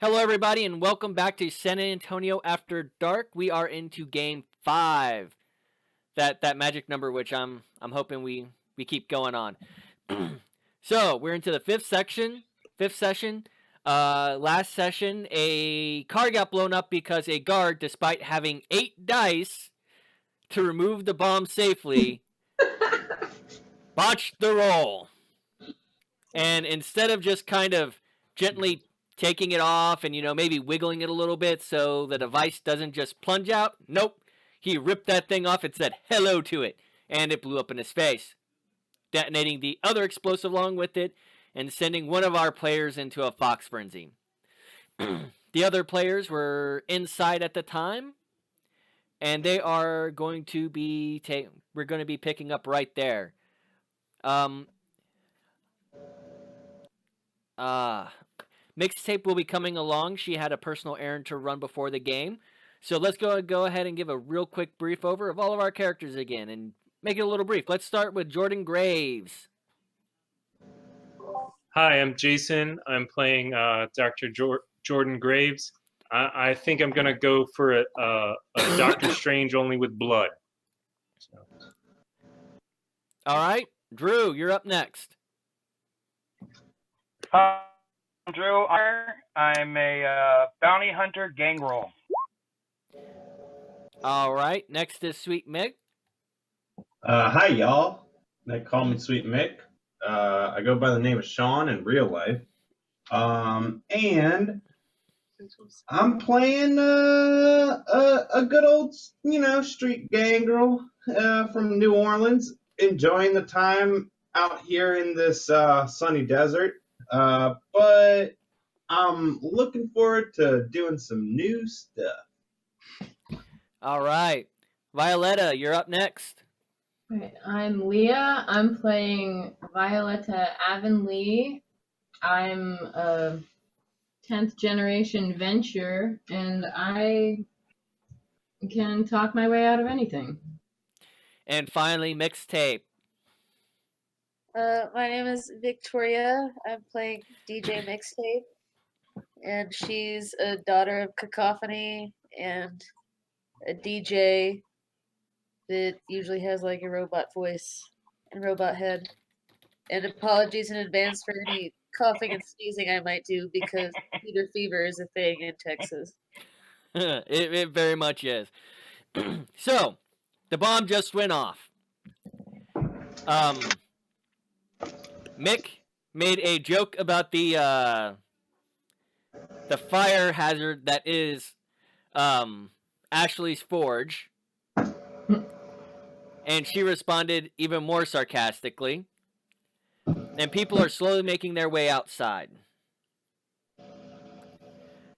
Hello, everybody, and welcome back to San Antonio After Dark. We are into Game 5. That magic number, which I'm hoping we keep going on. So we're into the fifth session. Last session, a car got blown up because a guard, despite having 8 dice to remove the bomb safely, botched the roll. And instead of just kind of gently taking it off and, maybe wiggling it a little bit so the device doesn't just plunge out, nope. He ripped that thing off and said hello to it, and it blew up in his face, detonating the other explosive along with it and sending one of our players into a fox frenzy. The other players were inside at the time, and they are going to be we're going to be picking up right there. Mixtape will be coming along. She had a personal errand to run before the game. So let's go ahead and give a real quick brief over of all of our characters again and make it a little brief. Let's start with Jordan Graves. Hi, I'm Jason. I'm playing Dr. Jordan Graves. I think I'm going to go for a Doctor Strange only with blood. So. All right. Drew, you're up next. I'm Drew. I'm a bounty hunter gang roll. All right. Next is Sweet Mick. Hi, y'all. They call me Sweet Mick. I go by the name of Sean in real life. And I'm playing a good old, street gang girl from New Orleans, enjoying the time out here in this sunny desert. But I'm looking forward to doing some new stuff. All right. Violetta, you're up next. All right, I'm Leah. I'm playing Violetta Avonlea. I'm a 10th generation venture, and I can talk my way out of anything. And finally, Mixtape. My name is Victoria. I'm playing DJ Mixtape, and she's a daughter of Cacophony and a DJ that usually has like a robot voice and robot head. And apologies in advance for any coughing and sneezing I might do because Peter fever is a thing in Texas. It very much is. So, the bomb just went off. Mick made a joke about the fire hazard that is Ashley's forge. And she responded even more sarcastically. And people are slowly making their way outside.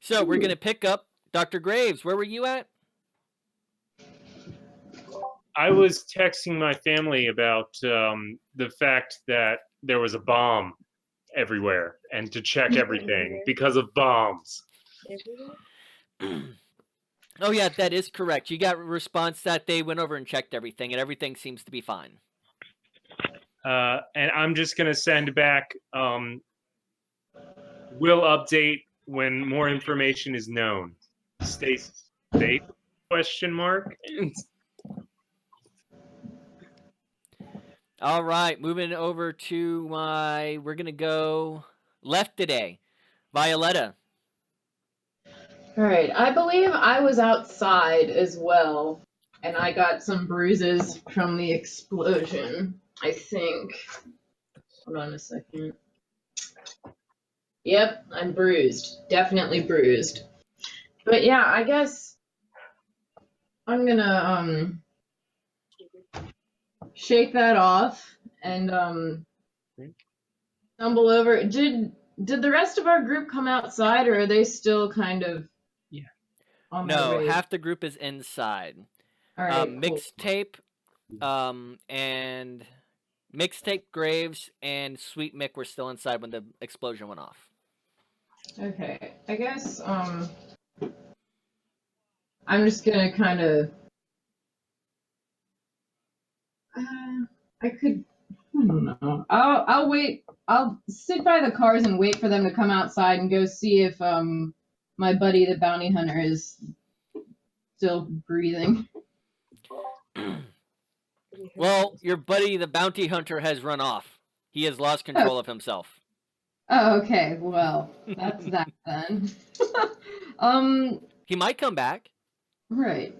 So we're going to pick up Dr. Graves. Where were you at? I was texting my family about the fact that there was a bomb everywhere and to check everything because of bombs. Oh, yeah, that is correct. You got a response that they went over and checked everything, and everything seems to be fine. And I'm just going to send back, we'll update when more information is known. Stay safe, question mark. All right, moving over to we're going to go left today. Violetta. All right, I believe I was outside as well, and I got some bruises from the explosion, I think. Hold on a second. Yep, I'm bruised. Definitely bruised. But yeah, I guess I'm gonna shake that off and stumble over. Did the rest of our group come outside, or are they still kind of on their way? Half the group is inside. All right, Mixtape, and Mixtape, Graves, and Sweet Mick were still inside when the explosion went off. Okay, I guess I'm just gonna kind of I don't know. I'll wait. I'll sit by the cars and wait for them to come outside and go see if my buddy, the bounty hunter, is still breathing. Well, your buddy, the bounty hunter, has run off. He has lost control of himself. Oh, okay. Well, that's that then. He might come back. Right.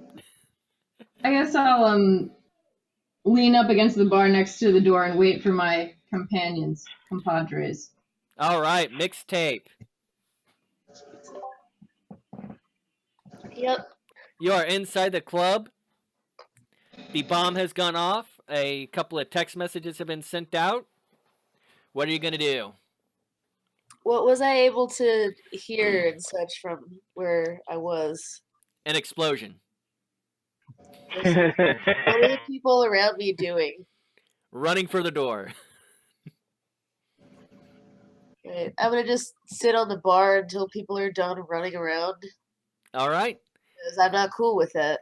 I guess I'll lean up against the bar next to the door and wait for my compadres. All right, mixtape. Yep. You are inside the club. The bomb has gone off. A couple of text messages have been sent out. What are you going to do? What was I able to hear and such from where I was? An explosion. What are the people around me doing? Running for the door. Right. I'm gonna just sit on the bar until people are done running around. All right. Because I'm not cool with that.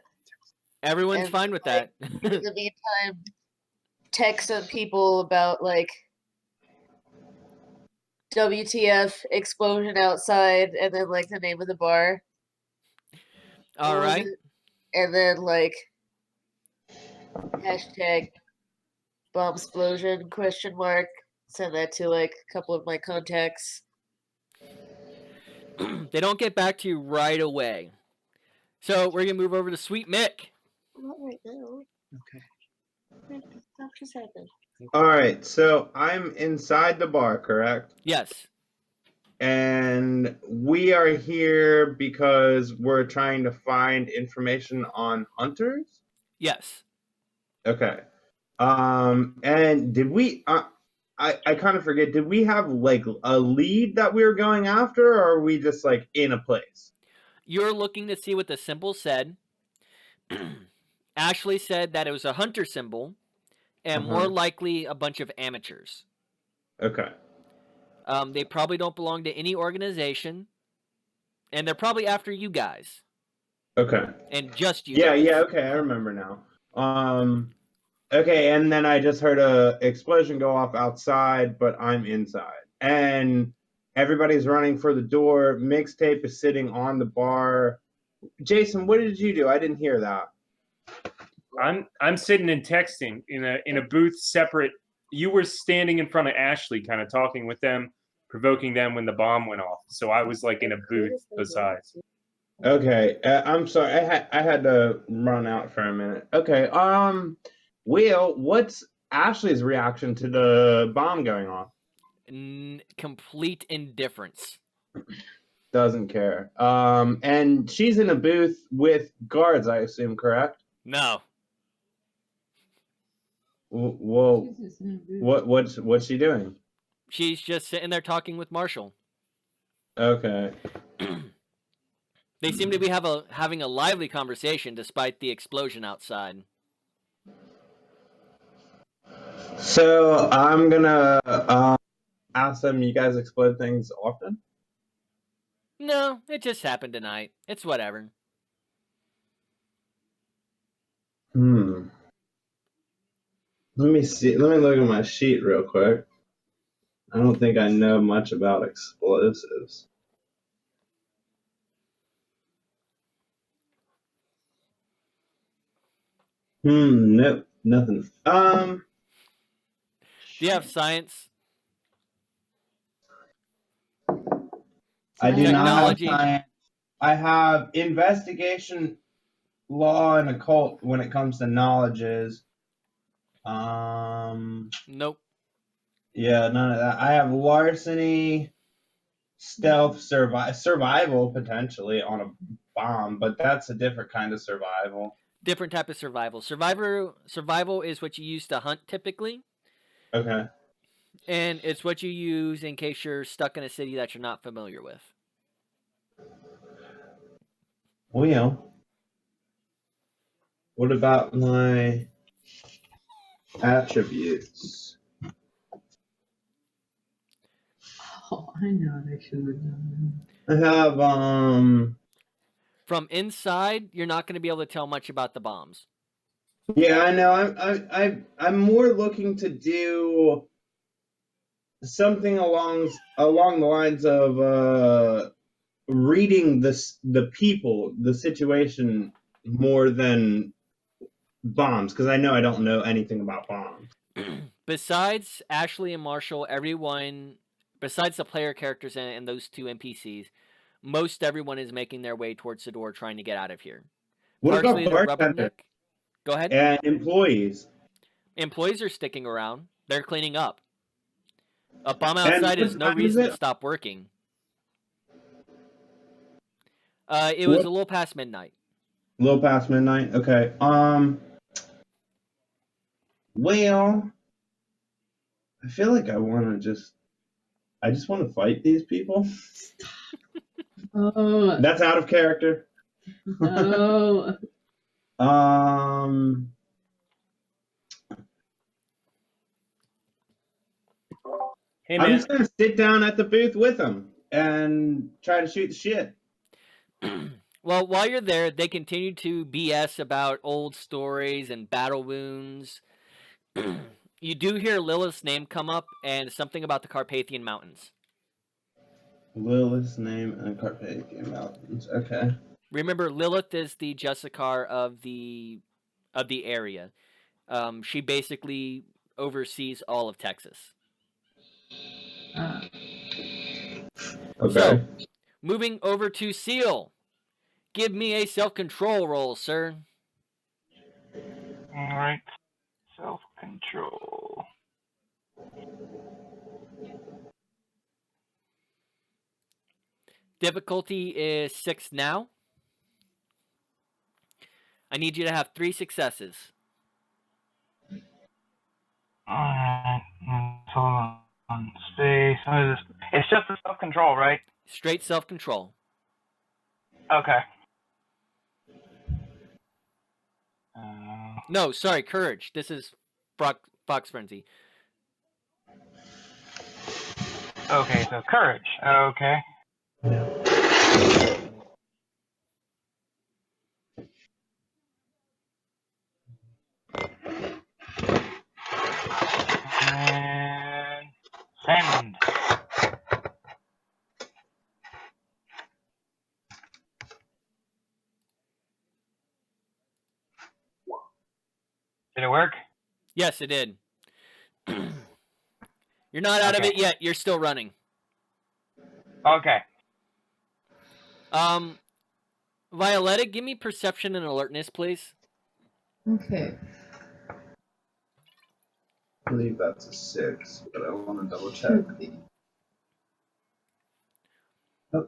Everyone's And, fine with like, that. In the meantime, text some people about like WTF explosion outside, and then like the name of the bar. All right. And then like hashtag bomb explosion ? Send that to like a couple of my contacts. They don't get back to you right away. So we're going to move over to Sweet Mick. Not right now. Okay. What just happened? All right, so I'm inside the bar, correct? Yes. And we are here because we're trying to find information on hunters. Yes. Okay. And did we? I kind of forget. Did we have like a lead that we were going after, or are we just like in a place? You're looking to see what the symbol said. Ashley said that it was a hunter symbol, and more likely a bunch of amateurs. Okay. They probably don't belong to any organization, and they're probably after you guys. Okay. And just you. Yeah, guys. yeah. Okay, I remember now. Okay, and then I just heard a explosion go off outside, but I'm inside, and everybody's running for the door. Mixtape is sitting on the bar. Jason, what did you do? I didn't hear that. I'm sitting and texting in a booth separate. You were standing in front of Ashley, kind of talking with them, provoking them when the bomb went off. So I was like in a booth besides. Okay, I'm sorry. I had to run out for a minute. Okay, Will, what's Ashley's reaction to the bomb going off? Complete indifference. Doesn't care. And she's in a booth with guards, I assume, correct? No. Well, what's she doing? She's just sitting there talking with Marshall. Okay. They seem to be having a lively conversation despite the explosion outside. So I'm gonna ask them. You guys explode things often? No, it just happened tonight. It's whatever. Let me see. Let me look at my sheet real quick. I don't think I know much about explosives. Nope, nothing. Do you have science? I do not have Technology. science. I have investigation, law, and occult when it comes to knowledges. Nope. Yeah, none of that. I have larceny, stealth, survival potentially on a bomb, but that's a different kind of survival. Different type of survival. Survival is what you use to hunt typically. Okay. And it's what you use in case you're stuck in a city that you're not familiar with. Well, what about my attributes? Oh, I know I should have done I have From inside, you're not going to be able to tell much about the bombs. Yeah, I know. I'm more looking to do something along the lines of reading the people, the situation more than bombs, because I know I don't know anything about bombs. Besides Ashley and Marshall, everyone, besides the player characters and those two NPCs, most everyone is making their way towards the door trying to get out of here. What Partially about the bartender Rubberneck. Go ahead. and employees? Employees are sticking around. They're cleaning up. A bomb And outside what is no time is reason to it? stop working. It was What? a little past midnight. A little past midnight. Okay. Well, I feel like I want to I just want to fight these people. Oh, That's out of character. no. Hey I'm man, just gonna sit down at the booth with them and try to shoot the shit. Well, while you're there, they continue to BS about old stories and battle wounds. You do hear Lilith's name come up and something about the Carpathian Mountains. Lilith's name and Carpathian Mountains. Okay. Remember, Lilith is the Justicar of the area. She basically oversees all of Texas. Okay. So, moving over to Seal. Give me a self-control roll, sir. All right. Self-control. Difficulty is 6 now. I need you to have 3 successes. Alright. Hold on. Space. It's just the self-control, right? Straight self-control. Okay. No, sorry, courage. This is Fox Frenzy. Okay, so courage. Okay. And send. Did it work? Yes, it did. You're not out of Okay. it yet. You're still running. Okay. Violetta, give me perception and alertness, please. Okay. I believe that's a 6, but I want to double check. Should be. Oh.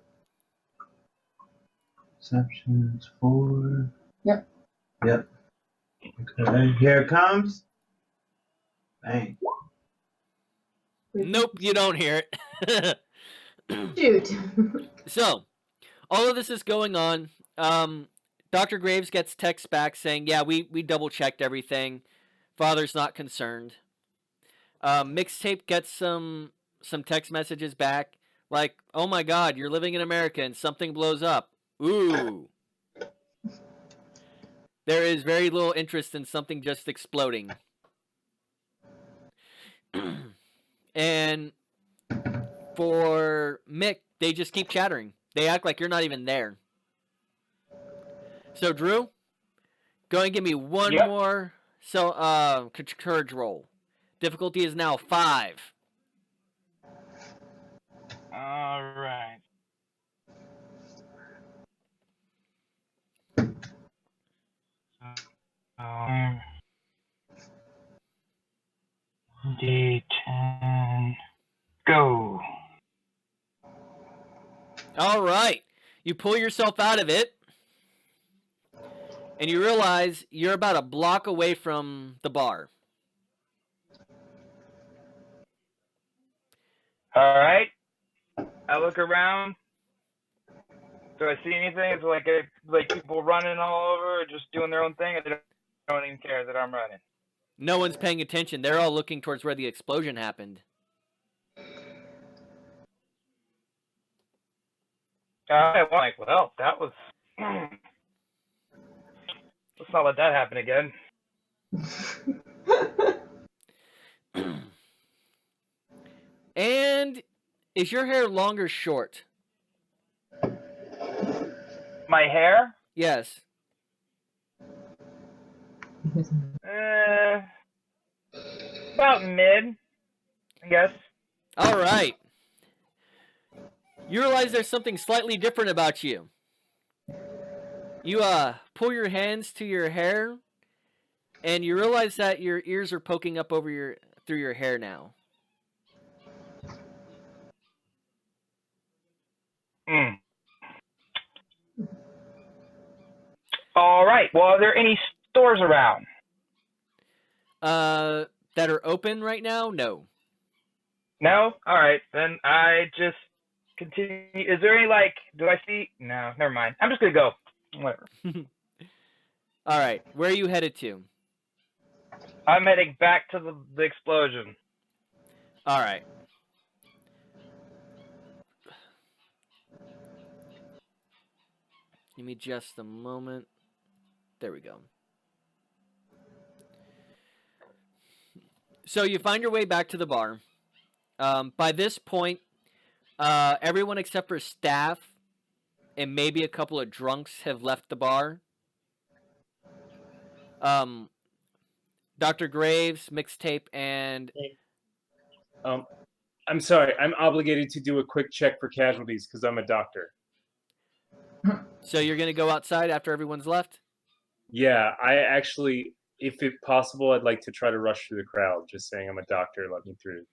Perception's 4. Yep. Yep. Okay, here it comes. Bang. Nope, you don't hear it. Shoot. So, all of this is going on. Dr. Graves gets text back saying, yeah, we double-checked everything. Father's not concerned. Mixtape gets some text messages back like, oh my god, you're living in America and something blows up. Ooh. There is very little interest in something just exploding. And for Mick, they just keep chattering. They act like you're not even there. So, Drew, go and give me one Yep. more courage roll. Difficulty is now 5. Alright. D10. Go. All right. You pull yourself out of it, and you realize you're about a block away from the bar. Alright. I look around. Do I see anything? Is it like people running all over or just doing their own thing? Or they don't even care that I'm running? No one's paying attention. They're all looking towards where the explosion happened. Well, that was... Let's not let that happen again. And is your hair long or short? My hair? Yes. About mid, I guess. All right. You realize there's something slightly different about you. You pull your hands to your hair, and you realize that your ears are poking up over through your hair now. Mm. All right. Well, are there any stores around? That are open right now? No. No? All right. Then I just continue. Is there any, like, do I see? No, never mind. I'm just going to go. Whatever. All right. Where are you headed to? I'm heading back to the explosion. All right. Give me just a moment. There we go. So you find your way back to the bar. By this point, everyone except for staff and maybe a couple of drunks have left the bar. Dr. Graves, Mixtape, and... I'm sorry. I'm obligated to do a quick check for casualties because I'm a doctor. So you're going to go outside after everyone's left? Yeah, I actually, if it possible, I'd like to try to rush through the crowd. Just saying I'm a doctor, let me through.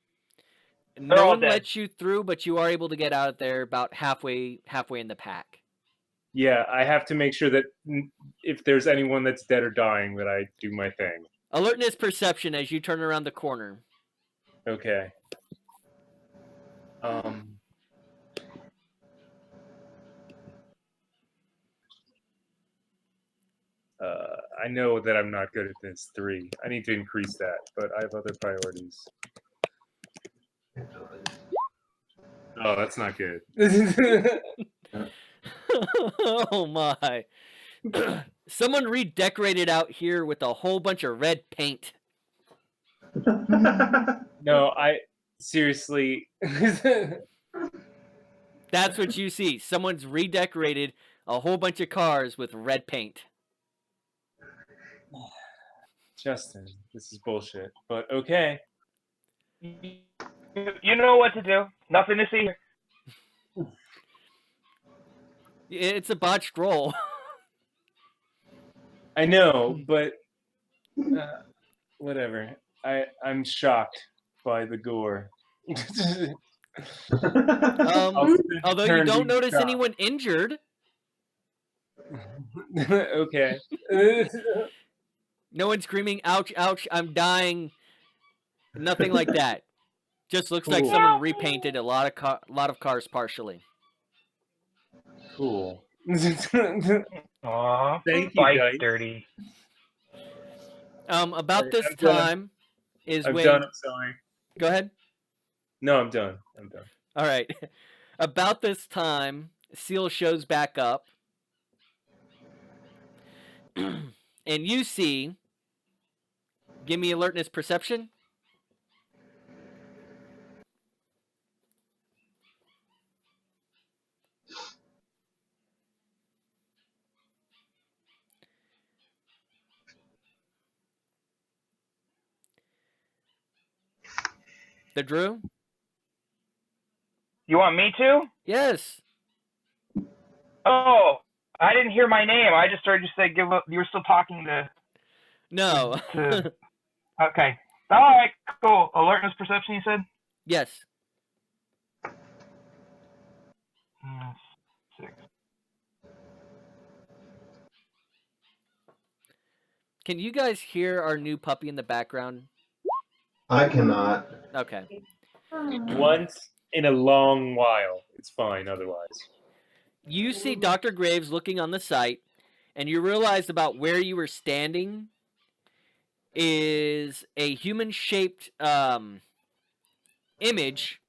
They're No all one dead. lets you through, but you are able to get out of there about halfway in the pack. Yeah, I have to make sure that if there's anyone that's dead or dying, that I do my thing. Alertness perception as you turn around the corner. Okay. I know that I'm not good at this. 3. I need to increase that, but I have other priorities. Oh, that's not good. Oh my. Someone redecorated out here with a whole bunch of red paint. No, seriously. That's what you see. Someone's redecorated a whole bunch of cars with red paint. Justin, this is bullshit, but okay. You know what to do. Nothing to see here. It's a botched roll. I know, but whatever. I'm shocked by the gore. Although you don't notice anyone injured. Okay. No one's screaming, ouch, ouch, I'm dying. Nothing like that. Just looks like Cool. someone repainted a lot of cars partially. Cool. Aw, Thank you, bite guys. dirty. About this I'm done. time is I'm when... done, I'm sorry. Go ahead. No, I'm done. All right. About this time, Seal shows back up. And you see... Give me alertness perception. The Drew? You want me to? Yes. Oh, I didn't hear my name. I just heard you say give up. You were still talking to... No. Okay. All right, cool. Alertness perception, you said? Yes. 6. Can you guys hear our new puppy in the background? I cannot. Okay. Once in a long while. It's fine otherwise. You see Dr. Graves looking on the site, and you realize about where you were standing is a human-shaped image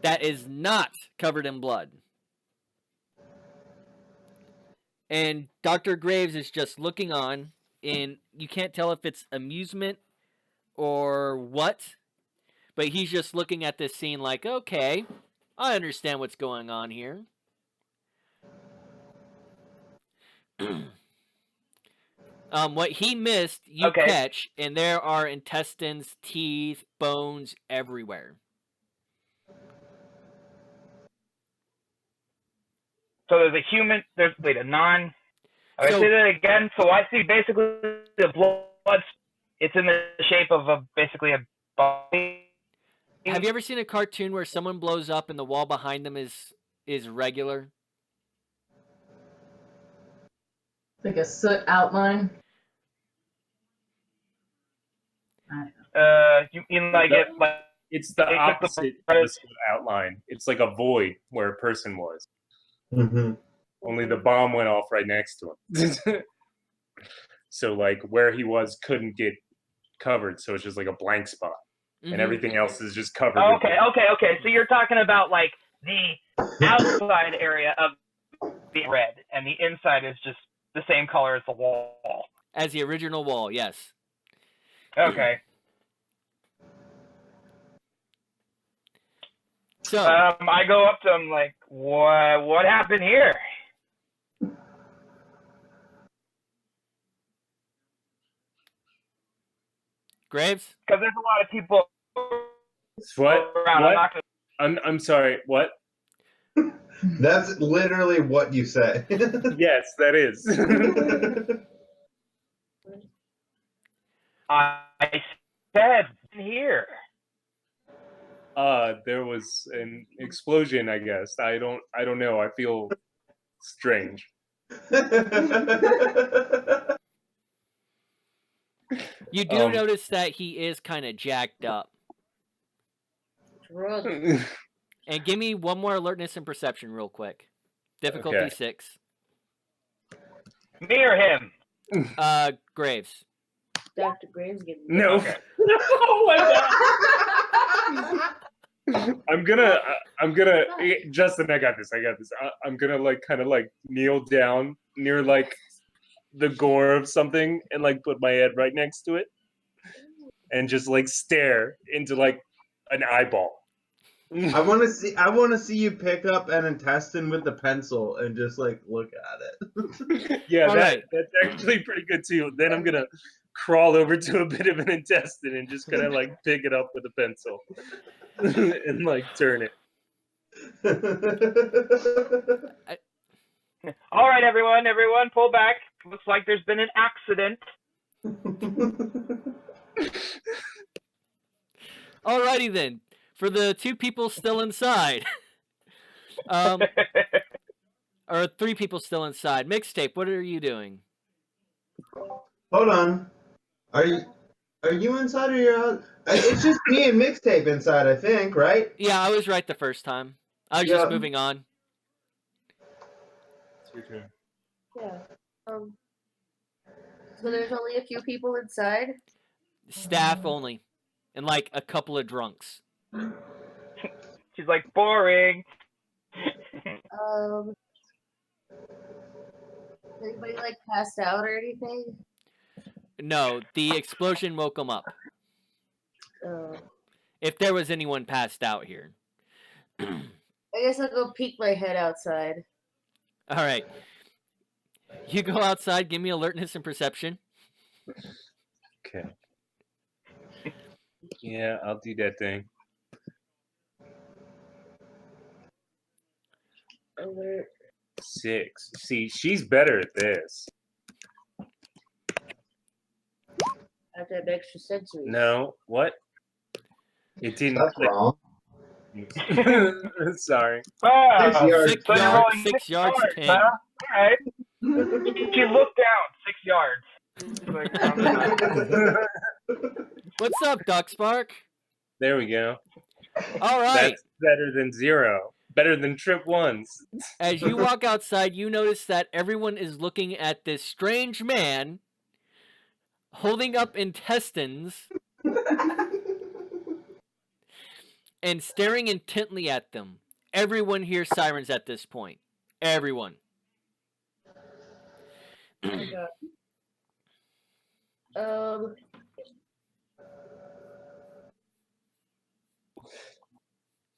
that is not covered in blood. And Dr. Graves is just looking on, and you can't tell if it's amusement or what, but he's just looking at this scene like, okay, I understand what's going on here. What he missed, you Okay. catch, and there are intestines, teeth, bones everywhere. So there's a human. There's a non. Okay, So- say that again. So I see basically the blood. It's in the shape of basically a body. Have you ever seen a cartoon where someone blows up and the wall behind them is regular? Like a soot outline. You mean like it like It's the They took the opposite of the split outline. It's like a void where a person was. Mm-hmm. Only the bomb went off right next to him. So like where he was couldn't get covered, so it's just like a blank spot. And everything else is just covered. Oh, okay. So you're talking about like the outside area of the red, and the inside is just the same color as the wall. As the original wall, yes. Okay. So I go up to him like, what happened here? Graves? Because there's a lot of people What? around. What? I'm not gonna... I'm sorry. What? That's literally what you say. Yes, that is. I said here. There was an explosion, I guess. I don't know. I feel strange. You do notice that he is kind of jacked up. Drug. And give me one more alertness and perception real quick. Difficulty Okay. 6. Me or him? Graves. Dr. Graves getting No. Okay. Oh my god. I'm gonna Justin, I got this. I'm gonna like kind of like kneel down near like the gore of something and like put my head right next to it and just like stare into like an eyeball. I want to see you pick up an intestine with the pencil and just like look at it. Yeah, All right. that's actually pretty good too. Then I'm gonna crawl over to a bit of an intestine and just kind of like pick it up with a pencil and like turn it. All right, everyone, pull back. Looks like there's been an accident. Alrighty then. For the 2 people still inside. Or 3 people still inside. Mixtape, what are you doing? Hold on. Are you inside or you're out? It's just me and Mixtape inside, I think, right? Yeah, I was right the first time. I was just moving on. It's your turn. Yeah. So there's only a few people inside. Staff only. And like a couple of drunks. She's like, boring. Anybody like passed out or anything? No, the explosion woke them up. If there was anyone passed out here. I guess I'll go peek my head outside. Alright. You go outside, give me alertness and perception. Okay. Yeah, I'll do that thing. Alert. 6. See, she's better at this. I have to have extra sensory. No, what? It didn't. That's wrong. Sorry. Oh, 6 yards. 6 so you're yards, rolling 6 yards, 10. huh? All right. She looked down 6 yards. She's like, What's up, Duck Spark? There we go. Alright. That's better than 0. Better than trip 1s. As you walk outside, you notice that everyone is looking at this strange man holding up intestines and staring intently at them. Everyone hears sirens at this point. Everyone.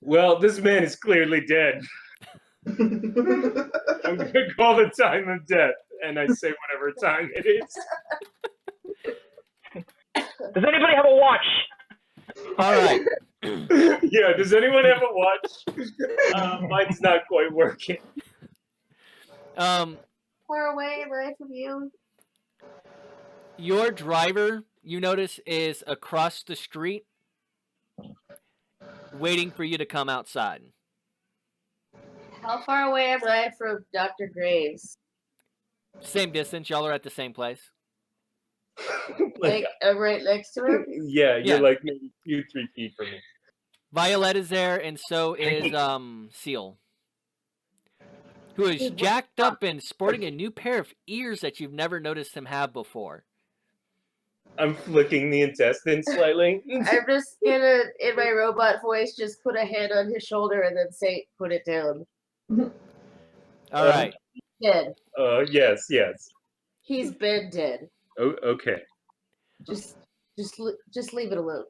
Well, this man is clearly dead. I'm gonna call the time of death, and I say whatever time it is. Does anybody have a watch? All right. Yeah. Does anyone have a watch? Mine's not quite working. Far away am I from you? Your driver, you notice, is across the street, waiting for you to come outside. How far away am I from Dr. Graves? Same distance. Y'all are at the same place. Like, I'm right next to him? Yeah, you're Yeah. like maybe 2-3 feet from me. Violet is there, and so is Seal, who is jacked up and sporting a new pair of ears that you've never noticed him have before. I'm flicking the intestines slightly. I'm just gonna, in my robot voice, just put a hand on his shoulder and then say, put it down. All right. Dead. Yes. He's been dead. Oh, okay. Just leave it alone.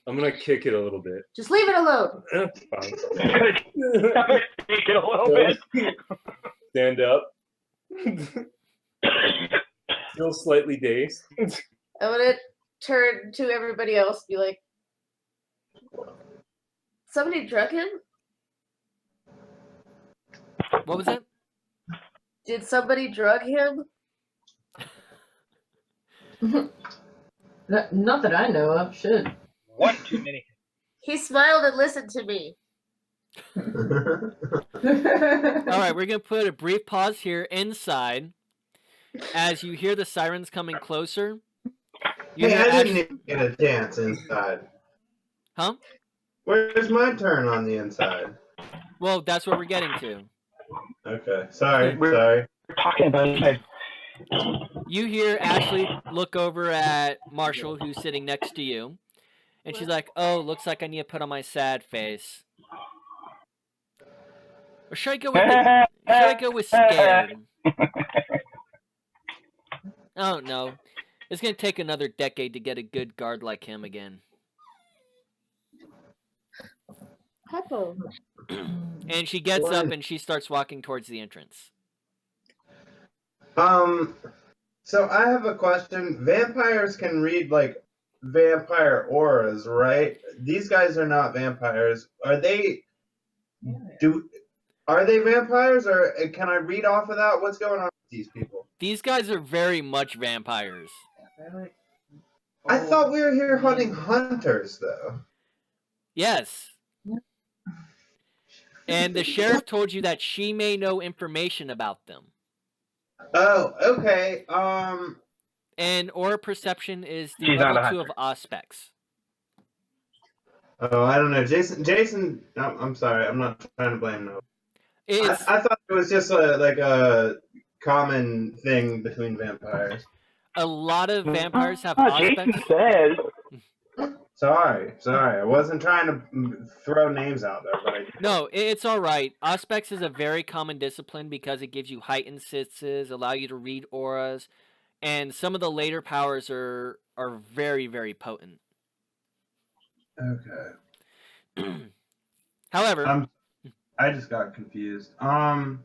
I'm gonna kick it a little bit. Just leave it alone. Fine. Take it a little bit. Stand up. Still slightly dazed. I'm gonna turn to everybody else and be like, somebody drug him? What was that? Did somebody drug him? Not that I know of. Shit. One too many. He smiled and listened to me. All right, we're going to put a brief pause here inside as you hear the sirens coming closer. You Hey, hear I didn't even get a chance inside. Huh? Where's my turn on the inside? Well, that's what we're getting to. Okay, sorry. We're talking about it. You hear Ashley look over at Marshall, who's sitting next to you, and she's like, "Oh, looks like I need to put on my sad face." Or should I go with scared? I don't know. It's gonna take another decade to get a good guard like him again. Peppo. And she gets up and she starts walking towards the entrance. So I have a question. Vampires can read like vampire auras, right? These guys are not vampires. Are they vampires, or can I read off of that? What's going on with these people? These guys are very much vampires. I thought we were here hunting hunters, though. Yes. And the sheriff told you that she may know information about them. Oh, okay. And aura perception is the She's not level a 2 of hunter. Auspex. Oh, I don't know. Jason, no, I'm sorry. I'm not trying to blame no. It's I thought it was just a common thing between vampires. a lot of vampires have Jason Auspex. says. Sorry. I wasn't trying to throw names out there, but No, it's all right. Auspex is a very common discipline because it gives you heightened senses, allow you to read auras, and some of the later powers are very, very potent. okay. However, I just got confused. But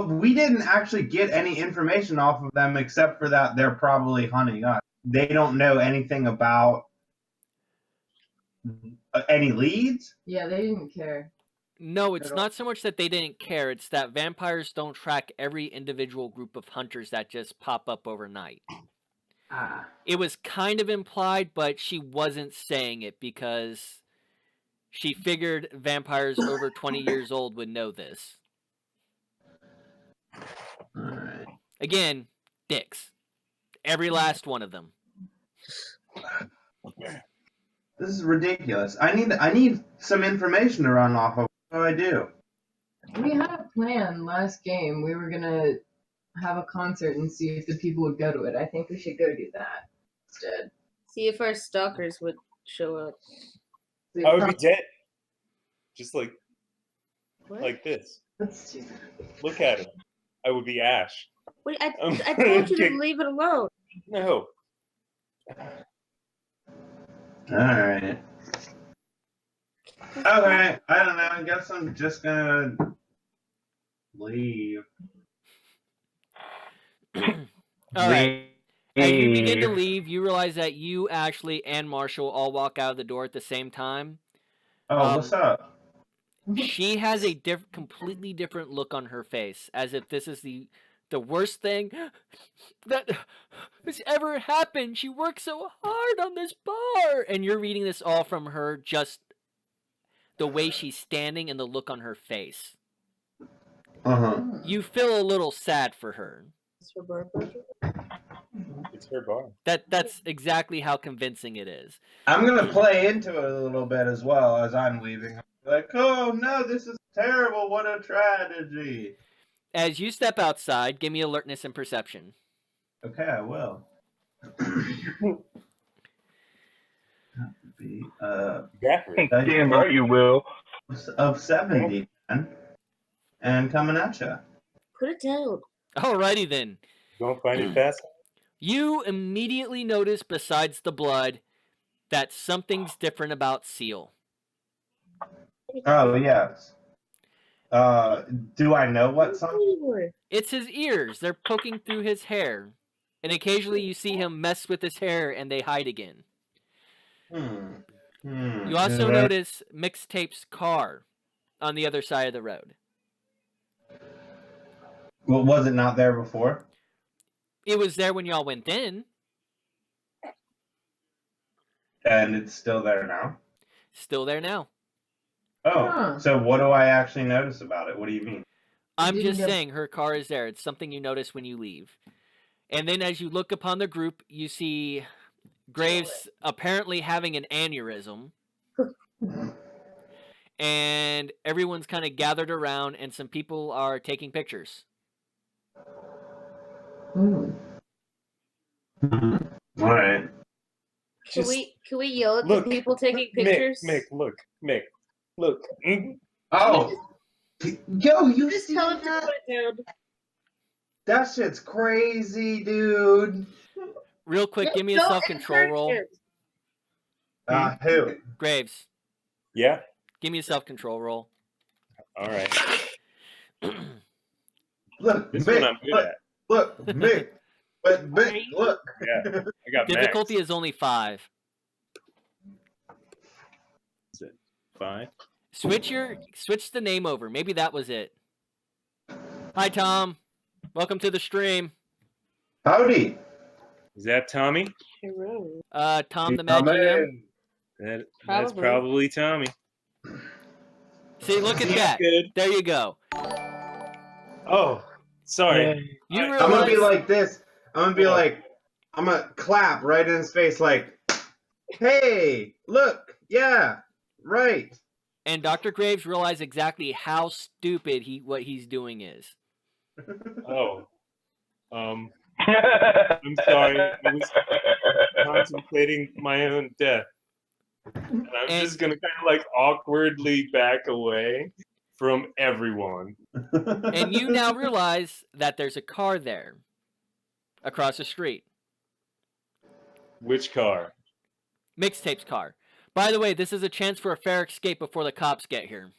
we didn't actually get any information off of them except for that they're probably hunting us. They don't know anything about any leads? Yeah, they didn't care. no, it's not so much that they didn't care. It's that vampires don't track every individual group of hunters that just pop up overnight. Ah. It was kind of implied, but she wasn't saying it because she figured vampires over 20 years old would know this. Alright. Again, dicks. Every last one of them. This is ridiculous. I need some information to run off of. What do I do? We had a plan last game. We were gonna have a concert and see if the people would go to it. I think we should go do that instead. See if our stalkers would show up. I would be dead. Just like this. Let's do that. Look at him. I would be Ash. Wait, I told you to leave it alone. No. Alright. Okay, I don't know. I guess I'm just gonna Leave. All right. As you begin to leave, you realize that you, Ashley, and Marshall all walk out of the door at the same time. Oh, what's up? She has a completely different look on her face, as if this is the worst thing that has ever happened. She worked so hard on this bar, and you're reading this all from her, just the way she's standing and the look on her face. You feel a little sad for her. It's her bar. That's exactly how convincing it is. I'm gonna play into it a little bit as well as I'm leaving. Like, oh no, this is terrible. What a tragedy. As you step outside, give me alertness and perception. Okay, I will. That would be Damn right you will. of 70, man. And coming at you. Put it down. Alrighty then. Don't find it fast. You immediately notice, besides the blood, that something's different about Seal. Oh, yes. Do I know what something? It's his ears. They're poking through his hair. And occasionally you see him mess with his hair and they hide again. You also notice Mixtape's car on the other side of the road. Well, was it not there before? It was there when y'all went in. And it's still there now? Still there now. Oh, so what do I actually notice about it? What do you mean? I'm just saying her car is there. It's something you notice when you leave. And then as you look upon the group, you see Graves apparently having an aneurysm. And everyone's kind of gathered around and some people are taking pictures. All right. Can we yell at the people taking pictures? Mick, look. Oh, yo, you Just see tell him to that? put it down. That shit's crazy, dude. Real quick, give me a Don't self-control roll. encourage him. Who? Graves, Yeah. give me a self-control roll. All right. Look, This Mick, one I'm good at. look, Mick. But Mick, look. Yeah. I got Difficulty max. is only 5. Is it 5? Switch the name over. Maybe that was it. Hi, Tom. Welcome to the stream. Howdy. Is that Tommy? Tom the Mad GM. That's probably Tommy. See, look at that. Good. There you go. Oh, sorry. You I'm gonna be realize like this. I'm gonna clap right in his face like, hey, look, yeah, right. and Dr. Graves realized exactly how stupid what he's doing is. Oh. I'm sorry. I was contemplating my own death. And I'm just gonna kind of like awkwardly back away from everyone. And you now realize that there's a car there across the street. Which car? Mixtape's car. By the way, this is a chance for a fair escape before the cops get here.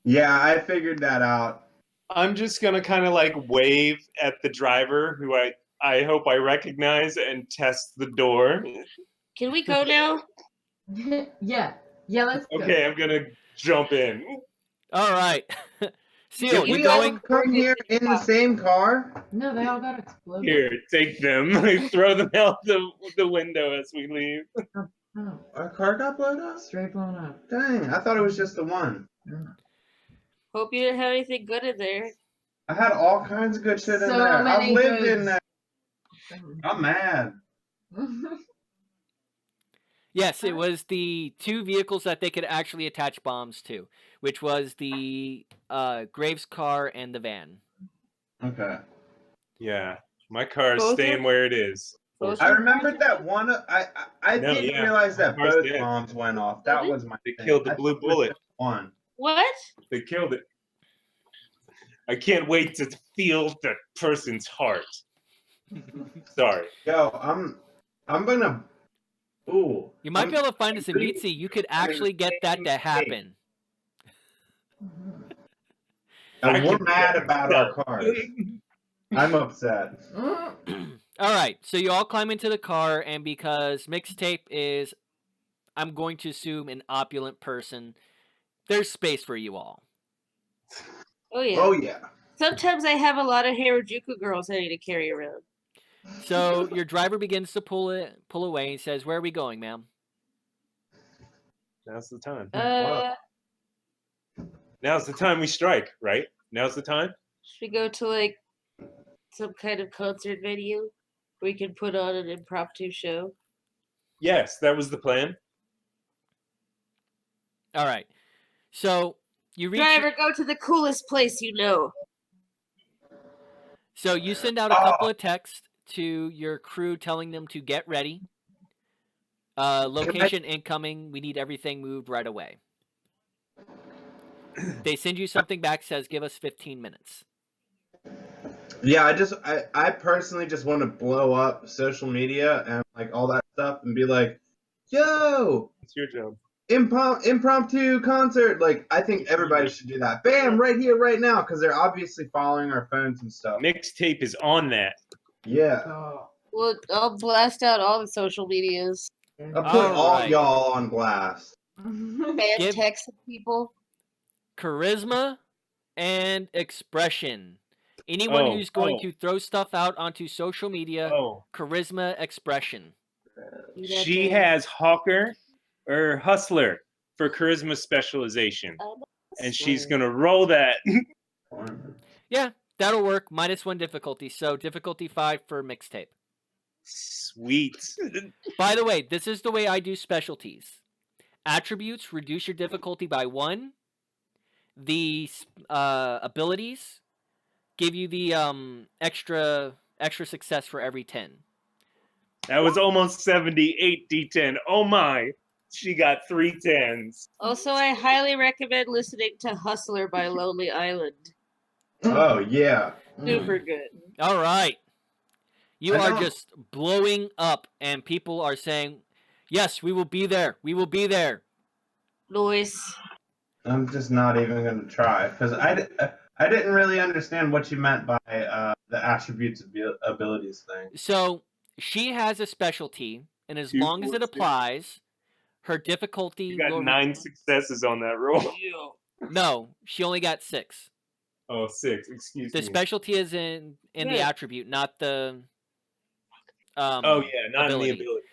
Yeah, I figured that out. I'm just gonna kind of like wave at the driver, who I hope I recognize, and test the door. Can we go now? Yeah, let's go. Okay, I'm gonna jump in. All right. Seal, Did you we all going? come here in the same car? No, they all got exploded. Here, take them. I throw them out the window as we leave. Oh, Our car got blown up? straight blown up. Dang, I thought it was just the one. Hope you didn't have anything good in there. I had all kinds of good shit in So there. I've many lived goods. in there. I'm mad. Yes, it was the 2 vehicles that they could actually attach bombs to, which was the Graves car and the van. Okay. Yeah, my car is Both staying are- where it is. Both I are- remembered that one. I No, didn't yeah, realize that my car's both dead. bombs went off. That was my They thing. killed the I blue thought it was bullet. just one. What? They killed it. I can't wait to feel the person's heart. Sorry. Yo, I'm gonna. Ooh. You might be able to find us in Mitzi. You could actually get that to happen. We're mad about our cars. I'm upset. Mm. All right, so you all climb into the car, and because Mixtape is, I'm going to assume, an opulent person, there's space for you all. Oh yeah. Oh yeah. Sometimes I have a lot of Harajuku girls I need to carry around. So your driver begins to pull away and says, "Where are we going, ma'am?" Now's the time. Now's the time we strike, right? Now's the time. Should we go to like some kind of concert venue where we can put on an impromptu show? Yes, that was the plan. All right. So you reach. Driver, go to the coolest place you know. So you send out a couple of texts to your crew telling them to get ready. Location incoming. We need everything moved right away. They send you something back, says give us 15 minutes. Yeah, I personally just want to blow up social media and like all that stuff and be like, yo, It's your job. impromptu concert. Like, I think everybody should do that. Bam, right here, right now, because they're obviously following our phones and stuff. Mixtape is on that. Yeah. Well, I'll blast out all the social medias. I'll put all Alright. y'all on blast. Fan Give- text people. Charisma and expression. Anyone who's going to throw stuff out onto social media, charisma, expression. She has Hawker or Hustler for charisma specialization. And she's going to roll that. Yeah, that'll work. -1 difficulty. So difficulty 5 for Mixtape. Sweet. By the way, this is the way I do specialties. Attributes reduce your difficulty by 1. The abilities give you the extra success for every 10. That was almost 78 D10. Oh my. She got 3 10s. Also, I highly recommend listening to Hustler by Lonely Island. Oh, yeah. Super good. All right. You I are know. just blowing up, and people are saying, yes, we will be there. We will be there. Noise. I'm just not even going to try because I didn't really understand what you meant by the attributes abilities thing. So she has a specialty, and as long as it applies, her difficulty You got will... 9 successes on that roll. No, she only got 6. Oh, 6. Excuse The me. specialty is in the attribute, not the Oh, yeah, not ability. in the ability.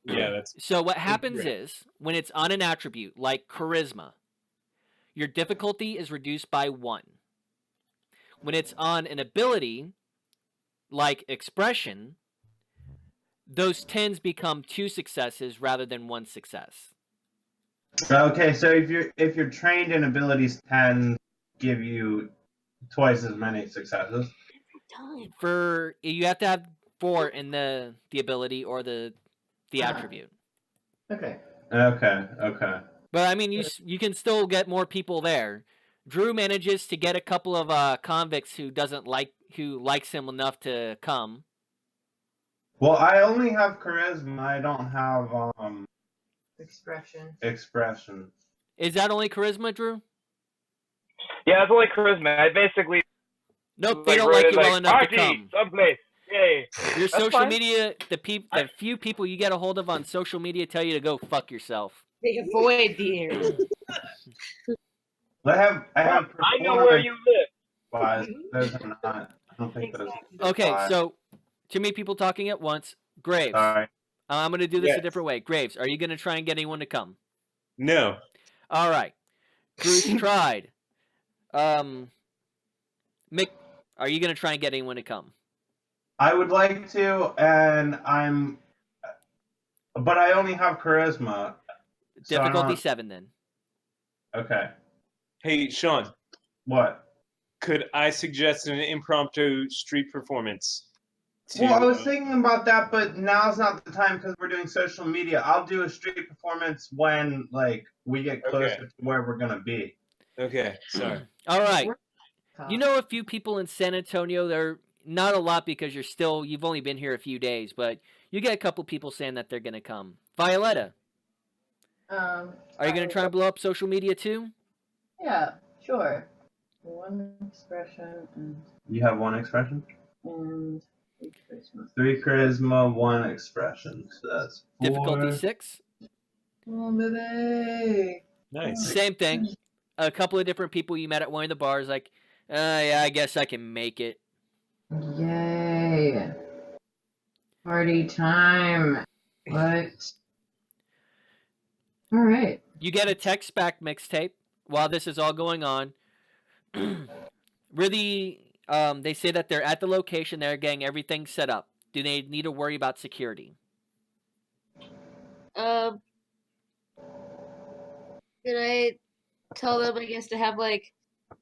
Yeah, that's... So what happens incorrect. is, when it's on an attribute, like charisma, your difficulty is reduced by 1. When it's on an ability, like expression, those 10s become 2 successes rather than 1 success. Okay, so if you're trained in abilities, 10 give you twice as many successes. For you have to have 4 in the ability or the attribute. Okay. But I mean, you can still get more people there. Drew manages to get a couple of convicts who likes him enough to come. Well, I only have charisma. I don't have expression. Is that only charisma, Drew? Yeah, it's only charisma. I basically Nope, they don't like you well enough to party come. someplace. Yay. Your That's social fine. media, the few people you get a hold of on social media tell you to go fuck yourself. They avoid the area. I have. I know where you live. Wise. Those are not. I don't think those. Okay, so too many people talking at once. Graves. Sorry. I'm going to do this a Yes. different way. Graves, are you going to try and get anyone to come? No. All right. Drew's tried. Mick, are you going to try and get anyone to come? I would like to, and but I only have charisma. So I Difficulty don't- 7 then. Okay. Hey, Sean, What? could I suggest an impromptu street performance? Well, I was thinking about that, but now's not the time because we're doing social media. I'll do a street performance when, like, we get closer to where we're gonna be. Okay, sorry. All right. You know a few people in San Antonio. They're not a lot because you've only been here a few days, but you get a couple people saying that they're going to come. Violetta, are you going to try and blow up social media too? Yeah, sure. one expression You have one expression? and 3 charisma. 3 charisma, 1 expression. So that's 4. Difficulty 6. Oh, baby. Nice. Same thing. A couple of different people you met at one of the bars, like, yeah, I guess I can make it. Yay. Party time. What? All right. You get a text back mixtape while this is all going on. Really, they say that they're at the location. They're getting everything set up. Do they need to worry about security? Can I tell them, I guess, to have like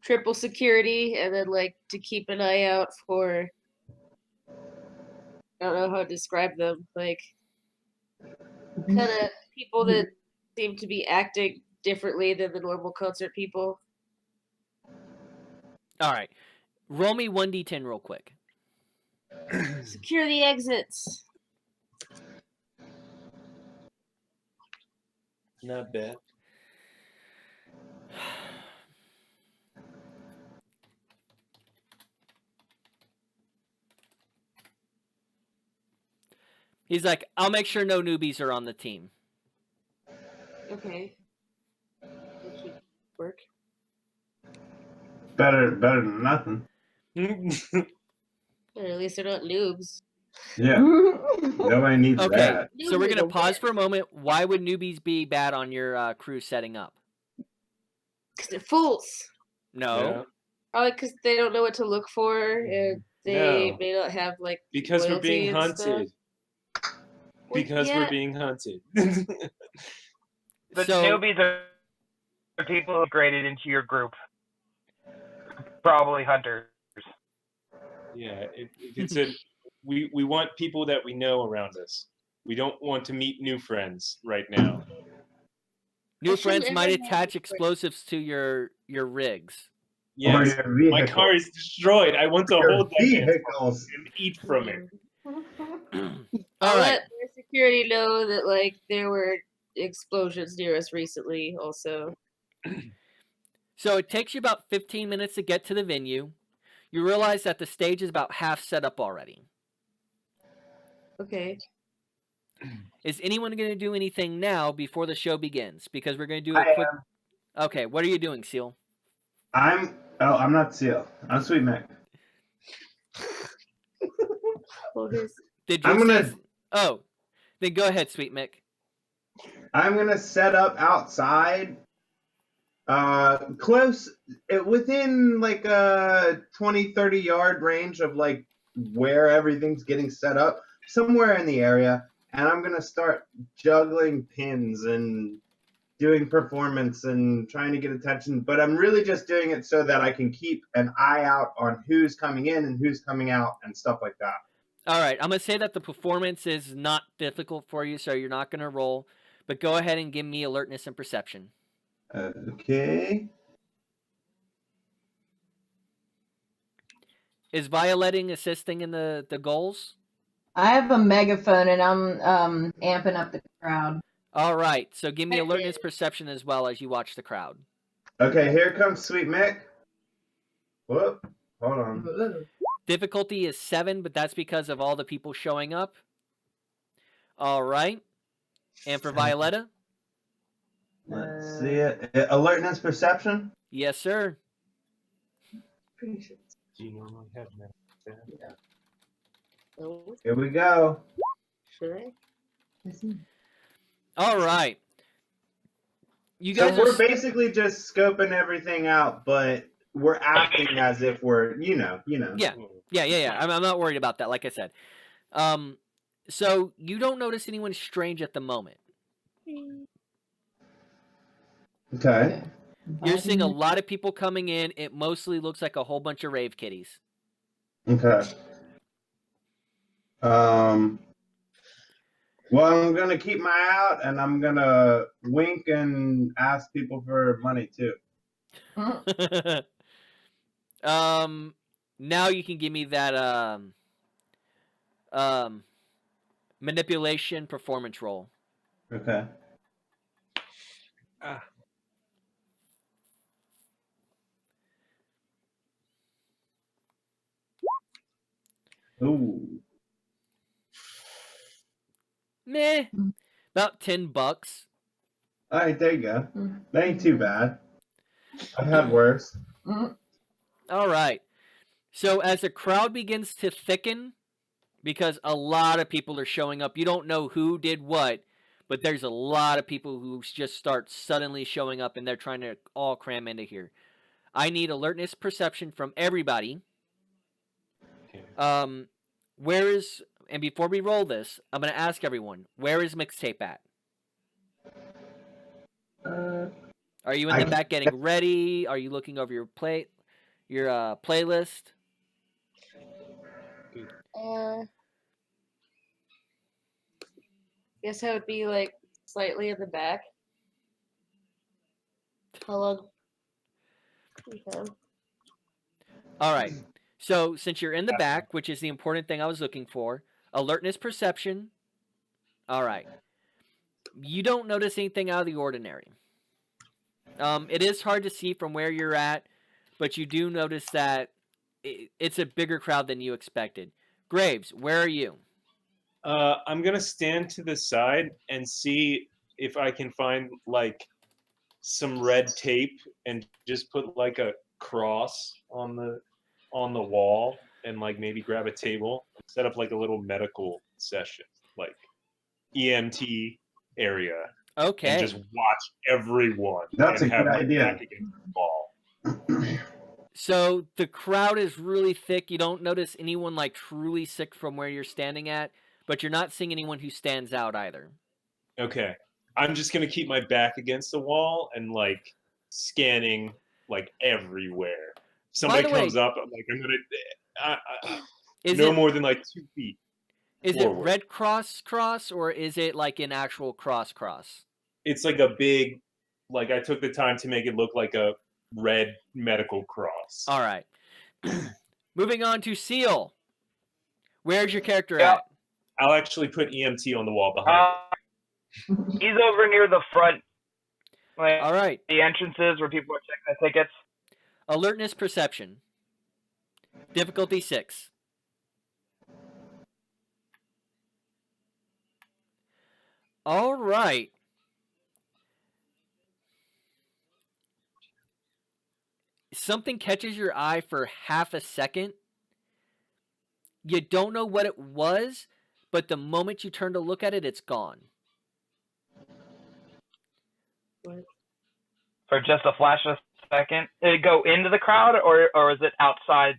triple security and then like to keep an eye out for, I don't know how to describe them, like kind of people that seem to be acting differently than the normal concert people. All right. Roll me 1d10 real quick. Secure the exits. Not bad. He's like, I'll make sure no newbies are on the team. Okay. That should work. Better than nothing. Or at least they're not noobs. Yeah. Nobody needs Okay, that. so we're going to Noobs are pause worse. for a moment. Why would newbies be bad on your crew setting up? Because they're fools. No. Probably because they don't know what to look for, and they No. may not have like Because we're loyalty being and stuff. hunted. Well, Because yeah. we're being hunted. But So- newbies are people who graded into your group. Probably hunters. Yeah, it's a we want people that we know around us. We don't want to meet new friends right now. New I shouldn't friends ever might have attach new friends. explosives to your rigs. Or Yes, your vehicle. my car is destroyed. I want to Your hold that answer vehicles. and eat from it. All I'll right. let their security know that like there were explosions near us recently. Also, So it takes you about 15 minutes to get to the venue. You realize that the stage is about half set up already. okay. Is anyone going to do anything now before the show begins? Because we're going to do a I quick. Okay, what are you doing, Seal? I'm not Seal. I'm Sweet Mick. Did you I'm gonna- say? Oh, then go ahead, Sweet Mick. I'm gonna set up outside, close, within like a 20-30 yard range of like where everything's getting set up, somewhere in the area, and I'm gonna start juggling pins and doing performance and trying to get attention. But I'm really just doing it so that I can keep an eye out on who's coming in and who's coming out and stuff like that. All right, I'm going to say that the performance is not difficult for you, so you're not going to roll. But go ahead and give me alertness and perception. Okay. Is Violetting assisting in the goals? I have a megaphone and I'm amping up the crowd. All right, so give me I alertness did. perception as well as you watch the crowd. Okay, here comes Sweet Mick. Whoop. Hold on. Difficulty is 7, but that's because of all the people showing up. All right. And for Violetta? Let's see it. Alertness perception. Yes, sir. Do you normally have that? Oh, Here we go. should I? All right. You So guys we're are basically just scoping everything out, but we're acting as if we're, you know. Yeah. Yeah. I'm not worried about that, like I said. So you don't notice anyone strange at the moment. Okay. You're seeing a lot of people coming in. It mostly looks like a whole bunch of rave kitties. Okay. Well, I'm gonna keep my eye out, and I'm gonna wink and ask people for money too. Now you can give me that manipulation performance roll. Okay. Ooh. Meh. About $10. All right, there you go. Mm. That ain't too bad. I've had worse. Mm. All right. So as the crowd begins to thicken, because a lot of people are showing up, you don't know who did what, but there's a lot of people who just start suddenly showing up and they're trying to all cram into here. I need alertness perception from everybody. Okay. Where is, and before we roll this, I'm going to ask everyone, where is Mixtape at? Are you in the back getting ready? Are you looking over your playlist? Guess I would be like slightly in the back. How long? We have? All right. So since you're in the back, which is the important thing I was looking for, alertness perception. All right. You don't notice anything out of the ordinary. It is hard to see from where you're at, but you do notice that it's a bigger crowd than you expected. Graves, where are you? I'm gonna stand to the side and see if I can find like some red tape and just put like a cross on the wall and like maybe grab a table and set up like a little medical session, like EMT area, Okay. and just watch everyone. That's and a have good my idea. back against the wall. So the crowd is really thick. You don't notice anyone like truly sick from where you're standing at, but you're not seeing anyone who stands out either. Okay. I'm just gonna keep my back against the wall and like scanning like everywhere. Somebody the way- comes up, I'm gonna Is no it more than like 2 feet. is forward. it red cross or is it like an actual cross? It's like a big, like I took the time to make it look like a red medical cross. All right. Moving on to Seal. Where's your character Yeah. at? I'll actually put EMT on the wall behind He's over near the front, like All right. the entrances where people are checking the tickets. Alertness perception. Difficulty 6. All right. Something catches your eye for half a second. You don't know what it was, but the moment you turn to look at it, it's gone. For just a flash of a second. Did it go into the crowd or is it outside?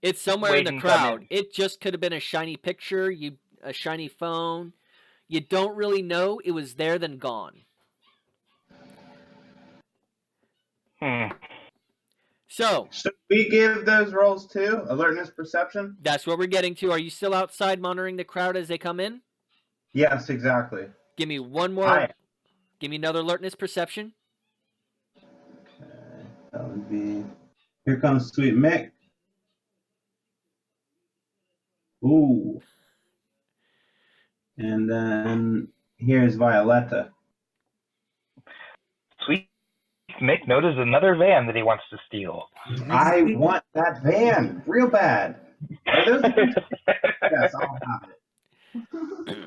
It's somewhere in the Waiting to come crowd. in. It just could have been a shiny picture, a shiny phone. You don't really know. It was there, then gone. So Should we give those rolls too? Alertness perception? that's what we're getting to. Are you still outside monitoring the crowd as they come in? Yes, exactly. Give me one more. Hi. Give me another alertness perception. Okay, that would be. Here comes Sweet Mick. Ooh. And then here's Violetta. Sweet Mick noticed another van that he wants to steal. I want that van real bad. Are those? Yes, I'll have it.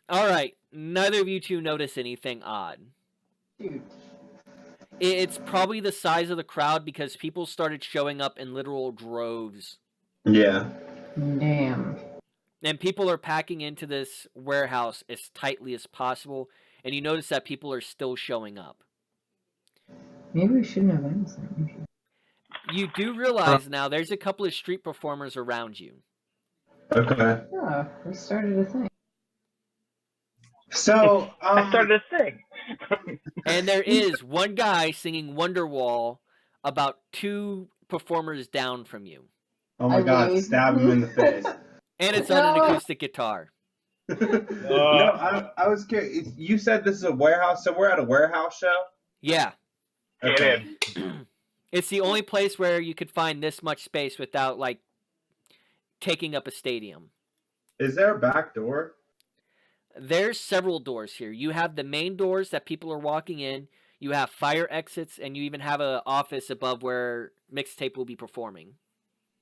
All right. Neither of you two notice anything odd. Dude. It's probably the size of the crowd because people started showing up in literal droves. Yeah. Damn. And people are packing into this warehouse as tightly as possible. And you notice that people are still showing up. Maybe we shouldn't have asked that. You do realize now there's a couple of street performers around you. Okay. Oh, we started a thing. So I started to sing. And there is one guy singing Wonderwall about 2 performers down from you. Oh my I God! leave. Stab him in the face. And it's on an No. acoustic guitar. No, I was curious. You said this is a warehouse, so we're at a warehouse show. Yeah. Get Okay. in. It's the only place where you could find this much space without, like, taking up a stadium. Is there a back door? There's several doors here. You have the main doors that people are walking in. You have fire exits, and you even have an office above where Mixtape will be performing.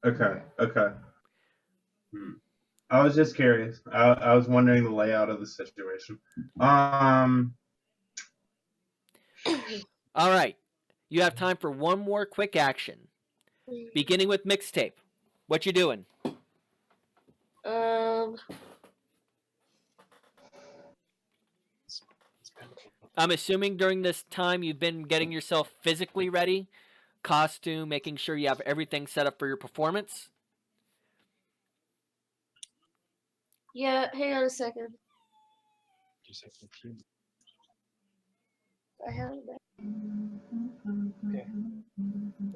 Okay. Okay. I was just curious. I was wondering the layout of the situation. All right. You have time for one more quick action. Beginning with mixtape. What you doing? I'm assuming during this time you've been getting yourself physically ready, costume, making sure you have everything set up for your performance. Yeah, hang on a second. I have it back. Okay.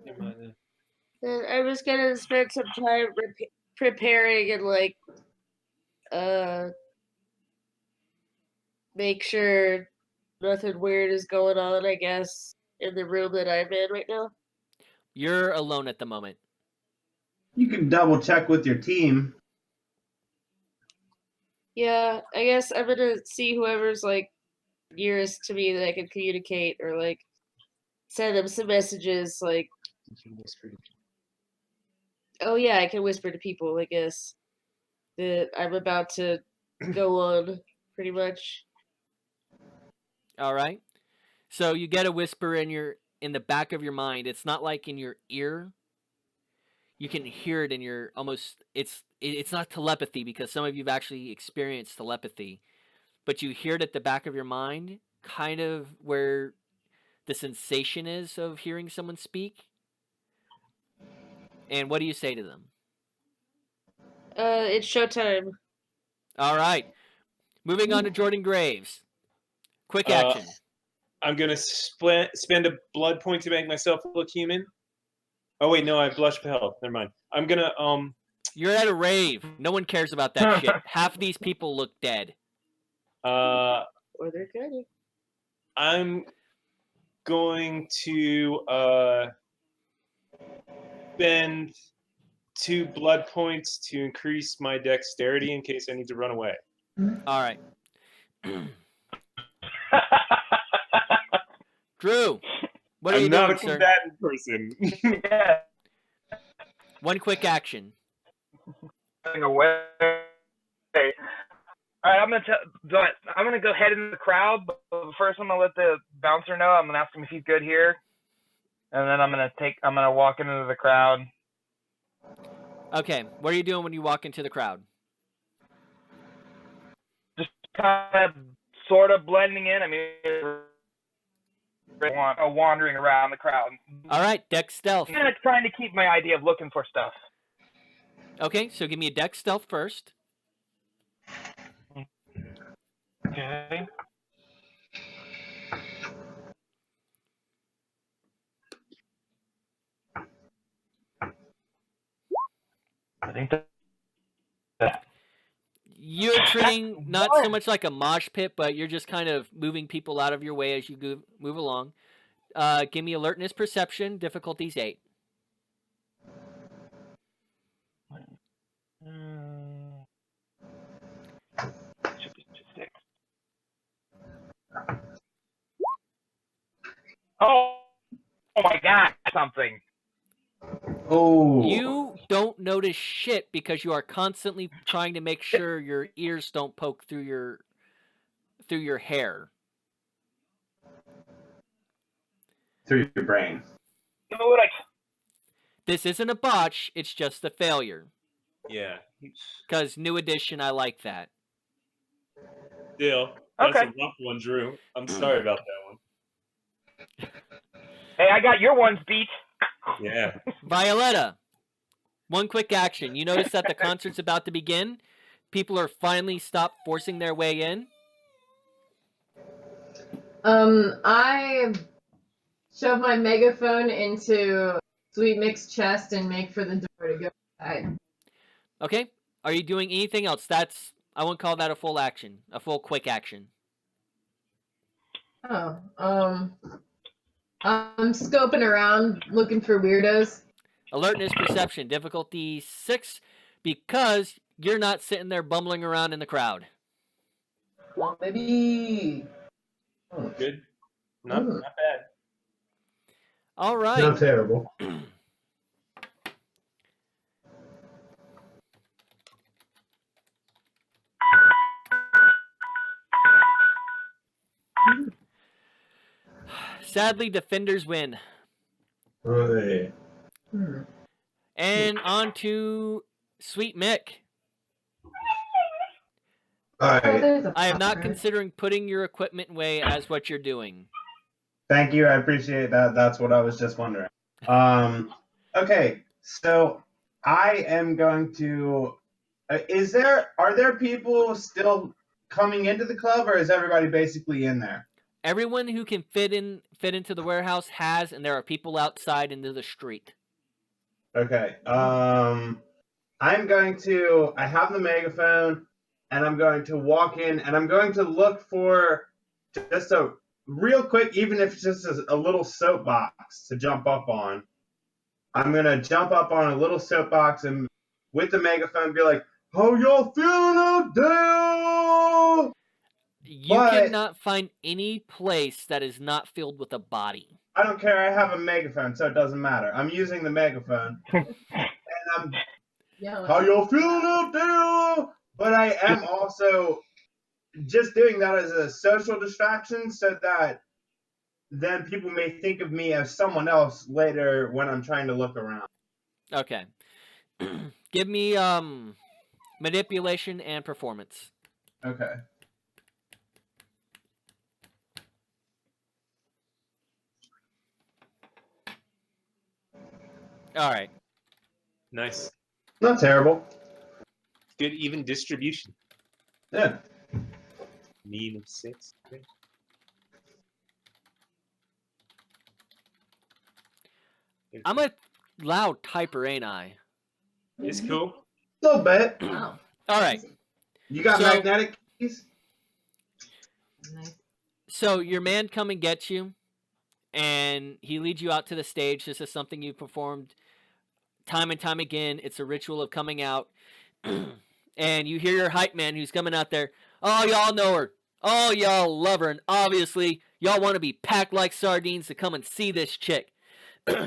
Never mind then. Then I'm just gonna spend some time preparing and like make sure nothing weird is going on, I guess, in the room that I'm in right now. You're alone at the moment. You can double check with your team. Yeah, I guess I'm gonna see whoever's like nearest to me that I can communicate or like send them some messages like, oh yeah, I can whisper to people, I guess, that I'm about to go on, pretty much. All right. So you get a whisper in the back of your mind. It's not like in your ear. You can hear it in your almost. It's not telepathy because some of you've actually experienced telepathy, but you hear it at the back of your mind, kind of where the sensation is of hearing someone speak. And what do you say to them? It's showtime. All right. Moving on to Jordan Graves. Quick action. I'm gonna spend a blood point to make myself look human. Oh wait, no, I blush for health. Never mind. I'm gonna You're at a rave. No one cares about that shit. Half of these people look dead. Or they're good. I'm going to spend 2 blood points to increase my dexterity in case I need to run away. All right. Drew, what are you I'm not doing, a sir? combatant person. Yeah. One quick action. Running away. All right, I'm gonna go head into the crowd. But first, I'm gonna let the bouncer know. I'm gonna ask him if he's good here, and then I'm gonna walk into the crowd. Okay, what are you doing when you walk into the crowd? Just kind of, sort of blending in. I mean, wandering around the crowd. All right, dex stealth. Kind of trying to keep my idea of looking for stuff. Okay, so give me a dex stealth first. Okay. I think that. You're treating not so much like a mosh pit, but you're just kind of moving people out of your way as you move along. Give me alertness perception. Difficulty's 8. Should be 6. Oh my God! Something. Oh. You don't notice shit because you are constantly trying to make sure your ears don't poke through your hair. Through your brain. You know what? This isn't a botch, it's just a failure. Yeah. Because new edition, I like that. Still, that's Okay. a rough one, Drew. I'm sorry about that one. Hey, I got your ones beat. Yeah. Violetta, one quick action. You notice that the concert's about to begin. People are finally stopped forcing their way in. I shove my megaphone into Sweet Mix's chest and make for the door to go inside. Okay. Are you doing anything else? I won't call that a full action. A full quick action. Oh, I'm scoping around looking for weirdos. Alertness perception. Difficulty 6 because you're not sitting there bumbling around in the crowd. Well, maybe. Good. Not bad. All right. Not terrible. sadly, defenders win. Right. And on to Sweet Mick. All right. I am not considering putting your equipment away as what you're doing. Thank you. I appreciate that. That's what I was just wondering. Okay. So I am going to. Are there people still coming into the club, or is everybody basically in there? Everyone who can fit into the warehouse has, and there are people outside into the street. Okay. I'm going to. I have the megaphone, and I'm going to walk in, and I'm going to look for just a real quick, even if it's just a little soapbox to jump up on. I'm gonna jump up on a little soapbox and with the megaphone be like, "How y'all feeling out there?" You But- cannot find any place that is not filled with a body. I don't care. I have a megaphone, so it doesn't matter. I'm using the megaphone, and I'm Yeah. how y'all feeling out there? But I am also just doing that as a social distraction so that then people may think of me as someone else later when I'm trying to look around. Okay. Give me manipulation and performance. Okay. All right. Nice. Not terrible. Good even distribution. Yeah. Mean of 6. Okay. I'm a loud typer, ain't I? It's cool. A little bit. Wow. All right. You got So- magnetic keys? Nice. So your man come and gets you, and he leads you out to the stage. This is something you've performed time and time again. It's a ritual of coming out. And you hear your hype man who's coming out there. Oh, y'all know her. Oh, y'all love her. And obviously, y'all want to be packed like sardines to come and see this chick.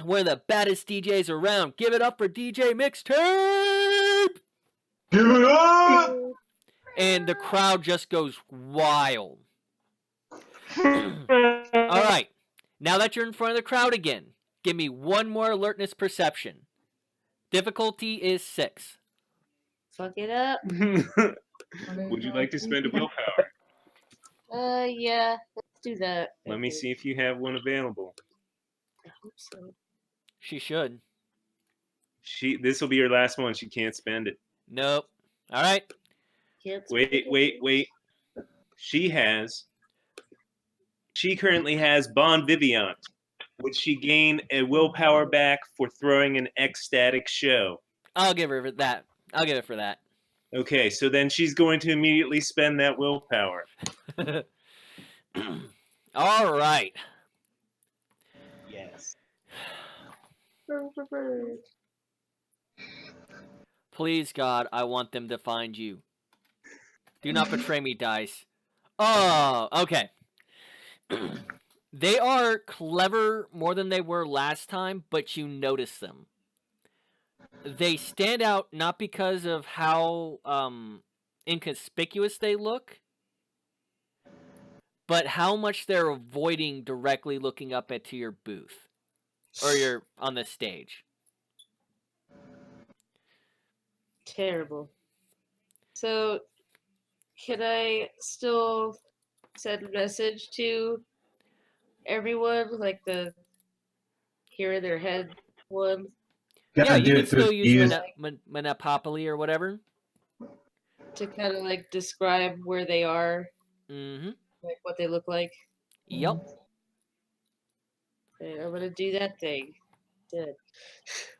One of the baddest DJs around. Give it up for DJ Mixtape! Give it up! And the crowd just goes wild. All right. Now that you're in front of the crowd again, give me one more alertness perception. Difficulty is 6. Fuck it up. Would you like to spend a willpower? Yeah, let's do that. Let me see if you have one available. I hope so. She should. This will be your last one. She can't spend it. Nope. All right. Can't Wait. She currently has Bon Vivant, which she gained a willpower back for throwing an ecstatic show. I'll give her that. I'll give it for that. Okay, so then she's going to immediately spend that willpower. All right. Yes. Please, God, I want them to find you. Do not betray me, dice. Oh, okay. They are clever more than they were last time, but you notice them. They stand out not because of how inconspicuous they look, but how much they're avoiding directly looking up into your booth or you're on the stage. Terrible. So, can I still send a message to everyone, like the hear in their head one? Yeah, do you it can through still use keys. Monopoly or whatever. To kind of like describe where they are, Mm-hmm. like what they look like. Yep. Okay, I'm gonna do that thing. Good.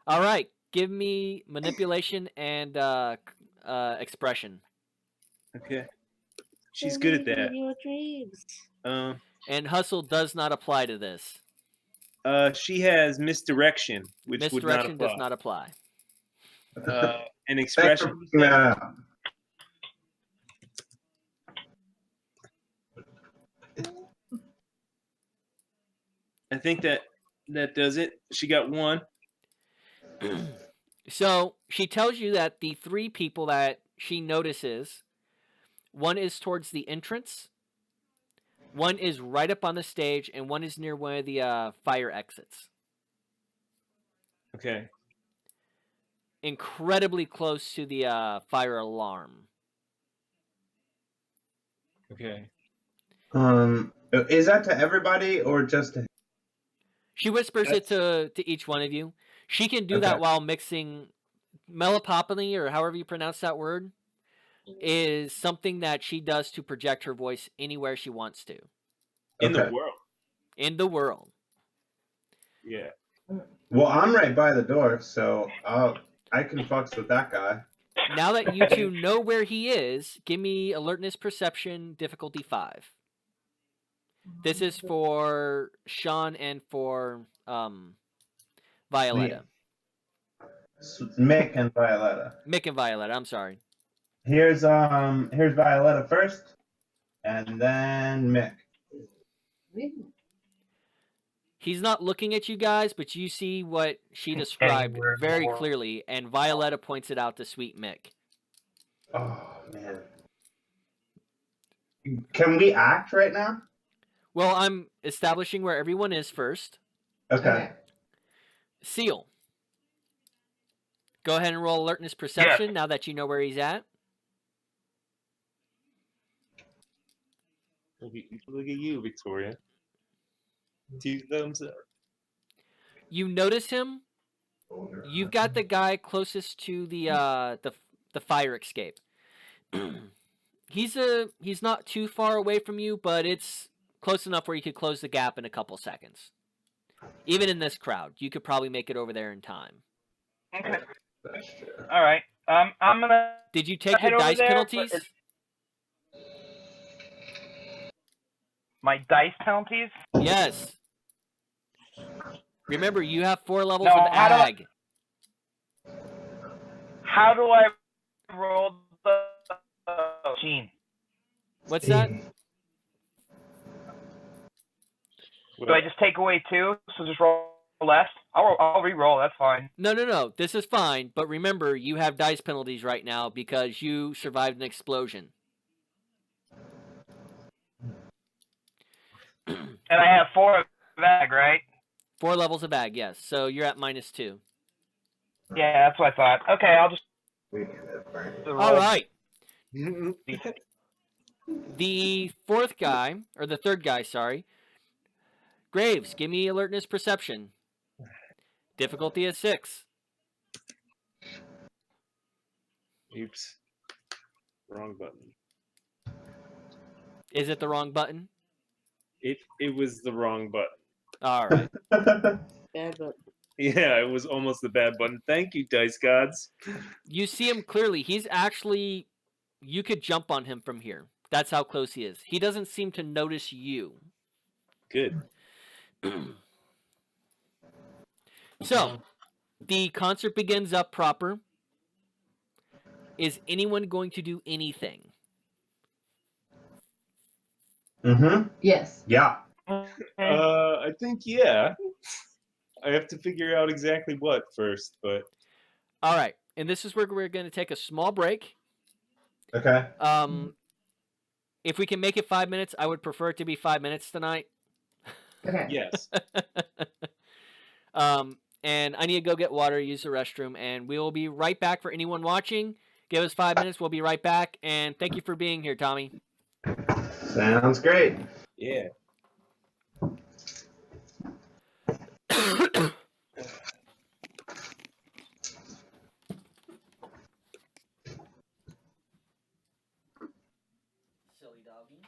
All right. Give me manipulation and expression. Okay. She's good at that. Your dreams. And hustle does not apply to this. She has misdirection, which would not Misdirection apply. does not apply. And Thanks for expression. picking that up. I think that does it. She got 1. So she tells you that the 3 people that she notices, one is towards the entrance, One is right up on the stage, and one is near one of the fire exits. Okay. Incredibly close to the fire alarm. Okay. Is that to everybody or just to? She whispers it to each one of you. She can do Okay. that while mixing melopopony, or however you pronounce that word, is something that she does to project her voice anywhere she wants to. In the Okay. world. In the world. Yeah. Well, I'm right by the door, so I can fucks with that guy. Now that you two know where he is, give me alertness perception, difficulty 5. This is for Sean and for Violetta. Mick and Violetta. Mick and Violetta, I'm sorry. Here's Violetta first, and then Mick. He's not looking at you guys, but you see what she described very clearly, and Violetta points it out to Sweet Mick. Oh man. Can we act right now? Well, I'm establishing where everyone is first. Okay. Seal. Go ahead and roll alertness perception now that you know where he's at. Look at you, Victoria. 2 thumbs up. You notice him. You've got the guy closest to the fire escape. He's not too far away from you, but it's close enough where you could close the gap in a couple seconds. Even in this crowd, you could probably make it over there in time. Okay. All right. I'm gonna. Did you take head your over dice there, penalties? but my dice penalties? Yes. Remember, you have 4 levels No, of ag. How do I roll the machine? What's that? Do I just take away 2? So just roll less? I'll re-roll. That's fine. No. This is fine, but remember, you have dice penalties right now because you survived an explosion. And I have 4 of that, right? 4 levels of ag, yes. So you're at -2. Yeah, that's what I thought. Okay, I'll just. All right. The fourth guy, or the third guy, sorry. Graves, give me alertness perception. Difficulty is 6. Oops. Wrong button. Is it the wrong button? It was the wrong button. All right. Bad button. Yeah, it was almost the bad button. Thank you, dice gods. You see him clearly. He's actually... You could jump on him from here. That's how close he is. He doesn't seem to notice you. Good. So, the concert begins up proper. Is anyone going to do anything? Mm-hmm. Yes. Yeah. I think, yeah. I have to figure out exactly what first, but... All right. And this is where we're going to take a small break. Okay. If we can make it 5 minutes, I would prefer it to be 5 minutes tonight. Okay. Yes. And I need to go get water, use the restroom, and we will be right back for anyone watching. Give us 5 minutes. We'll be right back. And thank you for being here, Tommy. Sounds great. Yeah. Silly doggy.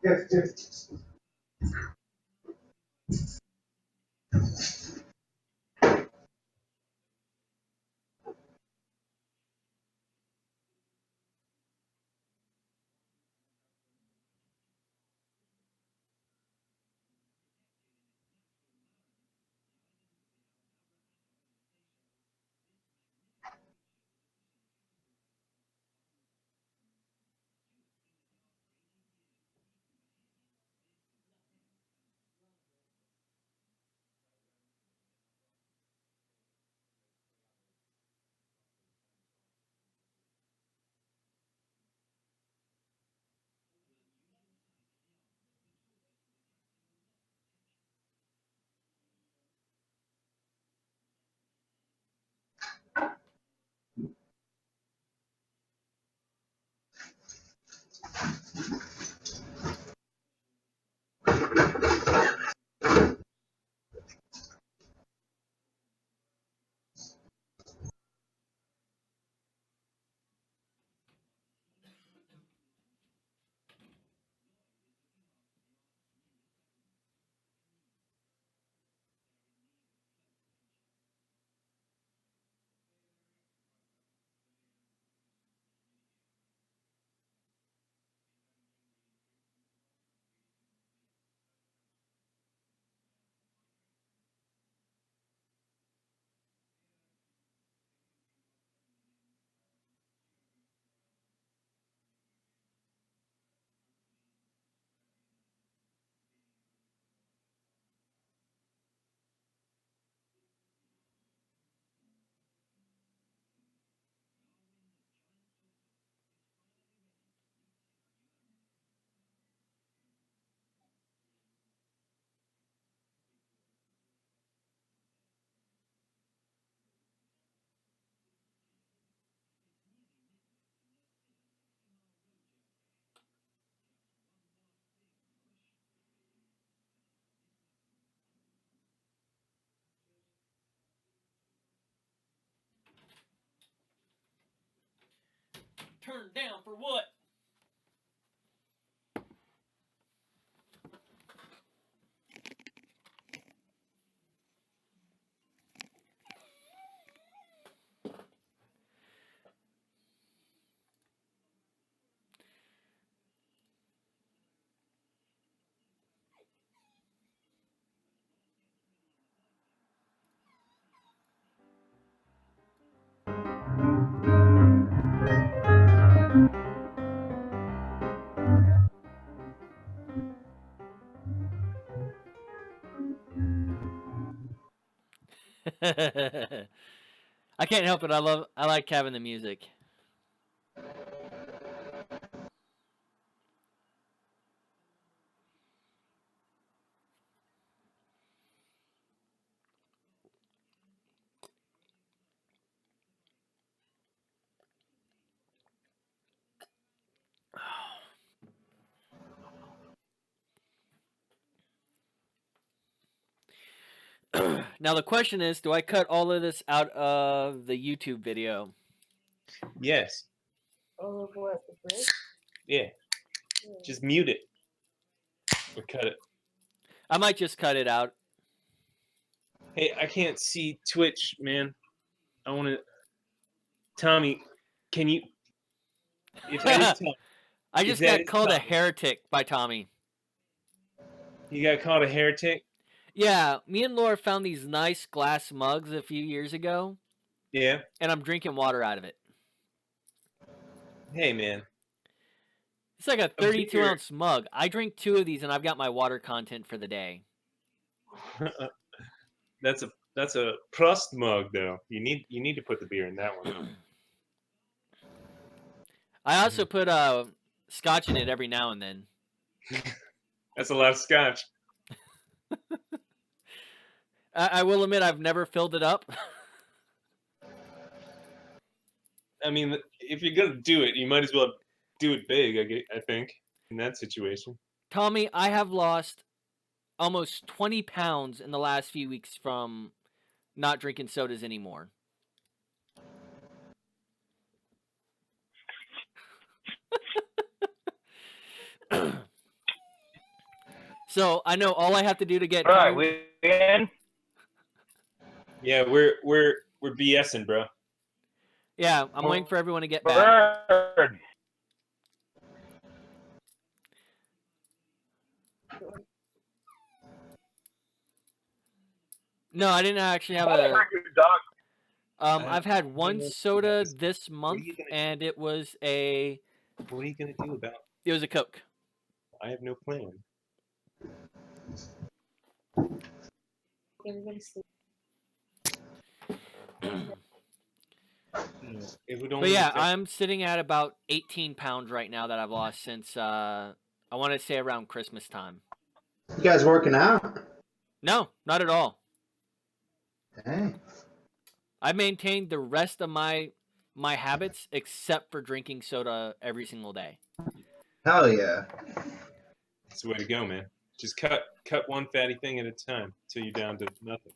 Yes. turned down for what? I can't help it. I like having the music. Now the question is, do I cut all of this out of the YouTube video? Yes. All of what? The bridge? Yeah. Just mute it. Or cut it. I might just cut it out. Hey, I can't see Twitch, man. I want to... Tommy, can you... If that is Tommy, I just got called a heretic by Tommy. you got called a heretic? Yeah, me and Laura found these nice glass mugs a few years ago. Yeah. And I'm drinking water out of it. Hey, man. It's like a 32-ounce mug. I drink 2 of these, and I've got my water content for the day. That's a Prost mug, though. You need to put the beer in that one. I also put scotch in it every now and then. That's a lot of scotch. I will admit I've never filled it up. I mean, if you're gonna do it, you might as well do it big. I think in that situation. Tommy, I have lost almost 20 pounds in the last few weeks from not drinking sodas anymore. So I know all I have to do to get. All right, we in. Yeah, we're BSing, bro. Yeah, I'm waiting for everyone to get back. Bird. No, I didn't actually have a. I've had one soda this month, and it was a. What are you gonna do about? It was a Coke. I have no plan. Everybody sleep. But yeah, I'm sitting at about 18 pounds right now that I've lost since I want to say around Christmas time. You guys working out? No, not at all. Dang. I maintained the rest of my habits except for drinking soda every single day. Hell yeah. That's the way to go, man. Just cut one fatty thing at a time until you're down to nothing.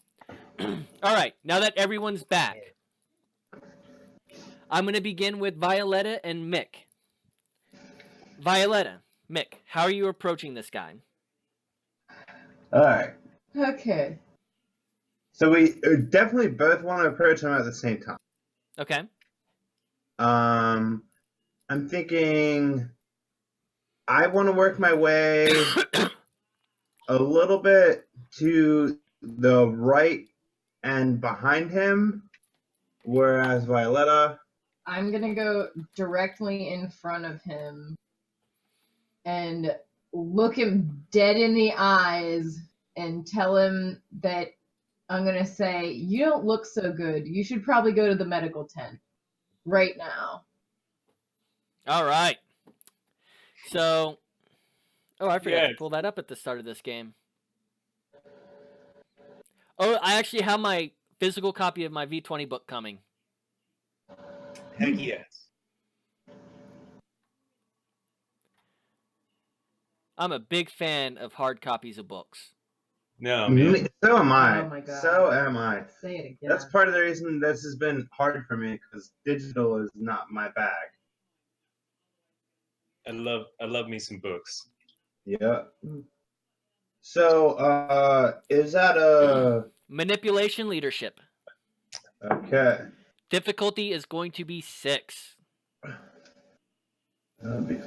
All right, now that everyone's back, I'm going to begin with Violetta and Mick. Violetta, Mick, how are you approaching this guy? All right. Okay. So we definitely both want to approach him at the same time. Okay. I'm thinking I want to work my way a little bit to the right and behind him, whereas Violetta... I'm going to go directly in front of him and look him dead in the eyes and tell him that I'm going to say, you don't look so good. You should probably go to the medical tent right now. All right. So, I forgot to pull that up at the start of this game. Oh, I actually have my physical copy of my V20 book coming. Heck yes. I'm a big fan of hard copies of books. No, man. So am I. Oh my God. So am I. Say it again. That's part of the reason this has been hard for me, because digital is not my bag. I love me some books. Yeah. So, is that a Manipulation leadership. okay? Difficulty is going to be 6. That'll be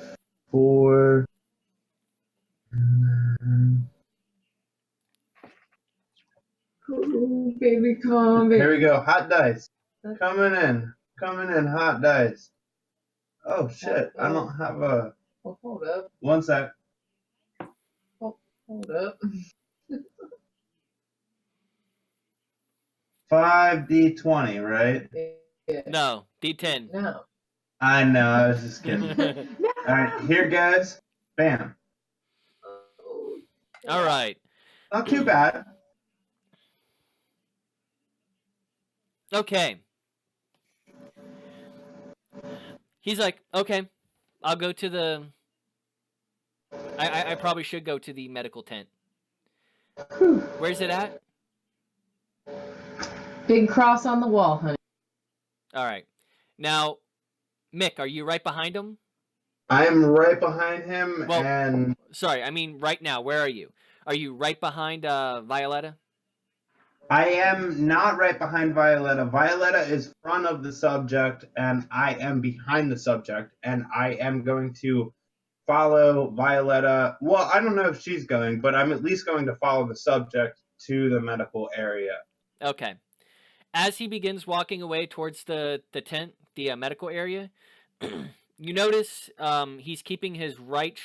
4. Ooh, baby, come, Here baby. we go. Hot dice. Coming in. Hot dice. Oh shit! I don't have a. Oh, hold up. One sec. Oh, hold up. 5d20, right? Yeah. No, D10. No. I know. I was just kidding. All right, here, guys. Bam. Oh, All right. Not too bad. Okay. He's like, okay, I'll go to the. I probably should go to the medical tent. Where's it at? big cross on the wall, honey. All right. Now, Mick, are you right behind him? I am right behind him, Well- and Sorry, I mean right now. Where are you? Are you right behind Violetta? I am not right behind Violetta. Violetta is front of the subject, and I am behind the subject, and I am going to follow Violetta. Well, I don't know if she's going, but I'm at least going to follow the subject to the medical area. Okay. As he begins walking away towards the tent, the medical area, you notice he's keeping his right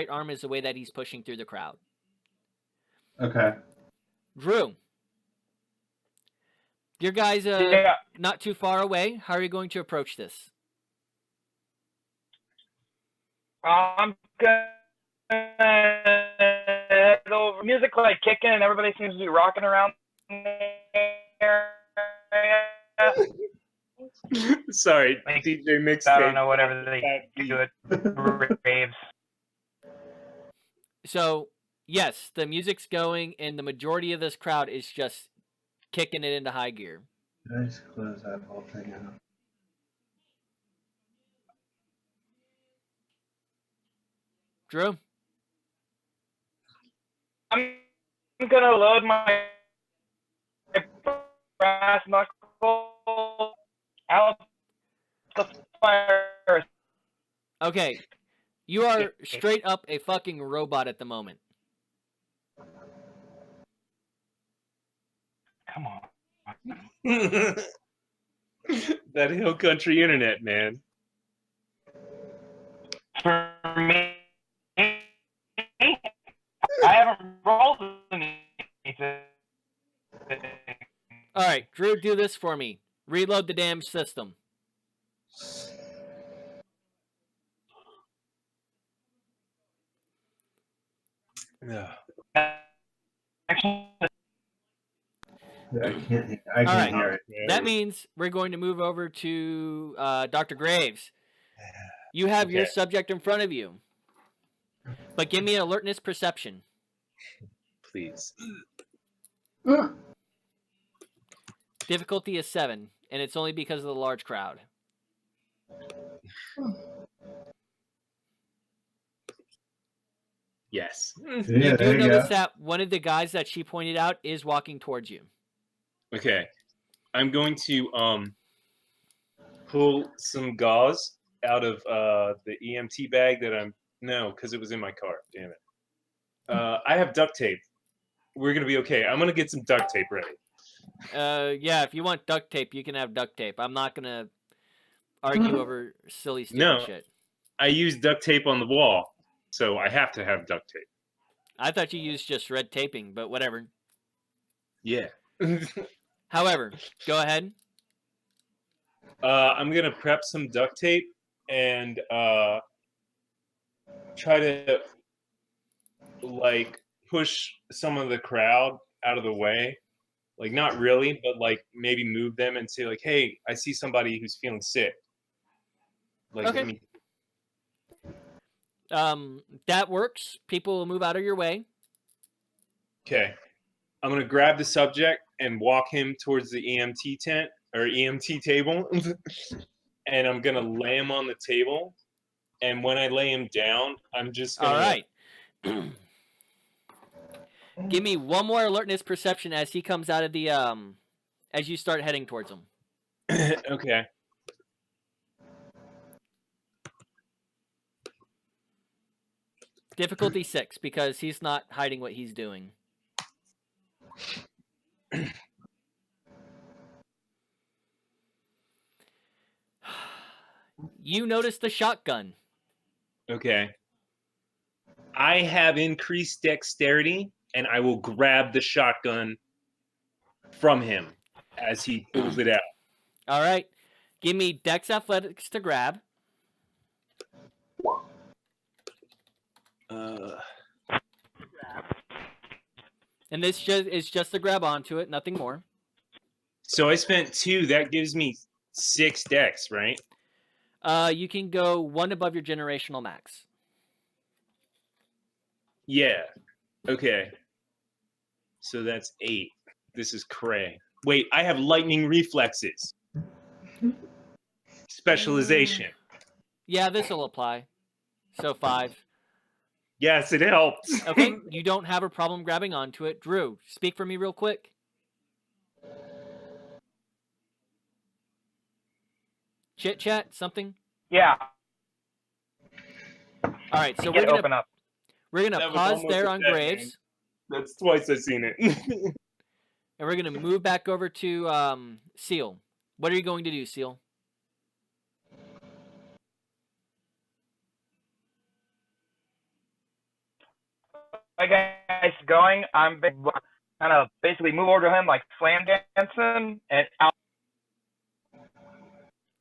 arm is the way that he's pushing through the crowd. Okay. Drew, your guys Yeah. not too far away. How are you going to approach this? I'm gonna head over. Music like kicking, and everybody seems to be rocking around there. Sorry, Like, DJ Mixtape. I don't know, whatever they do at raves. So, yes, the music's going, and the majority of this crowd is just kicking it into high gear. Did I just close that whole thing out? Drew? I'm gonna load my brass knuckle out the fire. Okay. You are straight up a fucking robot at the moment. Come on. That hill country internet, man. For me, I haven't rolled anything. All right, Drew, do this for me. Reload the damn system. Yeah. Actually, I can't All right. hear it. That means we're going to move over to Dr. Graves. You have your Okay. subject in front of you. But give me an alertness perception. Please. Difficulty is 7, and it's only because of the large crowd. Yes. Yeah, You there do you notice go. that one of the guys that she pointed out is walking towards you. Okay. I'm going to pull some gauze out of the EMT bag that I'm because it was in my car. Damn it. I have duct tape. We're gonna be okay. I'm gonna get some duct tape ready. Yeah, if you want duct tape, you can have duct tape. I'm not gonna argue over silly stupid No. shit. I use duct tape on the wall, so I have to have duct tape. I thought you used just red taping, but whatever. Yeah. However, go ahead. I'm gonna prep some duct tape and try to like push some of the crowd out of the way. Like not really, but like maybe move them and say like, "Hey, I see somebody who's feeling sick." Like, Okay. let me- That works. People will move out of your way. okay. I'm gonna grab the subject and walk him towards the EMT tent or EMT table, and I'm gonna lay him on the table and when I lay him down, I'm just gonna. All right. Give me one more alertness perception as he comes out of the as you start heading towards him. Okay. Difficulty 6 because he's not hiding what he's doing. You notice the shotgun. Okay. I have increased dexterity, and I will grab the shotgun from him as he pulls it out. All right. Give me Dex Athletics to grab. And this is just to grab onto it, nothing more. So I spent 2. That gives me 6 dex, right? You can go 1 above your generational max. Yeah. Okay. So that's 8. This is cray. Wait, I have lightning reflexes. Specialization. Yeah, this will apply. So 5. Yes, it helps. Okay, you don't have a problem grabbing onto it. Drew, speak for me real quick. Chit chat, something? Yeah. All right, so Get open up. we're gonna That was pause almost there a on bet, Graves, That's twice I've seen it. and we're gonna move back over to Seal. What are you going to do, Seal? My guy's going. I'm kind of basically move over to him like slam dancing and out.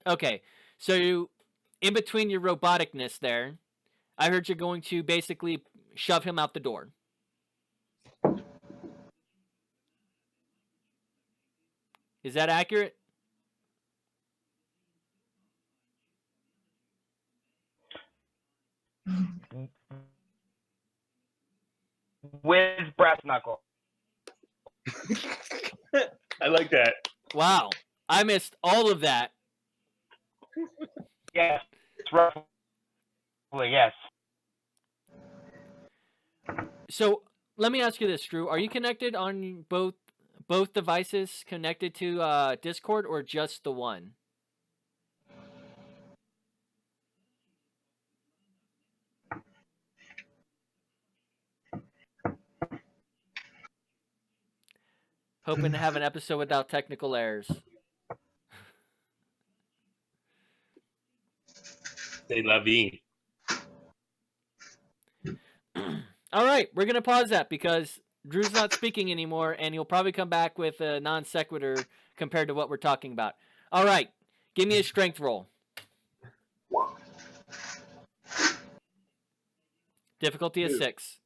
Okay, so in between your roboticness there, I heard you're going to basically shove him out the door. Is that accurate? With brass knuckle. I like that. Wow, I missed all of that. Yes. Roughly, yes. So let me ask you this, Drew. Are you connected on both devices connected to Discord or just the one? Hoping to have an episode without technical errors. They love you. All right, we're going to pause that because Drew's not speaking anymore, and he'll probably come back with a non sequitur compared to what we're talking about. All right, give me a strength roll. Difficulty is 6.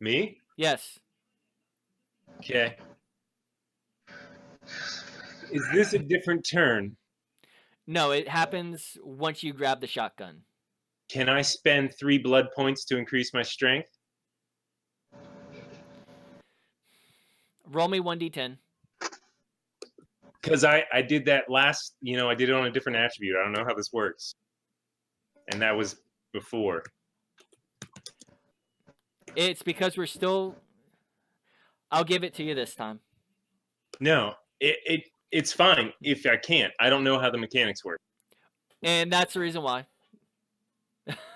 Me? Yes. Okay. Is this a different turn? No, it happens once you grab the shotgun. Can I spend 3 blood points to increase my strength? Roll me 1d10. Because I did that last, I did it on a different attribute. I don't know how this works. And that was before. It's because we're still... I'll give it to you this time. No, it's fine if I can't. I don't know how the mechanics work. And that's the reason why.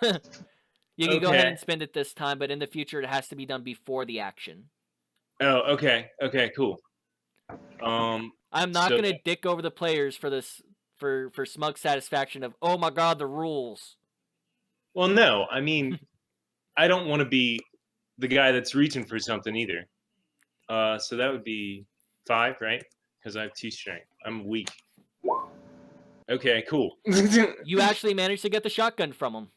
You can go ahead and spend it this time, but in the future it has to be done before the action. Oh, okay. Okay, cool. I'm not going to dick over the players for this for smug satisfaction of, oh my god, the rules. Well, no, I mean, I don't want to be the guy that's reaching for something either. So that would be 5, right? Because I have 2 strength. I'm weak. Okay, cool. You actually managed to get the shotgun from him.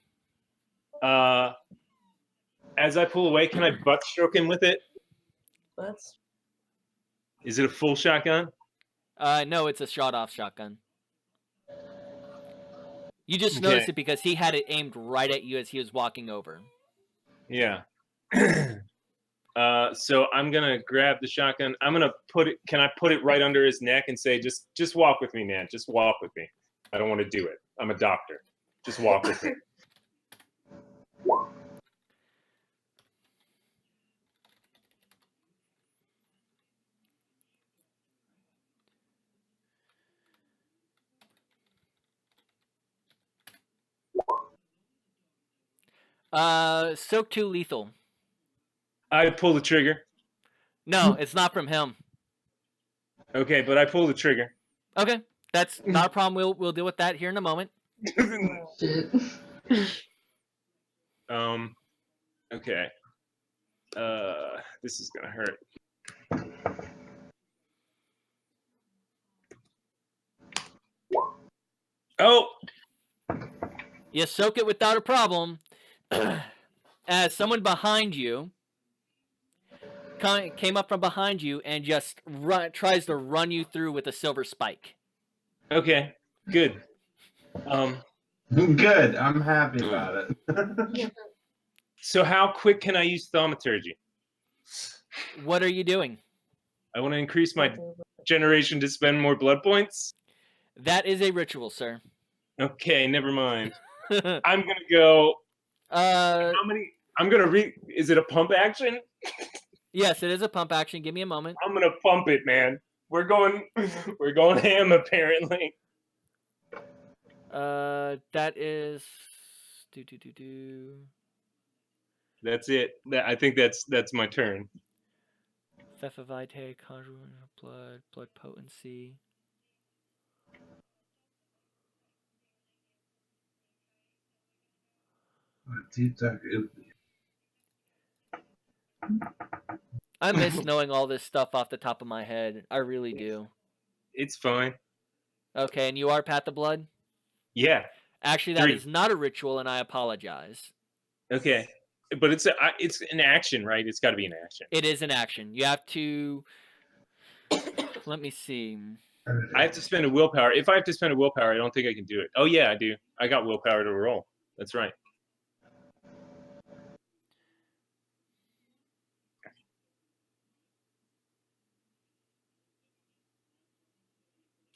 As I pull away, can I butt stroke him with it? What? Is it a full shotgun? No, it's a shot-off shotgun. You just noticed it because he had it aimed right at you as he was walking over. Yeah. So I'm gonna grab the shotgun. I'm gonna put it. Can I put it right under his neck and say, just walk with me, man. Just walk with me. I don't want to do it. I'm a doctor. Just walk with me. Soak 2 lethal. I pull the trigger. No, it's not from him. Okay, but I pull the trigger. Okay, that's not a problem. We'll deal with that here in a moment. Shit. Okay. This is gonna hurt. Oh, You soak it without a problem. As someone behind you came up from behind you and just tries to run you through with a silver spike. okay, good. Good. I'm happy about it. So how quick can I use thaumaturgy? What are you doing? I want to increase my generation to spend more blood points. That is a ritual, sir. Okay, never mind. I'm gonna go. How many? I'm gonna Is it a pump action? Yes, it is a pump action. Give me a moment. I'm gonna pump it, man. We're going ham apparently. That is. That's it. I think that's my turn. Theft of Vitae, conjuring of blood potency. I miss knowing all this stuff off the top of my head. I really do. It's fine. Okay, and you are Path of Blood? Yeah. Actually, that is not a ritual, and I apologize. Okay, but it's an action, right? It's got to be an action. It is an action. You have to. Let me see. I have to spend a willpower. If I have to spend a willpower, I don't think I can do it. Oh yeah, I do. I got willpower to roll. That's right.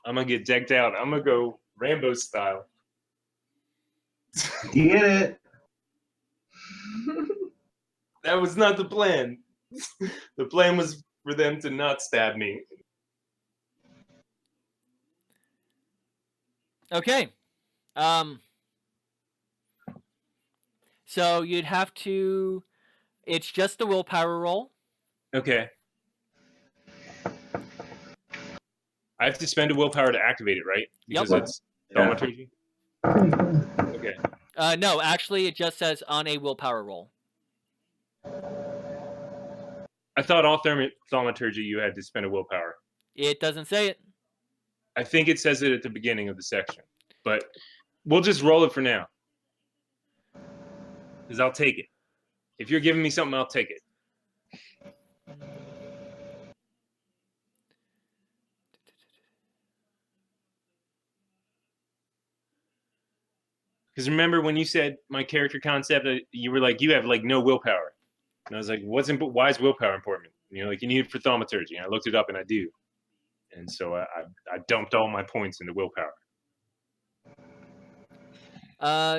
I'm gonna get decked out. I'm gonna go Rambo style. Get it? That was not the plan. The plan was for them to not stab me. Okay. So you'd have to. It's just a willpower roll. Okay. I have to spend a willpower to activate it, right? Because it's thaumaturgy. Okay. No, actually, it just says on a willpower roll. I thought all thaumaturgy you had to spend a willpower. It doesn't say it. I think it says it at the beginning of the section, but we'll just roll it for now. Because I'll take it. If you're giving me something, I'll take it. Because remember when you said my character concept, you were like, you have like no willpower. And I was like, why is willpower important? And you're like, you need it for thaumaturgy. And I looked it up and I do. And so I dumped all my points into willpower.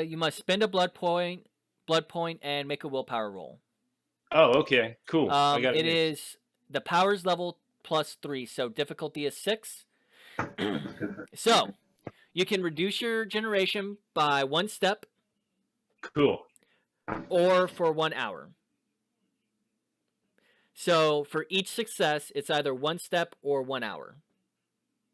You must spend a blood point, and make a willpower roll. Oh, okay, cool. It is the powers level +3, so difficulty is 6. So you can reduce your generation by 1 step. Cool. Or for 1 hour. So for each success, it's either 1 step or 1 hour.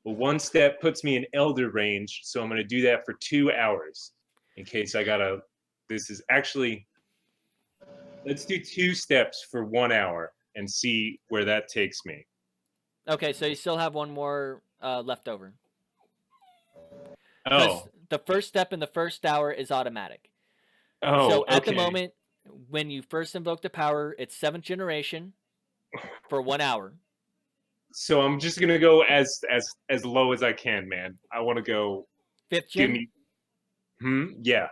Well, 1 step puts me in elder range, so I'm going to do that for 2 hours. In case I gotta. This is actually. Let's do 2 steps for 1 hour and see where that takes me. Okay, so you still have 1 more left over. Oh. The first step in the first hour is automatic. Oh, so at the okay. moment, when you first invoke the power, it's 7th generation for 1 hour. So I'm just gonna go as low as I can, man. I want to go. 5th gen. Yeah.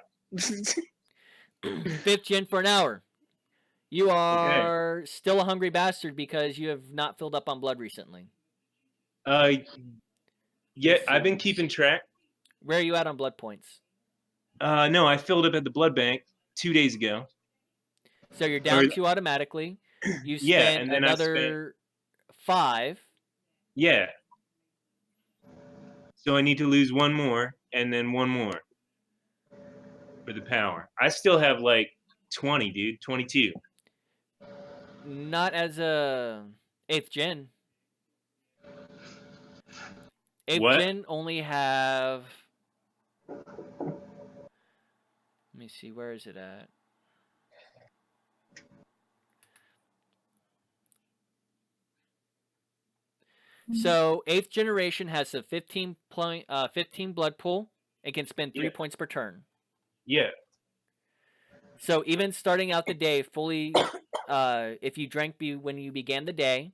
5th gen for an hour. You are still a hungry bastard because you have not filled up on blood recently. Yeah, I've been keeping track. Where are you at on blood points? No, I filled up at the blood bank 2 days ago. So you're down 2 automatically. You Yeah, spent and then I spent another 5. yeah. So I need to lose one more and then one more for the power. I still have like 20, dude. 22. Not as a 8th gen. 8th What? gen only have. Let me see, where is it at? So 8th generation has a 15 blood pool. It can spend 3 Yeah. points per turn. Yeah. So even starting out the day fully, if you drank when you began the day,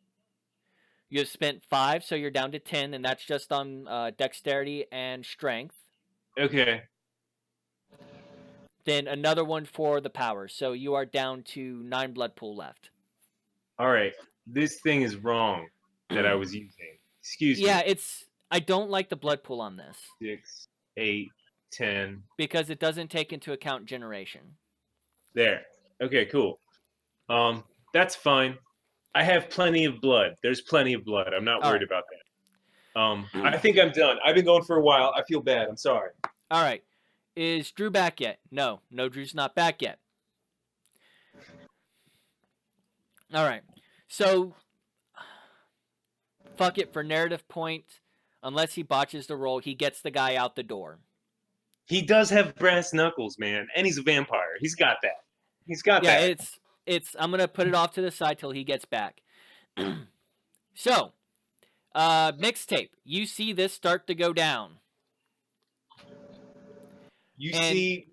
you have spent 5, so you're down to 10, and that's just on dexterity and strength. Okay. Then another one for the power, so you are down to 9 blood pool left. All right. This thing is wrong that I was using. Excuse me. Yeah, I don't like the blood pool on this 6, 8, 10. because it doesn't take into account generation. There. Okay, cool. That's fine. I have plenty of blood. There's plenty of blood. I'm not worried about that. I think I'm done. I've been going for a while. I feel bad. I'm sorry. All right. Is Drew back yet? No, Drew's not back yet. All right. So, fuck it, for narrative point, unless he botches the roll, he gets the guy out the door. He does have brass knuckles, man, and he's a vampire. He's got that. He's got that. Yeah, it's. I'm gonna put it off to the side till he gets back. So, mixtape. You see this start to go down. You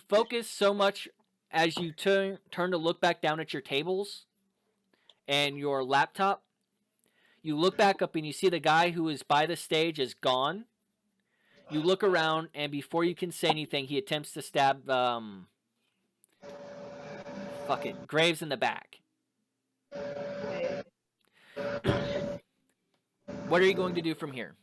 focus so much as you turn to look back down at your tables and your laptop. You look back up and you see the guy who is by the stage is gone. You look around, and before you can say anything, he attempts to stab Graves in the back. Okay. What are you going to do from here?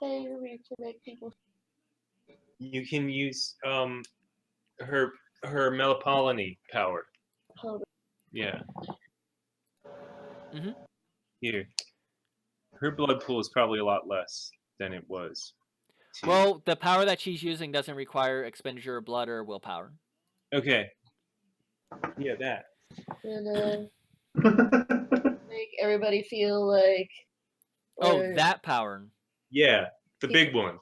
We can make people. You can use her Melopolony power. Hold Yeah. Mhm. Here. Her blood pool is probably a lot less than it was. Well, the power that she's using doesn't require expenditure of blood or willpower. Okay. Yeah, that. And make everybody feel like. Oh, that power. Yeah, the big one.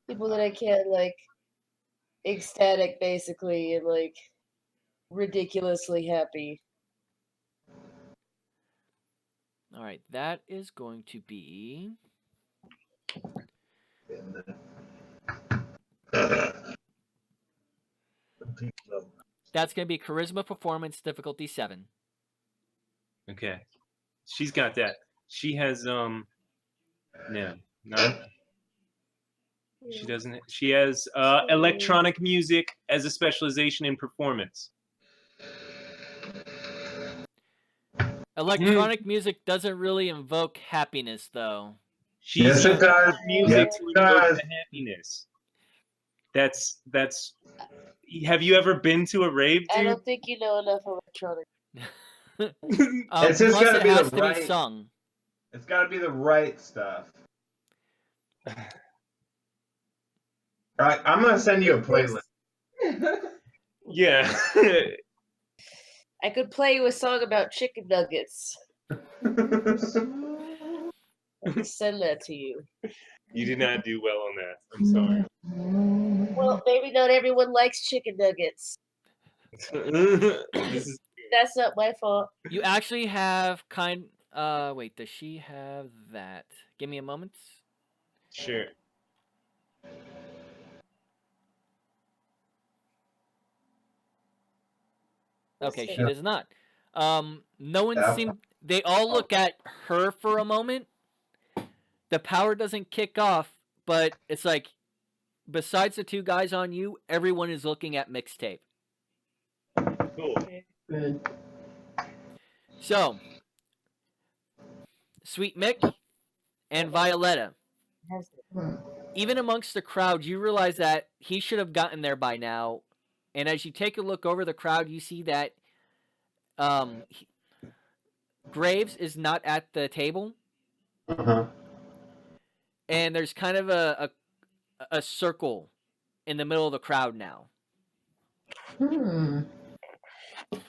People that I can't like ecstatic basically and like ridiculously happy. All right, that is going to be. That's going to be charisma performance difficulty 7. Okay. She's got that. She has no. She doesn't. She has electronic music as a specialization in performance. Electronic music doesn't really invoke happiness, though. She's Yes, it does. music Yes, to it does. invoke the happiness. That's. Have you ever been to a rave, dude? I don't think you know enough electronic. It's just plus gotta it be has the to right- be sung. It's got to be the right stuff. All right, I'm gonna send you a playlist. Yeah. I could play you a song about chicken nuggets. I can send that to you. You did not do well on that. I'm sorry. Well, maybe not everyone likes chicken nuggets. This is That's not my fault. You actually have wait, does she have that? Give me a moment. sure. Okay, she Yeah. does not. No one Yeah. seemed. They all look at her for a moment. The power doesn't kick off, but it's like, besides the 2 guys on you, everyone is looking at mixtape. Cool. Good. So, Sweet Mick and Violetta, Even amongst the crowd, you realize that he should have gotten there by now. And as you take a look over the crowd, you see that Graves is not at the table. Uh-huh. And there's kind of a circle in the middle of the crowd now. Hmm. Is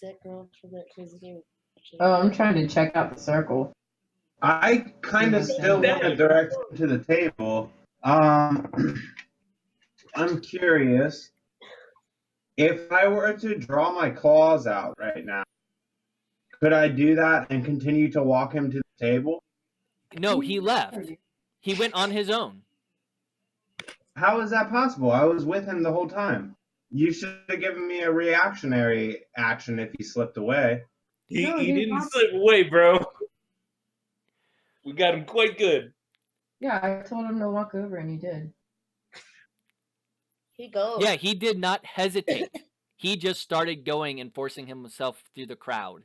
that girl from that crazy game? Oh, I'm trying to check out the circle. I kind of still want to direct him to the table. I'm curious. If I were to draw my claws out right now, could I do that and continue to walk him to the table? No, he left. He went on his own. How is that possible? I was with him the whole time. You should have given me a reactionary action if he slipped away. He No, he didn't lost- slip away, bro. We got him quite good. Yeah, I told him to walk over and he did. He goes. Yeah, he did not hesitate. He just started going and forcing himself through the crowd.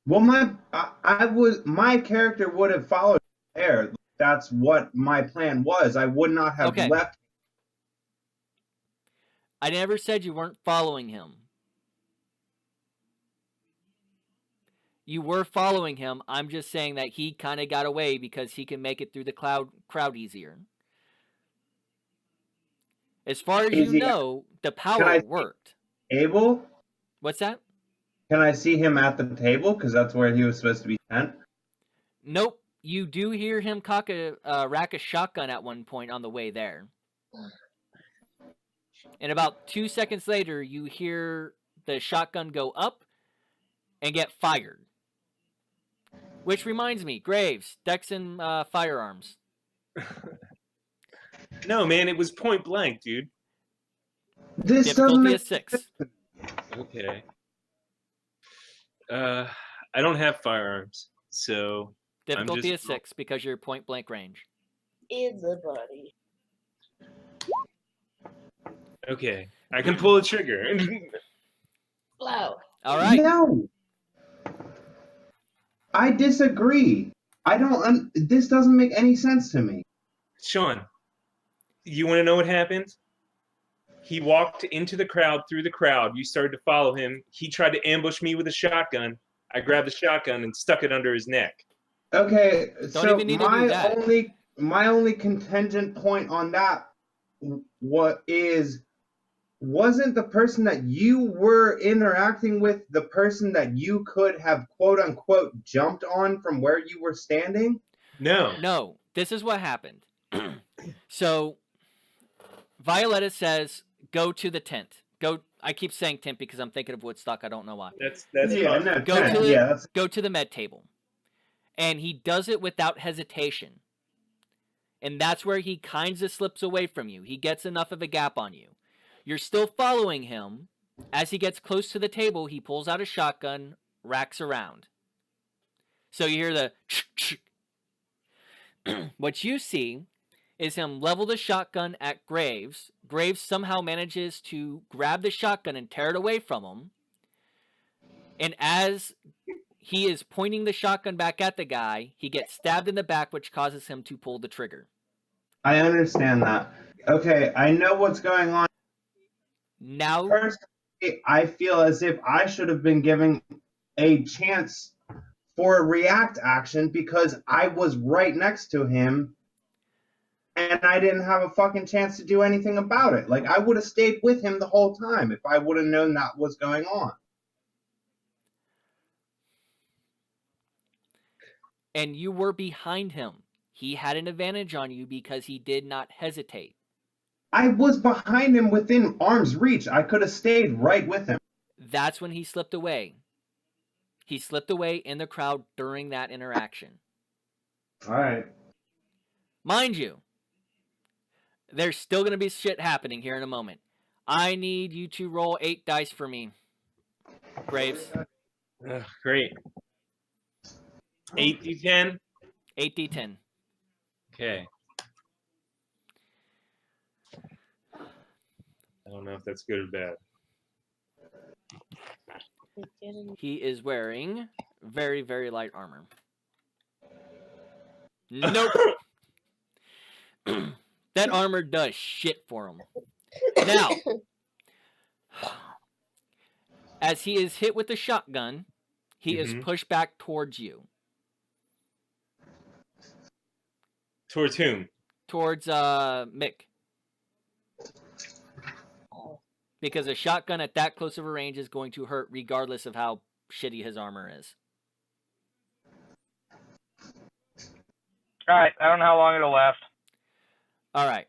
Well, my character would have followed there. That's what my plan was. I would not have Okay. left. I never said you weren't following him. You were following him. I'm just saying that he kind of got away because he can make it through the crowd easier. As far as you know, the power worked. Table? What's that? Can I see him at the table? Because that's where he was supposed to be sent. Nope. You do hear him rack a shotgun at one point on the way there. And about 2 seconds later, you hear the shotgun go up and get fired. Which reminds me, Graves, Dex and firearms. No, man, it was point blank, dude. This doesn't Difficulty make is 6. Okay. I don't have firearms, so Difficulty is 6 because you're point blank range. In the body. okay. I can pull the trigger. Wow. All right. No. I disagree. I don't. This doesn't make any sense to me. Sean, you want to know what happened? He walked into the crowd, through the crowd. You started to follow him. He tried to ambush me with a shotgun. I grabbed the shotgun and stuck it under his neck. Okay, so even need to do that. my only contingent point on that wasn't the person that you were interacting with the person that you could have quote unquote jumped on from where you were standing? No, this is what happened. So Violetta says, go to the tent. Go. I keep saying tent because I'm thinking of Woodstock. I don't know why. That's Yeah, fine. no, Go tent. to the, Yeah, that's go to the med table. And he does it without hesitation. And that's where he kind of slips away from you. He gets enough of a gap on you. You're still following him. As he gets close to the table, he pulls out a shotgun, racks around. So you hear the what you see is him level the shotgun at Graves. Graves somehow manages to grab the shotgun and tear it away from him. And as he is pointing the shotgun back at the guy, he gets stabbed in the back, which causes him to pull the trigger. I understand that. Okay, I know what's going on. Now, First, I feel as if I should have been given a chance for a react action because I was right next to him and I didn't have a fucking chance to do anything about it. Like, I would have stayed with him the whole time if I would have known that was going on. and you were behind him. He had an advantage on you because he did not hesitate. I was behind him within arm's reach. I could have stayed right with him. That's when he slipped away. He slipped away in the crowd during that interaction. All right. Mind you, there's still going to be shit happening here in a moment. I need you to roll 8 dice for me, Graves. Great. 8d10? 8d10. Okay. I don't know if that's good or bad. He is wearing very, very light armor. Nope. That armor does shit for him. Now, as he is hit with the shotgun, he is pushed back towards you. Towards whom? Towards Mick. Because a shotgun at that close of a range is going to hurt regardless of how shitty his armor is. All right, I don't know how long it'll last. All right.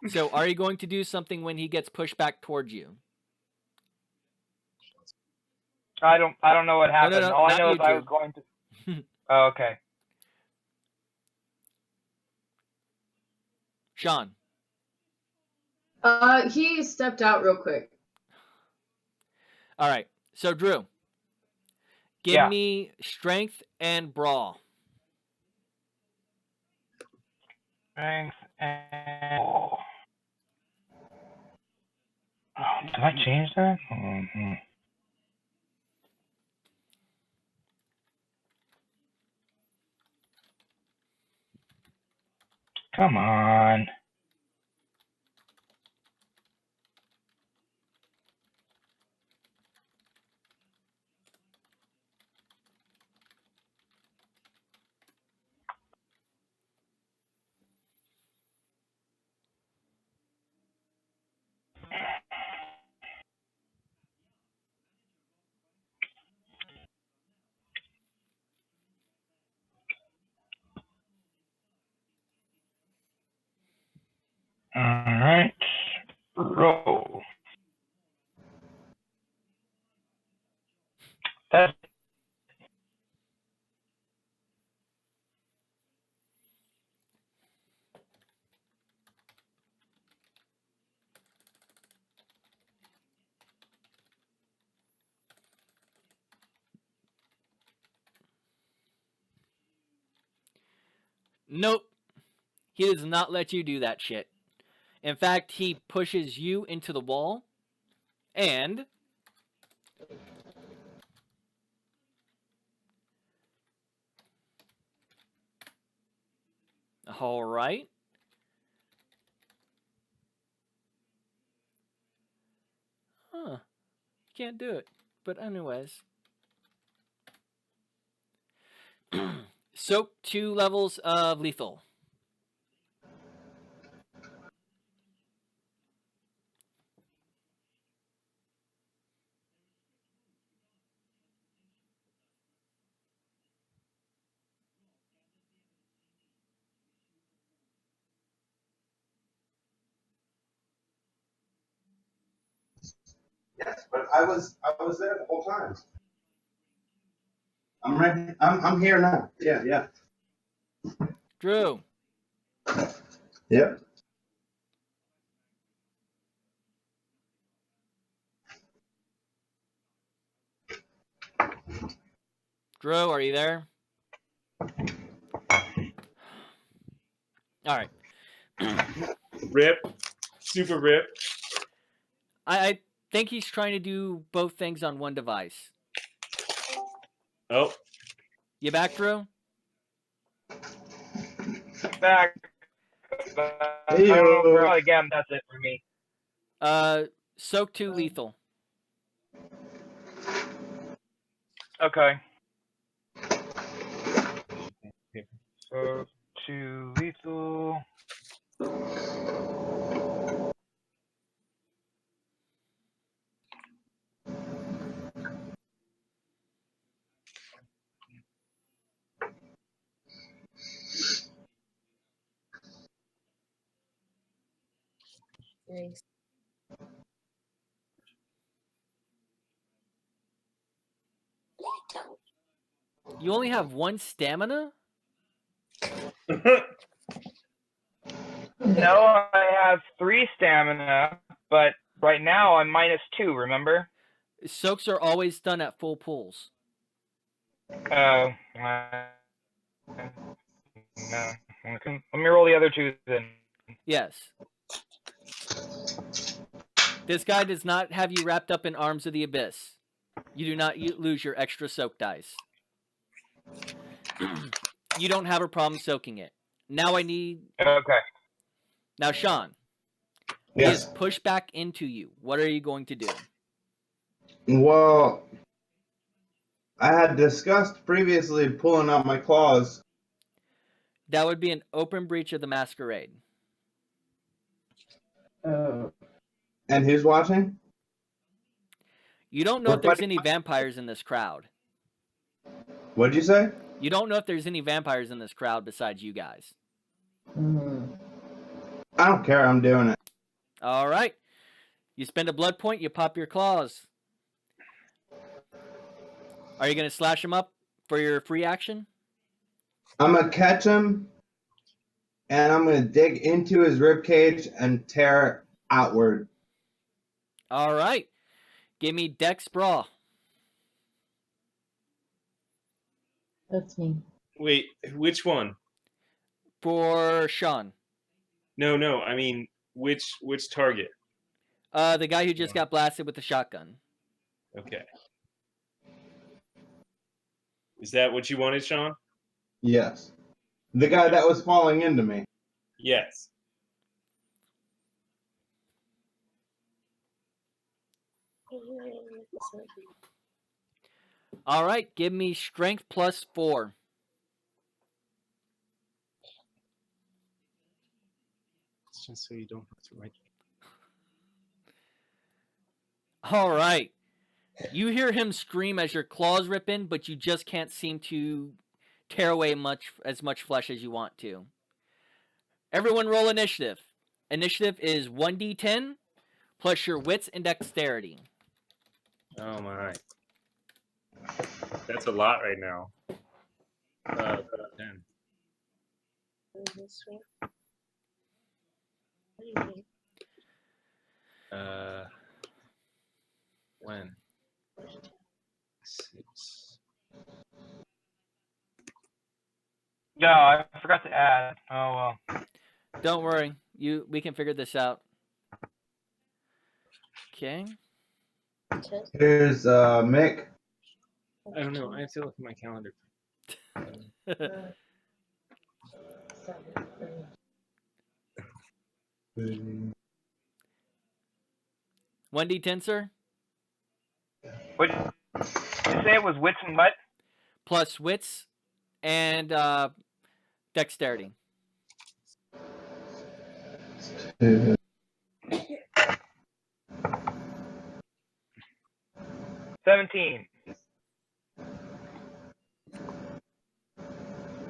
So, are you going to do something when he gets pushed back towards you? I don't know what happened. no, All I not know you, is I Drew. was going to. Oh, okay. Sean. He stepped out real quick. All right. So, Drew, give me strength and brawl. Strength and. Oh, did I change that? Mm-hmm. Come on. All right. Roll. That's Nope. He does not let you do that shit. In fact, he pushes you into the wall and all right. Huh. Can't do it. But anyways. Soak 2 levels of lethal. Yes, but I was there the whole time. I'm ready. I'm here now. Yeah. Drew. Yep. Drew, are you there? All right. Rip. Super rip. I think he's trying to do both things on one device. Oh. You back, Drew? back. I don't know. Again, that's it for me. Soak 2 lethal. Okay. So 2 lethal. Nice. You only have 1 stamina? No, I have 3 stamina, but right now I'm -2. Remember? Soaks are always done at full pulls. No. Okay. Let me roll the other 2 then. Yes. This guy does not have you wrapped up in Arms of the Abyss. You do not lose your extra soak dice. You don't have a problem soaking it. Now I need. Okay. Now, Sean. He Yes. is pushed back into you. What are you going to do? Well, I had discussed previously pulling out my claws. That would be an open breach of the masquerade. And who's watching? You don't know if there's any vampires in this crowd. What'd you say? You don't know if there's any vampires in this crowd besides you guys. I don't care. I'm doing it. All right. You spend a blood point, you pop your claws. Are you going to slash him up for your free action? I'm gonna catch him, and I'm gonna dig into his rib cage and tear outward. All right. Give me Dex Brawl. That's me. Wait, which one? For Sean. No. I mean, which target? The guy who just got blasted with the shotgun. Okay. Is that what you wanted, Sean? Yes. The guy that was falling into me. Yes. All right. Give me Strength +4. It's just so you don't have to write. All right. You hear him scream as your claws rip in, but you just can't seem to tear away as much flesh as you want to. Everyone roll initiative. Initiative is 1d10 plus your wits and dexterity. Oh my. That's a lot right now. 10. When? 6. No, I forgot to add. Oh well. Don't worry. We can figure this out. Okay. Here's Mick. I don't know. I have to look at my calendar. 1d10, sir? What did you say? It was wits and what? Plus wits and dexterity. 17.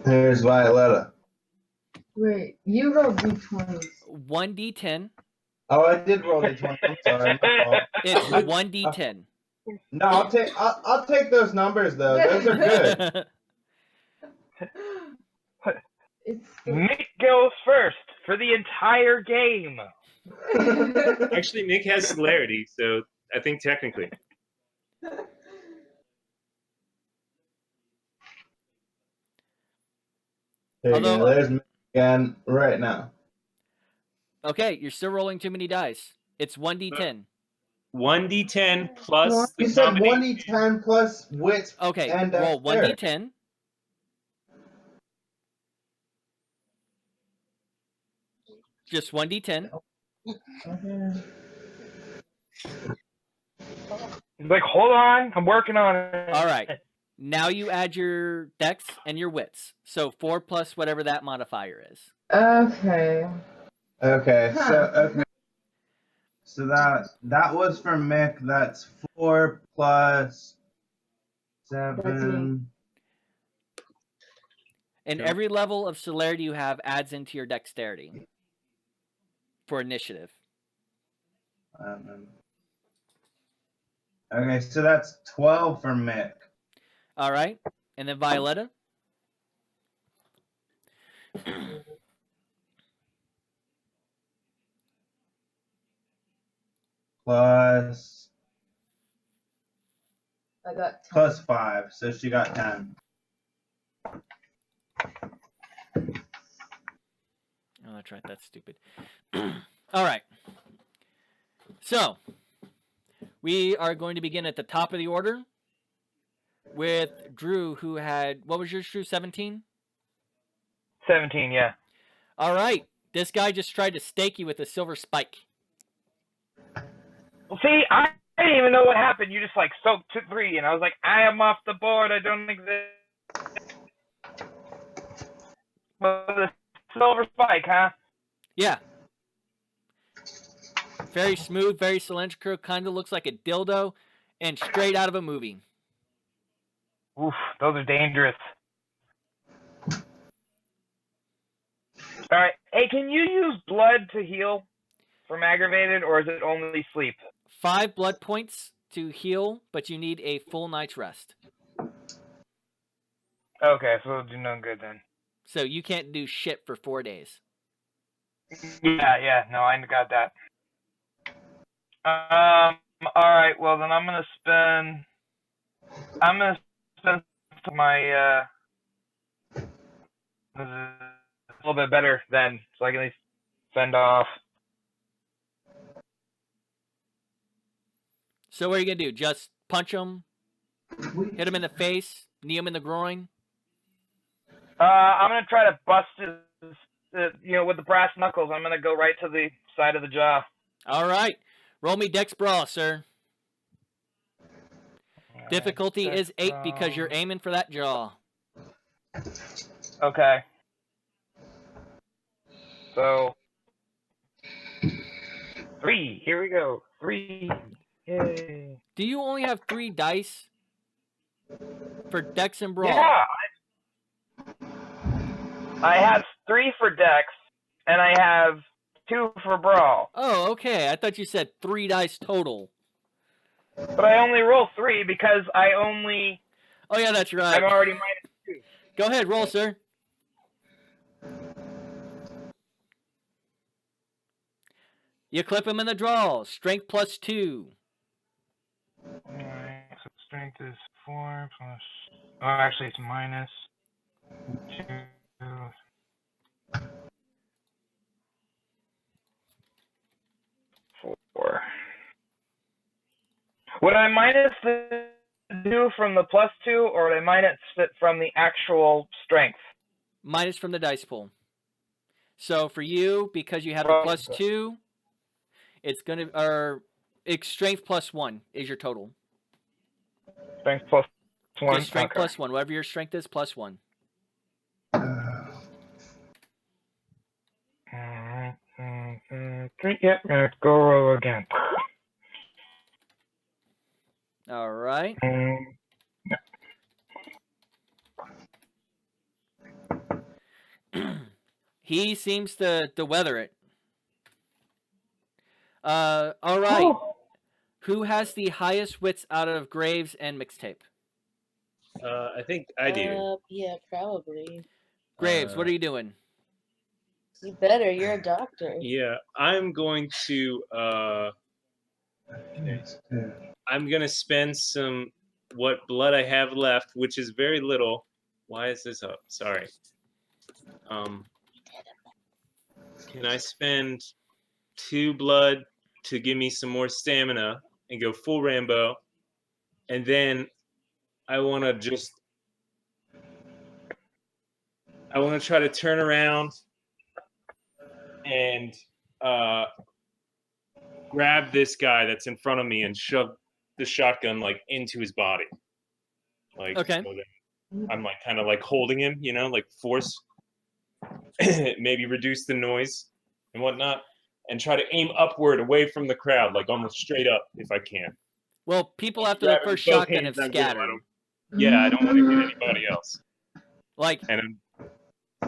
Here's Violetta. Wait, you rolled d20s. 1d10. Oh, I did roll the 20. I'm sorry. My fault. It's 1d10. No, I'll take those numbers though. Those are good. It's Nick goes first for the entire game. Actually, Nick has celerity, so I think technically. There you Although- go. There's Mick again right now. Okay, you're still rolling too many dice. It's 1d10. 1d10 plus the You said combination. 1d10 plus wit Okay, and roll dexterity. 1d10. Just 1d10. He's like, hold on, I'm working on it. All right. Now you add your dex and your wits. So 4 plus whatever that modifier is. Okay. Okay, Huh. so that was for Mick. That's 4 plus 7. And Okay. every level of celerity you have adds into your dexterity for initiative. Okay, so that's 12 for Mick. All right. And then Violetta. Plus I got 10. plus 5, so she got 10. Oh, that's right. That's stupid. All right. So, we are going to begin at the top of the order with Drew, who had, what was yours, Drew? 17? 17, yeah. All right. This guy just tried to stake you with a silver spike. Well, see, I didn't even know what happened. You just like soaked to 3, and I was like, I am off the board. I don't exist. Well, the silver spike, huh? Yeah. Very smooth, very cylindrical, kind of looks like a dildo, and straight out of a movie. Oof, those are dangerous. All right. Hey, can you use blood to heal from aggravated, or is it only sleep? 5 blood points to heal, but you need a full night's rest. Okay, so it'll do no good then. So you can't do shit for 4 days. Yeah, no, I got that. All right, well then I'm gonna spend my a little bit better then, so I can at least fend off. So what are you going to do? Just punch him? Hit him in the face? Knee him in the groin? I'm gonna try to bust his, with the brass knuckles. I'm gonna go right to the side of the jaw. All right. Roll me Dex Brawl, sir. Difficulty is 8 because you're aiming for that jaw. Okay. So 3. Here we go. 3. Yay. Do you only have 3 dice for Dex and Brawl? Yeah. I have 3 for Dex, and I have 2 for Brawl. Oh, okay. I thought you said 3 dice total. But I only roll 3 because I only. Oh, yeah, that's right. I'm already -2. Go ahead, roll, sir. You clip him in the draw. Strength +2. Alright, so strength is 4 plus. Oh, actually, it's -2. 4. Would I minus the 2 from the +2, or would I minus it from the actual strength? Minus from the dice pool. So for you, because you have a +2, it's going to, it's strength +1 is your total. Strength +1. Just strength okay. +1. Whatever your strength is, +1. Alright, 3. Yep, gonna go roll again. All right. He seems to weather it. All right. Oh. Who has the highest wits out of Graves and Mixtape? I think I do. Yeah, probably. Graves, what are you doing? You better. You're a doctor. Yeah, I'm going to I'm gonna spend some what blood I have left, which is very little. Why is this up? Sorry. Can I spend 2 blood to give me some more stamina and go full Rambo? And then I want to try to turn around and grab this guy that's in front of me and shove the shotgun like into his body. Like, Okay. so that I'm like kind of like holding him, like force, maybe reduce the noise and whatnot, and try to aim upward away from the crowd, like almost straight up if I can. Well, people after the first shotgun have scattered. Yeah, I don't want to hit anybody else. Like, And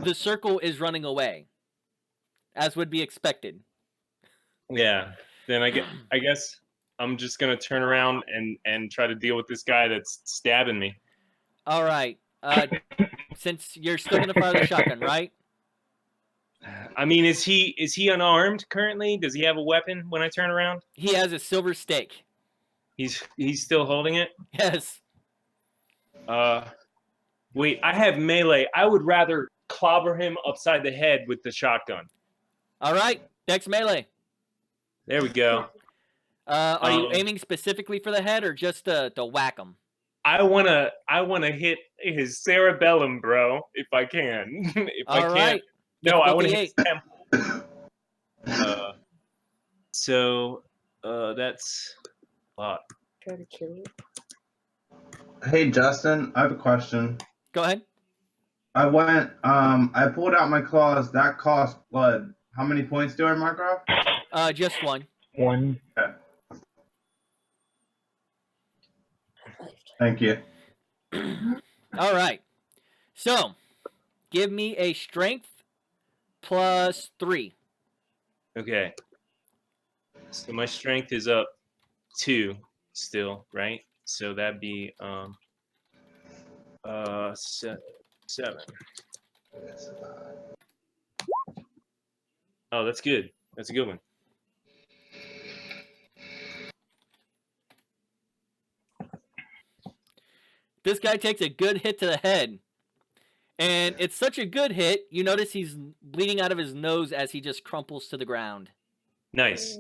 the circle is running away, as would be expected. yeah, then I guess I'm just gonna turn around and try to deal with this guy that's stabbing me. All right. Since you're still gonna fire the shotgun, right? I mean, is he unarmed currently? Does he have a weapon when I turn around? He has a silver stake. He's still holding it? Yes. Wait, I have melee. I would rather clobber him upside the head with the shotgun. All right. Dex melee. There we go. Are you aiming specifically for the head or just to whack him? I wanna hit his cerebellum, bro, if I can. If I All can't, right. no, I want to Difficulty hit 8. his temple. So that's a lot. Try to kill you. Hey, Justin, I have a question. Go ahead. I pulled out my claws. That cost blood. How many points do I mark off? Just 1. One. Okay. Thank you. All right. So, give me a strength plus 3. Okay. So my strength is up 2 still, right? So that'd be 7. Oh, that's good. That's a good one. This guy takes a good hit to the head. And it's such a good hit, you notice he's bleeding out of his nose as he just crumples to the ground. Nice.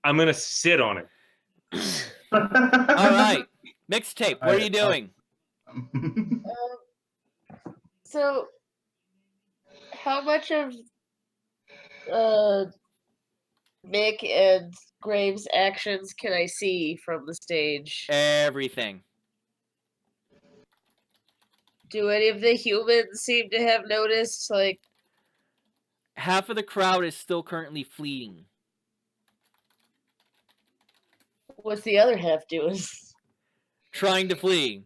I'm gonna sit on it. All right. Mixtape, what are you doing? So, how much of Mick and Graves' actions can I see from the stage? Everything. Do any of the humans seem to have noticed? Like, Half of the crowd is still currently fleeing. what's the other half doing? Trying to flee.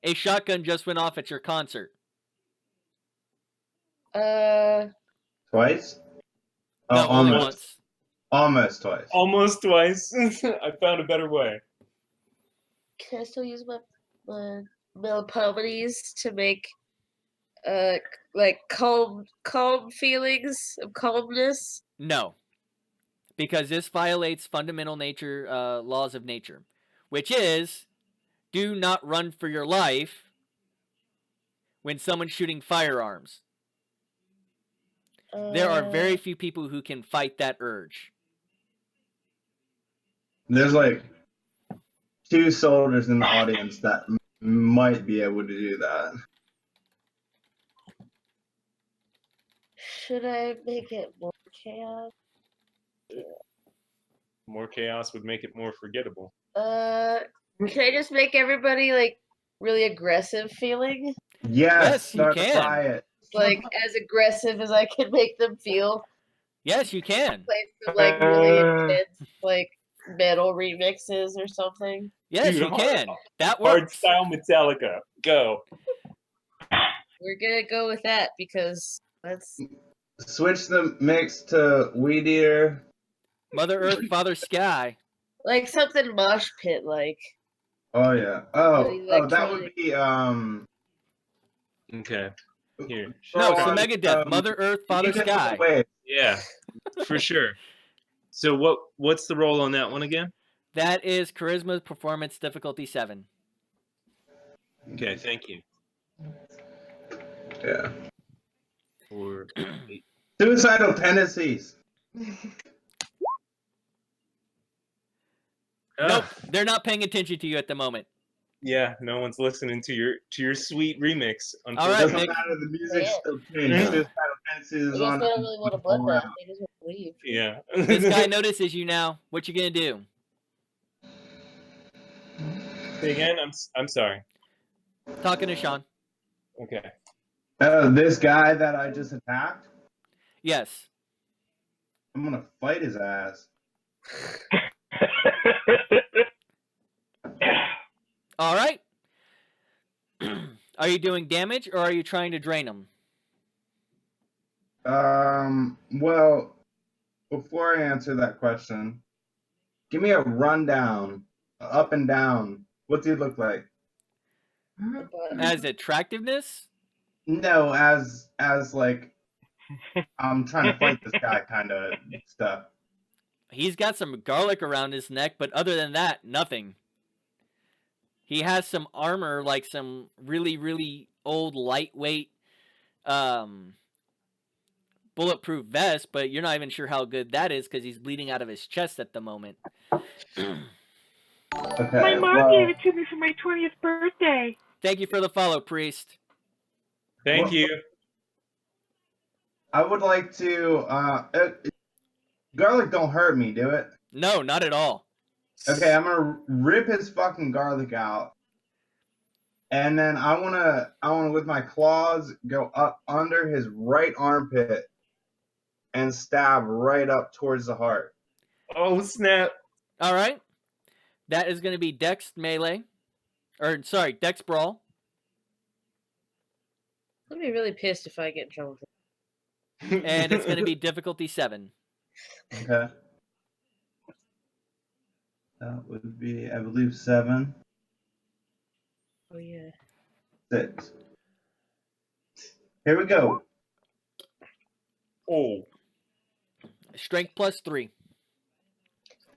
A shotgun just went off at your concert. Twice? No, Oh, only almost. once. Almost twice. Almost twice. I found a better way. Can I still use my melpomenies to make like calm feelings of calmness? No. Because this violates fundamental nature laws of nature, which is do not run for your life when someone's shooting firearms. There are very few people who can fight that urge. There's like 2 soldiers in the audience that might be able to do that. Should I make it more chaos? More chaos would make it more forgettable. Can I just make everybody like really aggressive feeling? Yes, you start can. a riot. Like as aggressive as I can make them feel. Yes, you can. Play some like really intense like metal remixes or something. Yes, Dude, you can. That Hard works. style Metallica. Go. We're gonna go with that because that's Switch the mix to Weed Eater. Mother Earth, Father Sky. like something mosh pit like. Oh yeah. That would be Okay. Here. No, throw so on Megadeth, some Mother Earth, Father Vegan Sky. Wave. Yeah, for sure. So what's the roll on that one again? That is Charisma Performance Difficulty 7. Okay, thank you. Yeah. 4, 8. Suicidal tendencies. Nope, they're not paying attention to you at the moment. Yeah, no one's listening to your sweet remix. All right, Doesn't Nick. matter. The music still changed. Suicidal tendencies I is guess on. they don't really want a all bloodbath. around. They just want to leave. Yeah. This guy notices you now. What you gonna do? Say again. I'm sorry. Talking to Sean. Okay. This guy that I just attacked, Yes. I'm gonna fight his ass. All right. Are you doing damage or are you trying to drain him? Well, before I answer that question, give me a rundown, up and down. What's he look like? As attractiveness? No, as like I'm trying to fight this guy kind of stuff. He's got some garlic around his neck, but other than that, nothing. He has some armor, like some really, really old, lightweight, bulletproof vest, but you're not even sure how good that is because he's bleeding out of his chest at the moment. Okay. My mom well, gave it to me for my 20th birthday. Thank you for the follow, priest. Thank Well- you. I would like to. Garlic don't hurt me, do it? No, not at all. Okay, I'm gonna rip his fucking garlic out, and then I wanna with my claws go up under his right armpit and stab right up towards the heart. Oh snap! All right. That is going to be Dex melee. Or, sorry, Dex brawl. I'd be really pissed if I get in trouble for And it's going to be difficulty 7. Okay. That would be, I believe, 7, that. Oh yeah. 6. Here we go. Oh, Strength plus 3.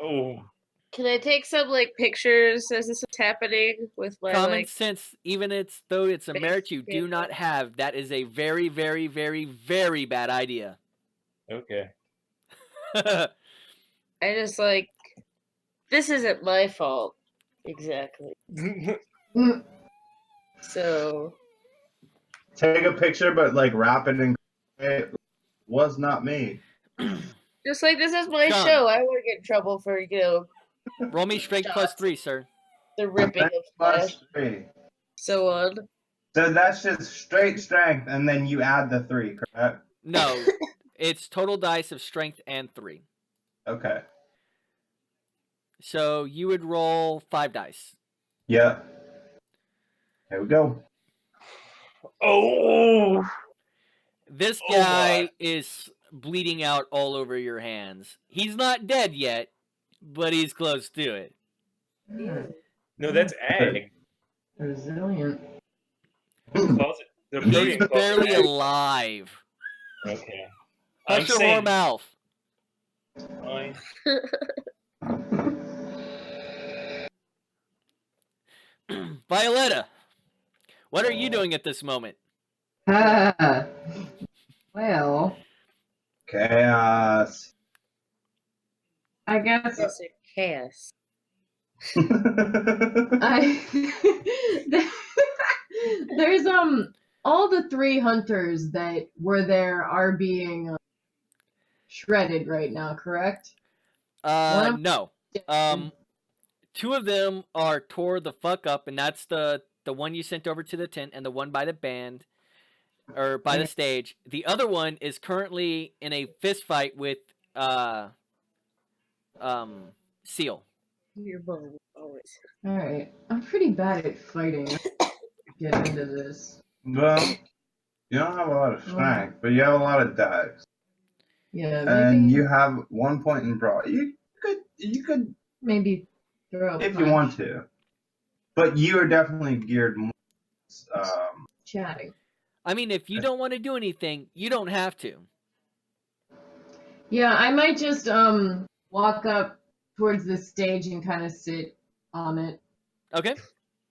oh. Can I take some like pictures as this is happening with my Common like? sense, even though it's a merit you do not have, that is a very, very, very, very bad idea. Okay. I just like. This isn't my fault. Exactly. So. Take a picture, but like wrap it in. It was not me. Just like this is my Sean. show, I would get in trouble for Roll me strength plus 3, sir. the ripping of flesh, Plus 3. so on. So that's just straight strength, and then you add the 3, correct? No, it's total dice of strength and 3. Okay. So you would roll 5 dice. Yeah. Here we go. Oh. This Oh, guy God. is bleeding out all over your hands. He's not dead yet, but he's close to it. No, that's ag. Resilient. Closet. The He's protein closet barely ag. alive. Okay. I'm Hush your whore saying. mouth. Fine. Violetta, what are you doing at this moment? Well, Chaos. I guess Yes, it chaos. there's all the 3 hunters that were there are being shredded right now, correct? No. 2 of them are tore the fuck up, and that's the one you sent over to the tent and the one by the band or by the stage. The other one is currently in a fist fight with Seal. Your mom always. All right, I'm pretty bad at fighting. Get into this. Well, you don't have a lot of strength, but you have a lot of dice. Yeah, maybe, And you have 1 point in brawl. You could maybe throw a if you punch. want to. But you are definitely geared more Chatting. I mean, if you don't want to do anything, you don't have to. Yeah, I might just walk up towards the stage and kind of sit on it. Okay,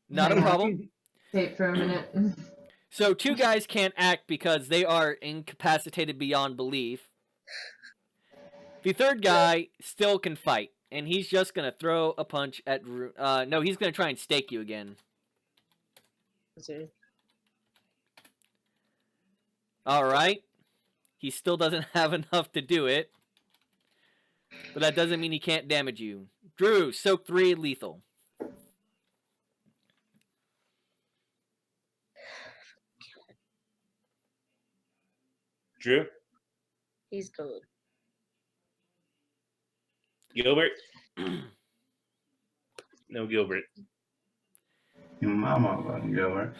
not a Yeah. problem. Sit for a minute. So 2 guys can't act because they are incapacitated beyond belief. The third guy still can fight, and he's just gonna throw a punch at. No, he's gonna try and stake you again. All right. He still doesn't have enough to do it, but that doesn't mean he can't damage you. Drew, soak 3, lethal. Drew. He's gone. Gilbert. No, Gilbert. Your mama wasn't Gilbert.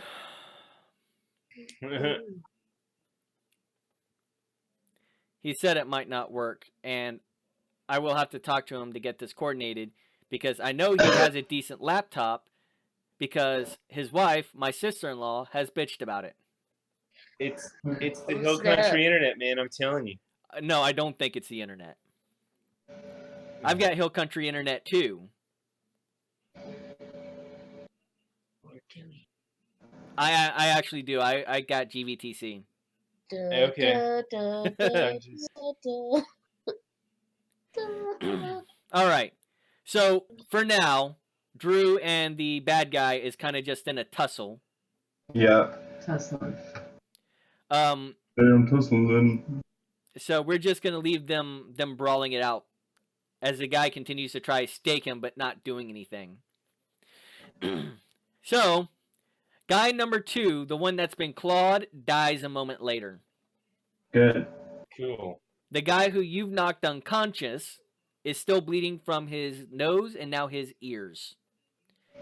He said it might not work, and I will have to talk to him to get this coordinated because I know he has a decent laptop because his wife, my sister-in-law, has bitched about it. It's the Hill Country internet, man. I'm telling you. No, I don't think it's the internet. I've got Hill Country internet too. I actually do. I got GVTC. Okay. All right. So for now, Drew and the bad guy is kind of just in a tussle. Yeah. Tussling. Damn tussling. So we're just gonna leave them brawling it out as the guy continues to try to stake him, but not doing anything. So, guy number 2, the one that's been clawed, dies a moment later. Good. Cool. The guy who you've knocked unconscious is still bleeding from his nose and now his ears.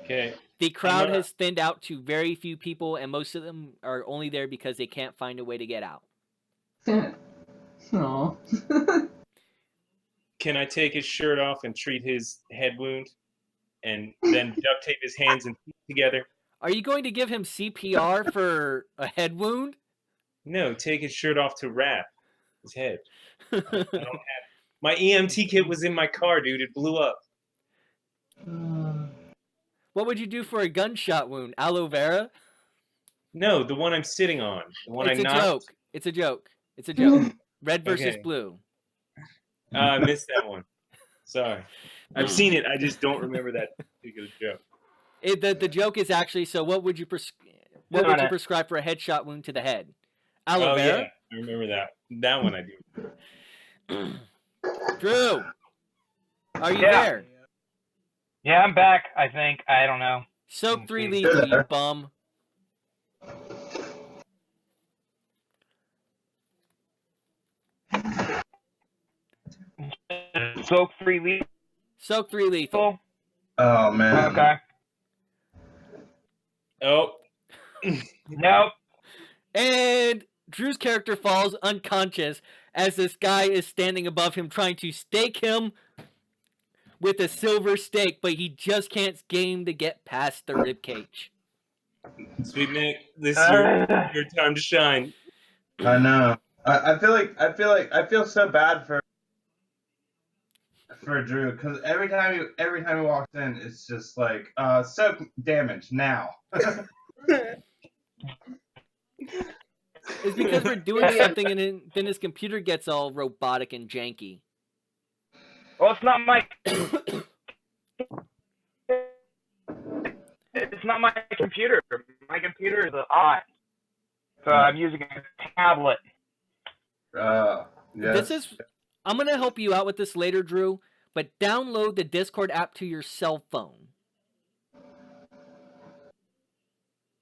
Okay. The crowd has thinned out to very few people, and most of them are only there because they can't find a way to get out. Aw. Can I take his shirt off and treat his head wound? And then duct tape his hands and feet together? Are you going to give him CPR for a head wound? No, take his shirt off to wrap his head. I don't have... My EMT kit was in my car, dude. It blew up. What would you do for a gunshot wound? Aloe vera? No, the one I'm sitting on. The one It's I a knocked. joke. It's a joke. It's a joke. Red versus Okay. blue. I missed that one. Sorry. I've seen it. I just don't remember that particular joke. The joke is actually, so what would you prescribe for a headshot wound to the head? Aloe vera? Yeah. I remember that. That one I do. Drew, are you Yeah. there? Yeah, I'm back. I think. I don't know. Soak 3 lethal, you bum. Soak 3 lethal. Soak 3 lethal. Oh man. Okay. Oh. Nope. And Drew's character falls unconscious as this guy is standing above him trying to stake him with a silver stake, but he just can't game to get past the ribcage. Sweet Nick, this is your time to shine. I know. I feel so bad for Drew because every time he walks in, it's just like soak damage now. It's because we're doing something and then his computer gets all robotic and janky. Well, it's not my. It's not my computer. My computer is on, so I'm using a tablet. Yes. I'm gonna help you out with this later, Drew. But download the Discord app to your cell phone,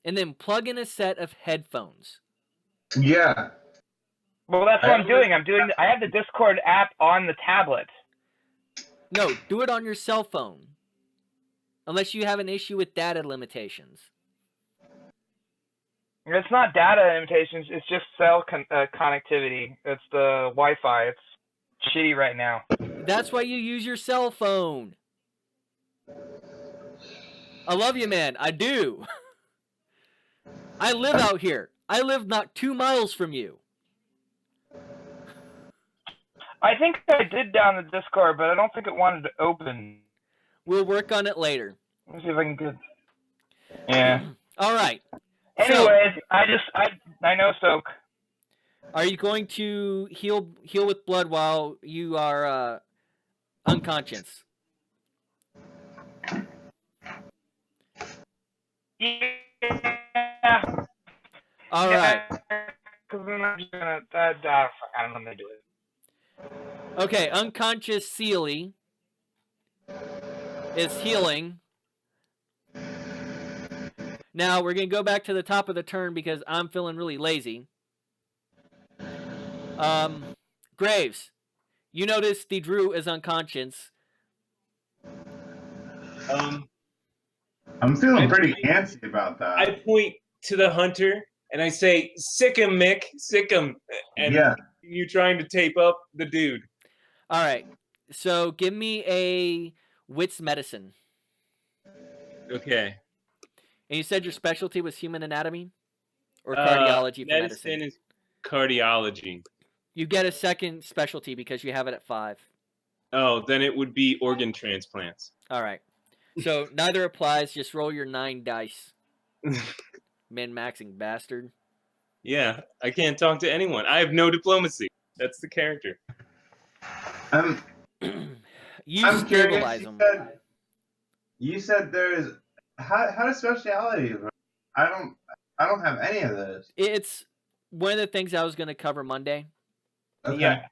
and then plug in a set of headphones. Yeah. Well, that's what I'm doing. I have the Discord app on the tablet. No, do it on your cell phone. Unless you have an issue with data limitations. It's not data limitations. It's just cell connectivity. It's the Wi-Fi. It's shitty right now. That's why you use your cell phone. I love you, man. I do. I live out here. I live not 2 miles from you. I think I did down the Discord, but I don't think it wanted to open. We'll work on it later. Let me see if I can get. Yeah. All right. Anyways, I know soak. Are you going to heal with blood while you are unconscious? Yeah. All right. Because then I'm just gonna. I don't know how to do it. Okay, unconscious Sealy is healing. Now we're gonna go back to the top of the turn because I'm feeling really lazy. Graves, you notice the Drew is unconscious. I'm feeling pretty antsy about that. I point to the hunter and I say, "Sick him, Mick, sick him." And you trying to tape up the dude. All right, so give me a wits medicine. Okay. And you said your specialty was human anatomy or cardiology for medicine? Is cardiology. You get a second specialty because you have it at 5. Oh, then it would be organ transplants. All right. So neither applies. Just roll your 9 dice. Min-maxing bastard. Yeah, I can't talk to anyone. I have no diplomacy. That's the character. You I'm stabilize them. You said there's how does specialities work? I don't have any of those. It's one of the things I was going to cover Monday. Okay. Yeah.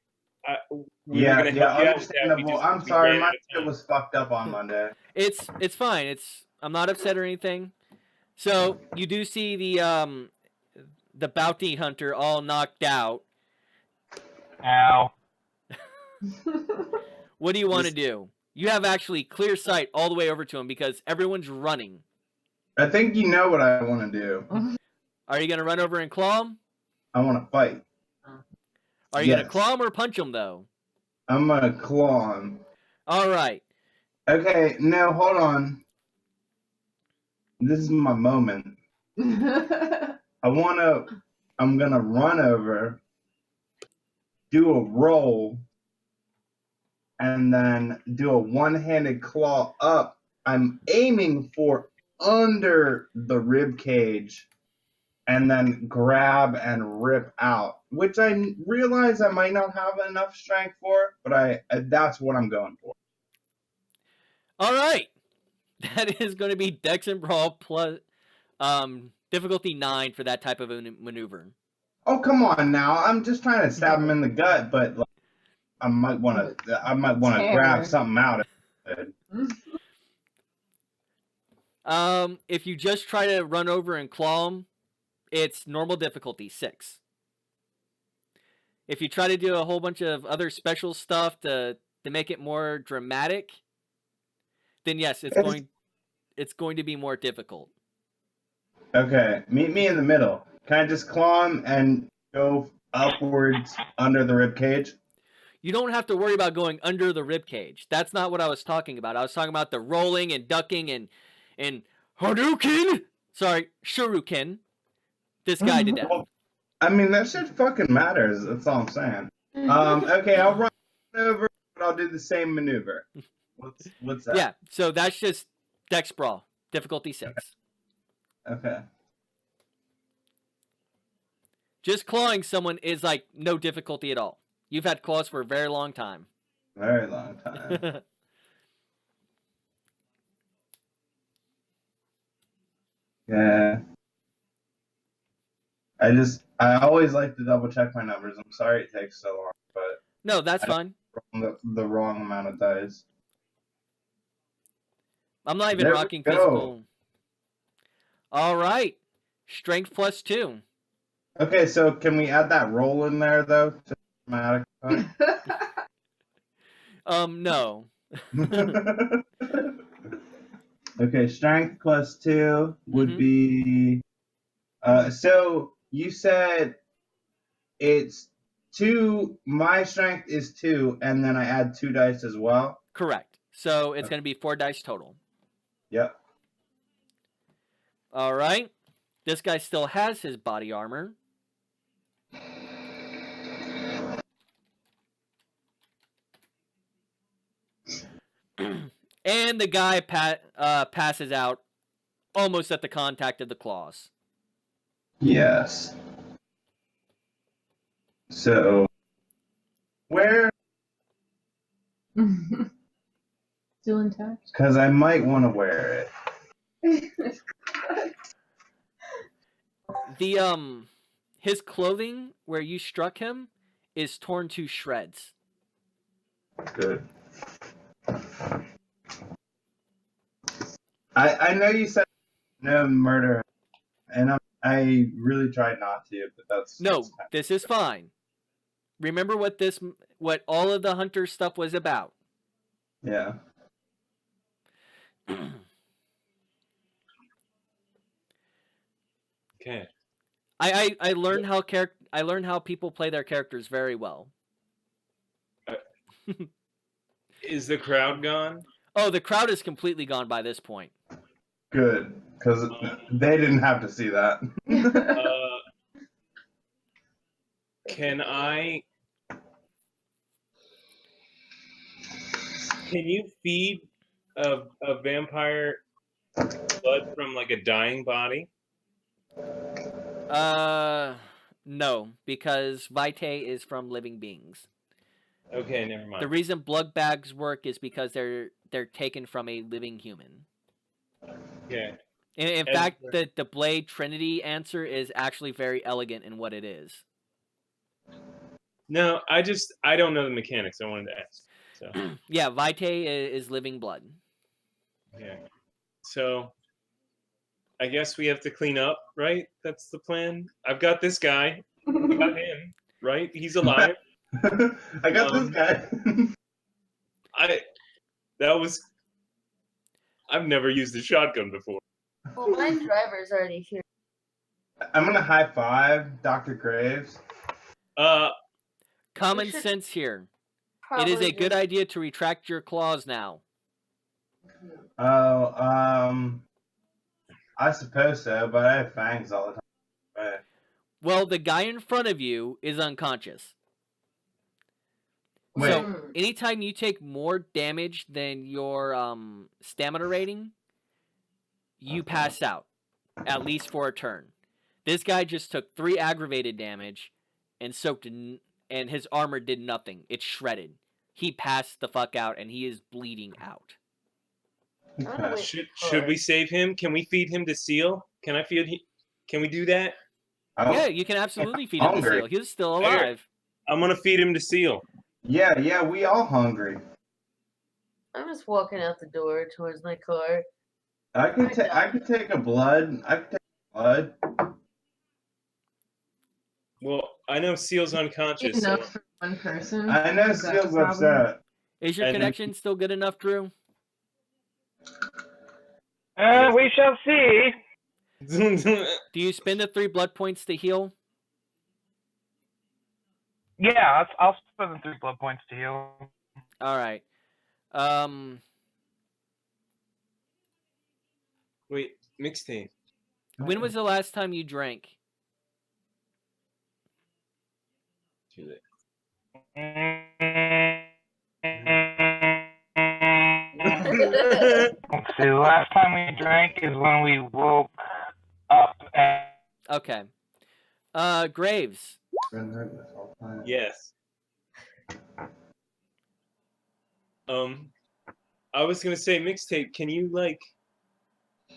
We were gonna help you out with that. Understandable. I'm we sorry, ran my out of shit time. was fucked up on Monday. It's fine. I'm not upset or anything. So you do see the bounty hunter all knocked out. Ow. What do you want to do? You have actually clear sight all the way over to him because everyone's running. I think you know what I want to do. Are you going to run over and claw him? I want to fight. Are you going to claw him or punch him, though? I'm going to claw him. All right. Okay, no, hold on. This is my moment. I'm going to run over, do a roll, and then do a one-handed claw up. I'm aiming for under the rib cage and then grab and rip out, which I realize I might not have enough strength for, but that's what I'm going for. All right. That is going to be Dex and Brawl plus difficulty 9 for that type of a maneuver. Oh, come on now. I'm just trying to stab him in the gut, but like, I might want to grab something out of it. If you just try to run over and claw him, it's normal difficulty 6. If you try to do a whole bunch of other special stuff to make it more dramatic, then yes, it's going to be more difficult. Okay, meet me in the middle. Can I just claw him and go upwards under the rib cage? You don't have to worry about going under the rib cage. That's not what I was talking about. I was talking about the rolling and ducking and Hadouken. Sorry, Shuriken. This guy to death. I mean, that shit fucking matters. That's all I'm saying. Okay, I'll run over, but I'll do the same maneuver. What's that? Yeah, so that's just Dex Brawl, difficulty 6. Okay. Just clawing someone is like no difficulty at all. You've had claws for a very long time. Very long time. Yeah. I always like to double check my numbers. I'm sorry it takes so long, but no, that's fine. The wrong amount of dice. I'm not even rocking physical. All right. Strength plus 2. Okay, so can we add that roll in there though? To dramatic no. Okay, strength plus 2 would be so you said it's 2, my strength is 2, and then I add 2 dice as well? Correct. So it's going to be 4 dice total. Yep. All right. This guy still has his body armor. And the guy passes out almost at the contact of the claws. Yes. So, where? Still intact? Because I might want to wear it. His clothing where you struck him is torn to shreds. Good. I know you said no murder, and I really tried not to, but that's this is fine. Remember what all of the hunter stuff was about. Yeah. Okay. I learned how people play their characters very well. Is the crowd gone? Oh, the crowd is completely gone by this point. Good, because they didn't have to see that. Can you feed a vampire blood from like a dying body? No, because Vitae is from living beings. Okay, never mind. The reason blood bags work is because they're taken from a living human. Yeah. In And- fact, the Blade Trinity answer is actually very elegant in what it is. No, I don't know the mechanics. I wanted to ask. So Yeah, Vitae is living blood. yeah. So I guess we have to clean up, right? That's the plan. I've got this guy. We got him, right? He's alive. I got this guy. I've never used a shotgun before. Well, my driver's already here. I'm gonna high five Dr. Graves. Common should sense here. Probably It is a good just- idea to retract your claws now. Oh, I suppose so, but I have fangs all the time. Right. Well, the guy in front of you is unconscious. Wait. So anytime you take more damage than your stamina rating, you pass out, at least for a turn. This guy just took 3 aggravated damage and and his armor did nothing. It's shredded. He passed the fuck out and he is bleeding out. I'm gonna wait Should we save him? Can we feed him to Seal? Can we do that? Oh, Yeah, you can absolutely feed him to hungry. Seal. He's still Here. alive. I'm gonna feed him to Seal. yeah, we all hungry. I'm just walking out the door towards my car. I could take a blood. Blood. Well, I know Seal's unconscious. So. Enough for one person. I know Is that the Seal's problem? upset. Is your And- connection still good enough, Drew? We shall see. Do you spend the 3 blood points to heal? Yeah, I'll spend the 3 blood points to heal. All right. Wait, mixtape. When was the last time you drank? Too late. Let's see, the last time we drank is when we woke up and Okay. Graves. Yes. I was gonna say mixtape. Can you I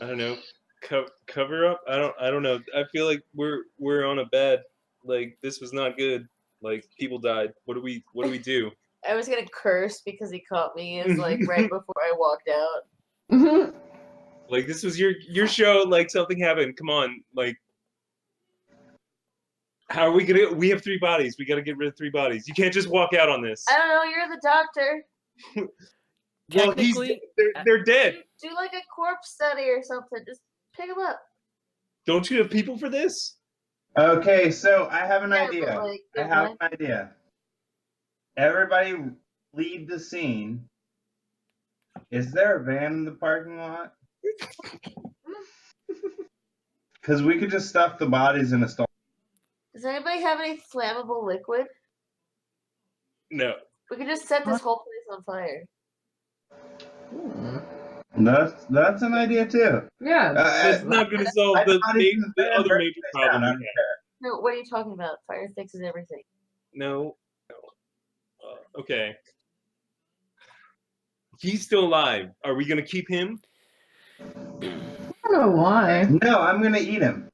don't know, cover up? I don't know. I feel like we're on a bad. This was not good. People died. What do we do? I was gonna curse because he caught me as right before I walked out. This was your show. Something happened. Come on. How are we gonna? We have 3 bodies. We gotta get rid of 3 bodies. You can't just walk out on this. I don't know. You're the doctor. Well, Technically, they're dead. Do a corpse study or something. Just pick him up. Don't you have people for this? Okay, so I have an Yeah, idea. but, I have an idea. Everybody leave the scene. Is there a van in the parking lot? Because we could just stuff the bodies in a stall. Does anybody have any flammable liquid? No. We could just set this whole place on fire. That's an idea too. Yeah. That's not going to solve the other major problem we have. No, what are you talking about? Fire fixes everything. No. Okay. He's still alive. Are we going to keep him? I don't know why. No, I'm gonna eat him.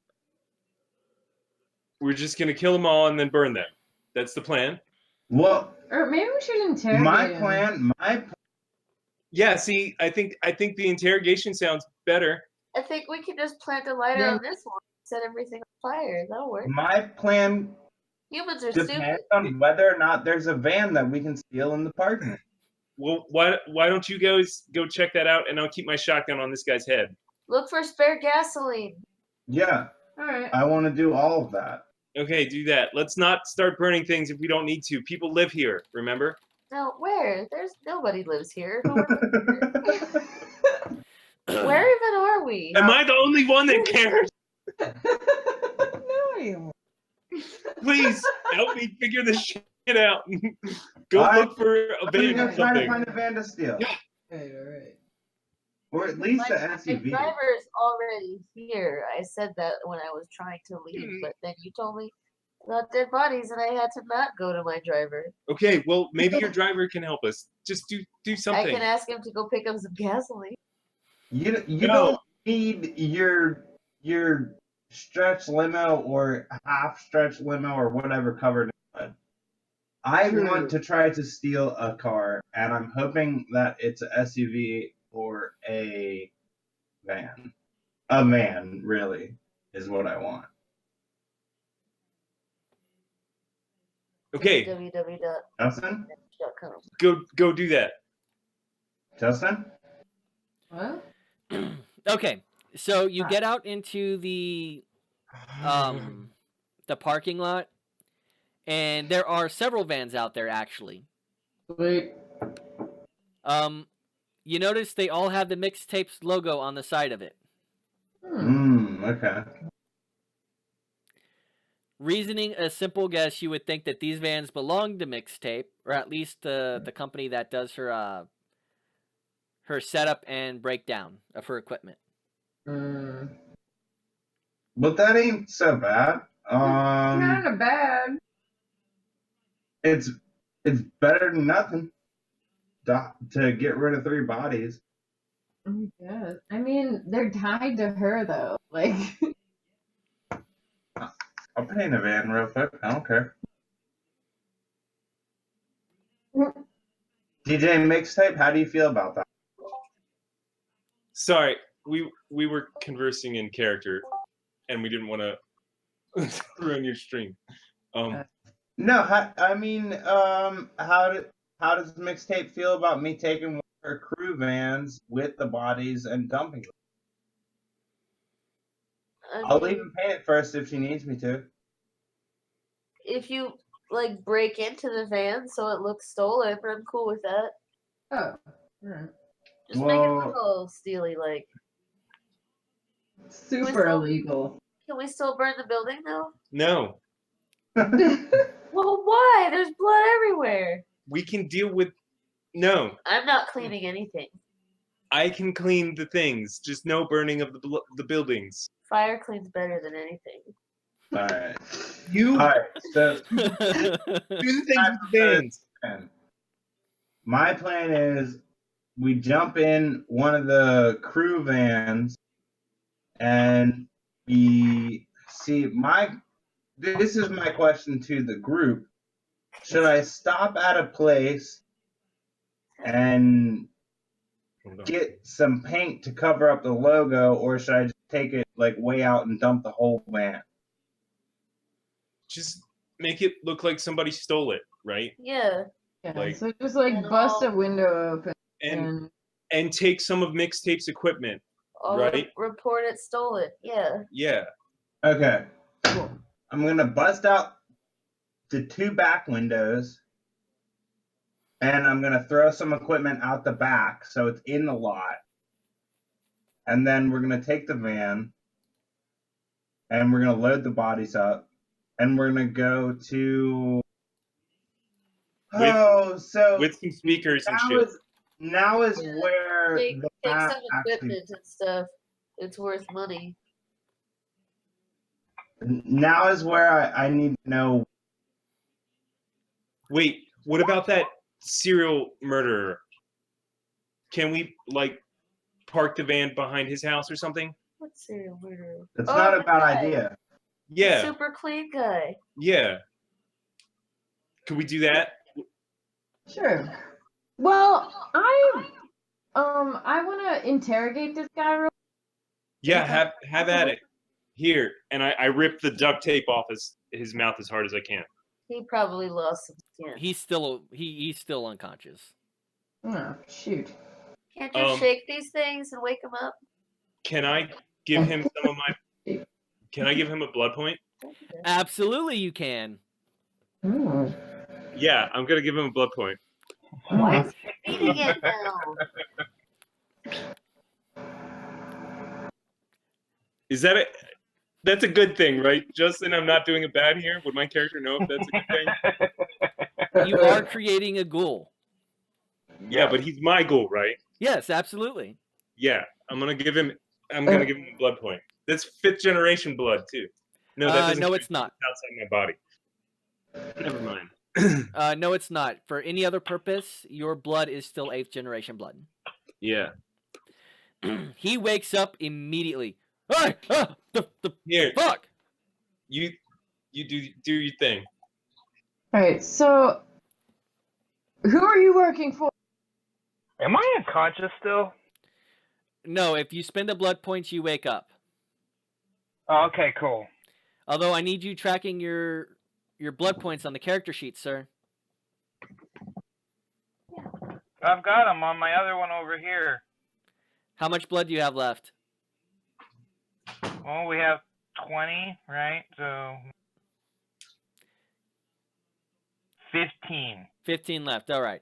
We're just going to kill them all and then burn them. That's the plan. Well, Or maybe we should interrogate my him. plan. Yeah, see, I think the interrogation sounds better. I think we could just plant a lighter Yeah. on this one, set everything on fire. That'll work. My plan Humans are stupid. depends on whether or not there's a van that we can steal in the parking. Well, why don't you guys go check that out, and I'll keep my shotgun on this guy's head. Look for spare gasoline. Yeah, All right. I want to do all of that. Okay, do that. Let's not start burning things if we don't need to. People live here, remember? No, where? There's nobody lives here. Where even are we? Am I the only one that cares? No, you won't. Please help me figure this shit out. Go look for a I'm van gonna or try to something. find a van to steal, All right. or at least My an SUV. driver's already here. I said that when I was trying to leave, but then you told me about dead bodies, and I had to not go to my driver. Okay, well maybe your driver can help us. Just do I something. can ask him to go pick up some gasoline. You No. need your stretch limo or half stretch limo or whatever covered in blood. I want to try to steal a car, and I'm hoping that it's an SUV or a van. A van, really, is what I want. Okay, Justin? www.com. go do that. Justin? What? Okay, so you get out into the parking lot, and there are several vans out there actually. Wait. You notice they all have the Mixtapes logo on the side of it. Okay. Reasoning a simple guess, you would think that these vans belong to Mixtape, or at least the company that does her setup and breakdown of her equipment. But that ain't so bad. Kind of bad. It's better than nothing. To get rid of 3 bodies. Yes. I mean, they're tied to her though. Like. I'll paint a van real quick. I don't care. DJ Mixtape, how do you feel about that? Sorry, we were conversing in character, and we didn't want to ruin your stream. No, I mean, how does Mixtape feel about me taking one of her crew vans with the bodies and dumping them? I'll even pay it first if she needs me to. If you like break into the van so it looks stolen, I'm cool with that. Oh. Right. Just make it look a little steely, like. Super illegal. Can we still burn the building though? No, Well, why? There's blood everywhere. we can deal with. No, I'm not cleaning anything. I can clean the things. Just no burning of the buildings. Fire cleans better than anything. Alright. You Alright, so do the things with the vans. my plan is we jump in one of the crew vans and we see this is my question to the group. Should I stop at a place and get some paint to cover up the logo, or should I just take it like way out and dump the whole van? Just make it look like somebody stole it, right? Yeah. Yeah. Like- So just like bust a window open And take some of Mixtape's equipment, I'll right? report it stolen. Yeah. Yeah. Okay. Cool. I'm gonna bust out the 2 back windows, and I'm gonna throw some equipment out the back so it's in the lot. And then we're gonna take the van, and we're gonna load the bodies up, and we're gonna go to. With some speakers and shit. Now is Yeah, where Take the some map actually. equipment and stuff. It's worth money. Now is where I need to know. Wait, what about that serial murderer? Can we like park the van behind his house or something? What serial murderer? It's Oh, not a that bad guy. idea. Yeah, Super clean guy. yeah. Could we do that? Sure. Well, I want to interrogate this guy real. Yeah, have at it. Here, and I rip the duct tape off his mouth as hard as I can. He probably lost some skin. He's still unconscious. Oh, shoot. Can't you shake these things and wake him up? Can I give him some of my? Can I give him a blood point? Absolutely, you can. Mm. Yeah, I'm gonna give him a blood point. Why is he eating it now? Is that it? That's a good thing, right, Justin? I'm not doing it bad here. Would my character know if that's a good thing? You are creating a ghoul. Yeah, but he's my ghoul, right? Yes, absolutely. Yeah, I'm gonna give him a blood point. That's 5th generation blood too. No, that doesn't. No, it's not. Outside my body. Never mind. No, it's not. For any other purpose, your blood is still 8th generation blood. Yeah. He wakes up immediately. Hey, the Here, fuck! you do your thing. All right, so who are you working for? Am I unconscious still? No, if you spend the blood points, you wake up. Oh, okay, cool. Although I need you tracking your blood points on the character sheet, sir. I've got them on my other one over here. How much blood do you have left? Well, we have 20, right? So 15. 15 left. All right.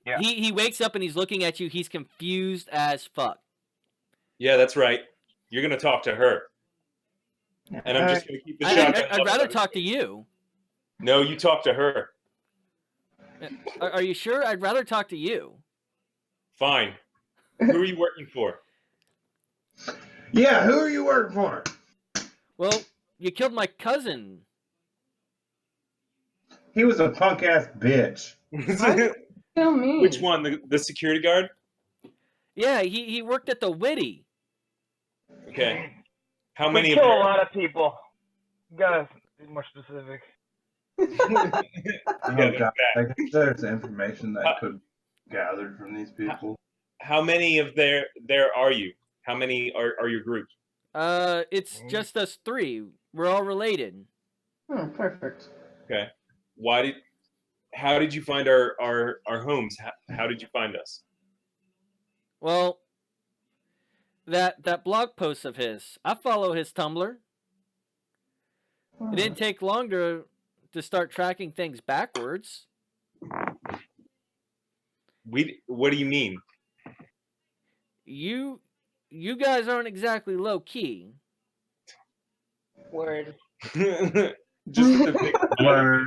Yeah. He wakes up and he's looking at you. He's confused as fuck. Yeah, that's right. You're gonna talk to her, and I'm just gonna keep the shotgun. I'd rather talk to you. No, you talk to her. Are you sure? I'd rather talk to you. Fine. Who are you working for? Yeah, who are you working for? Well, you killed my cousin. He was a punk ass bitch. Kill me. Which one? The security guard? Yeah, he worked at the Witty. Okay. How We many of kill a them? lot of people. You gotta be more specific. Oh Yeah, god, that's I guess there's information that could be gathered from these people. How many of there are you? How many are your group? It's just us three. We're all related. Oh, perfect. Okay. How did you find our homes? How did you find us? Well, that blog post of his, I follow his Tumblr. It didn't take long to start tracking things backwards. What do you mean? You guys aren't exactly low key. Word. Just the big Word.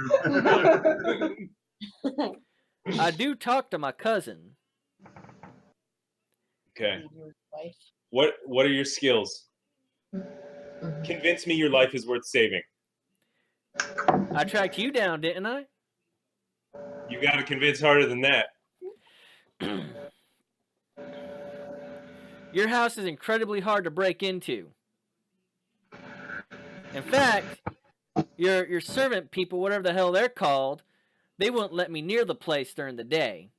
I do talk to my cousin. Okay. Your wife. What are your skills? Convince me your life is worth saving. I tracked you down, didn't I? You got to convince harder than that. Your house is incredibly hard to break into. In fact, your servant people, whatever the hell they're called, they won't let me near the place during the day.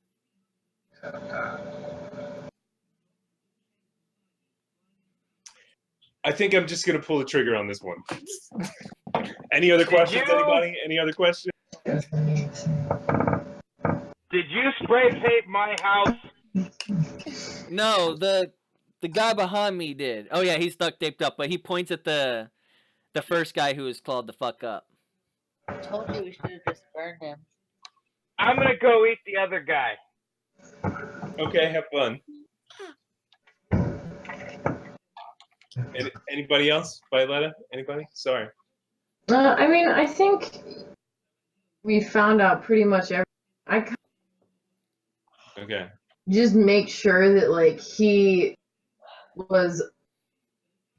I think I'm just gonna pull the trigger on this one. Any other questions? you- Anybody? Any other questions? Did you spray paint my house? No, the guy behind me did. Oh yeah, he's duct taped up, but he points at the first guy who was clawed the fuck up. I told you we should have just burned him. I'm gonna go eat the other guy. Okay, have fun. Anybody else? Violetta? Anybody? Sorry. I mean, I think we found out pretty much everything. I Okay. just make sure that like he was